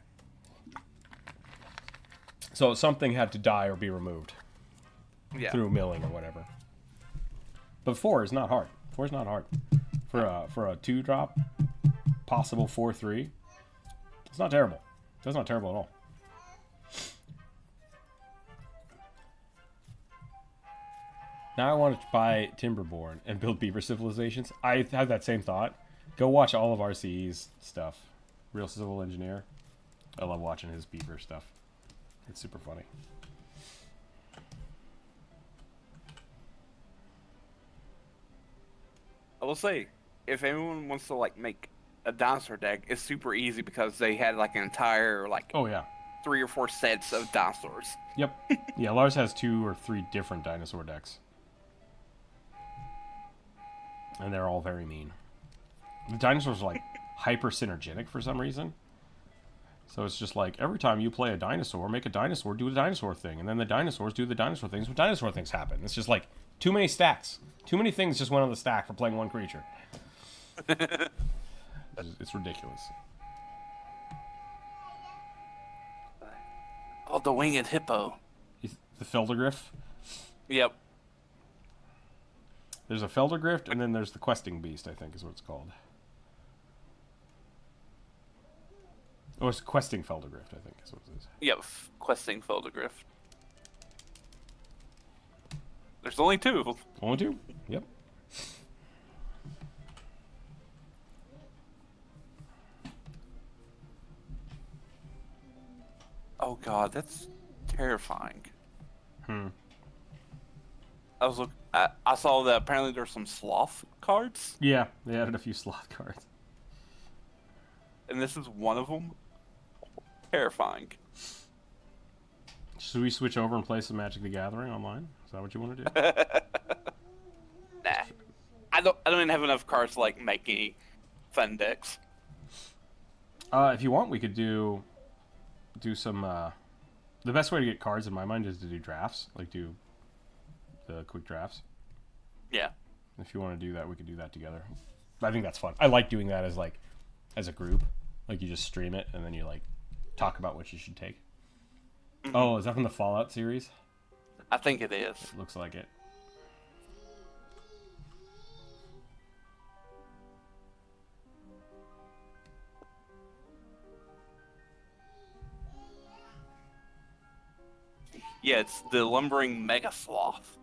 So something had to die or be removed. Yeah. Through milling or whatever. But 4 is not hard. 4 is not hard. For a 2-drop, possible 4/3. It's not terrible. That's not terrible at all. Now I want to buy Timberborn and build beaver civilizations. I had that same thought. Go watch all of RCE's stuff. Real Civil Engineer. I love watching his beaver stuff. It's super funny. I will say, if anyone wants to like make a dinosaur deck is super easy because they had like an entire like Oh yeah. 3 or 4 sets of dinosaurs. Yep. Yeah, Lars has 2 or 3 different dinosaur decks. And they're all very mean. The dinosaurs are like hyper synergetic for some reason. So it's just like every time you play a dinosaur, make a dinosaur do a dinosaur thing, and then the dinosaurs do the dinosaur things when dinosaur things happen. It's just like too many stacks. Too many things just went on the stack for playing one creature. It's ridiculous. Oh, the winged hippo. The Feldergriff. Yep. There's a Feldergrift, and then there's the Questing Beast, I think is what it's called. Oh, it's Questing Feldergrift, I think is what it is. Yep, questing Feldergrift. There's only 2. Only 2? Yep. Oh god, that's terrifying. Hmm. I saw that apparently there's some sloth cards, Yeah, they added a few sloth cards. and this is one of them. Terrifying. Should we switch over and play some Magic the Gathering online? Is that what you want to do? Nah, I don't even have enough cards to like make any fun decks. If you want, we could do some. The best way to get cards in my mind is to do drafts, like do the quick drafts. Yeah. If you want to do that, we could do that together. I think that's fun. I like doing that as a group. Like you just stream it and then you like talk about what you should take. Mm-hmm. Oh, is that from the Fallout series? I think it is. It looks like it. Yeah, it's the lumbering mega sloth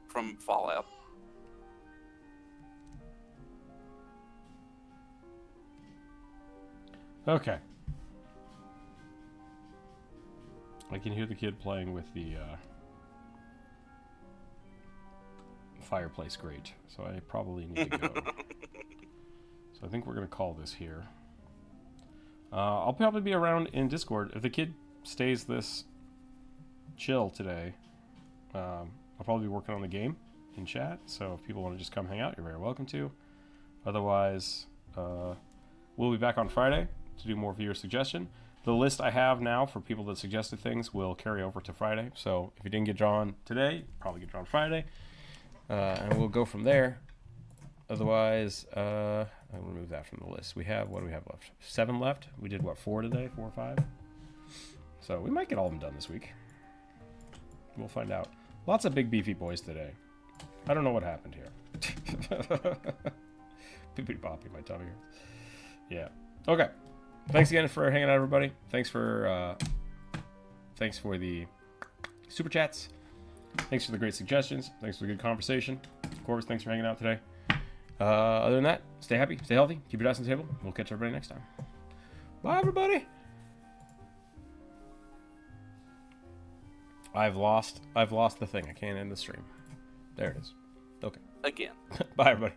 from Fallout. Okay. I can hear the kid playing with the fireplace grate, so I probably need to go. So I think we're going to call this here. I'll probably be around in Discord. If the kid stays this chill today, I'll probably be working on the game in chat, so if people want to just come hang out, you're very welcome to. Otherwise, we'll be back on Friday to do more viewer suggestion. The list I have now for people that suggested things will carry over to Friday, so if you didn't get drawn today, probably get drawn Friday, and we'll go from there. Otherwise, I'll remove that from the list. What do we have left? 7 left. We did, 4 today? 4 or 5? So we might get all of them done this week. We'll find out. Lots of big beefy boys today. I don't know what happened here. Pippity poppy, my tummy hurts. Yeah. Okay. Thanks again for hanging out, everybody. Thanks for the super chats. Thanks for the great suggestions. Thanks for the good conversation. Of course, thanks for hanging out today. Other than that, stay happy, stay healthy, keep your dice on the table. We'll catch everybody next time. Bye, everybody. I've lost the thing. I can't end the stream. There it is. Okay. Again. Bye, everybody.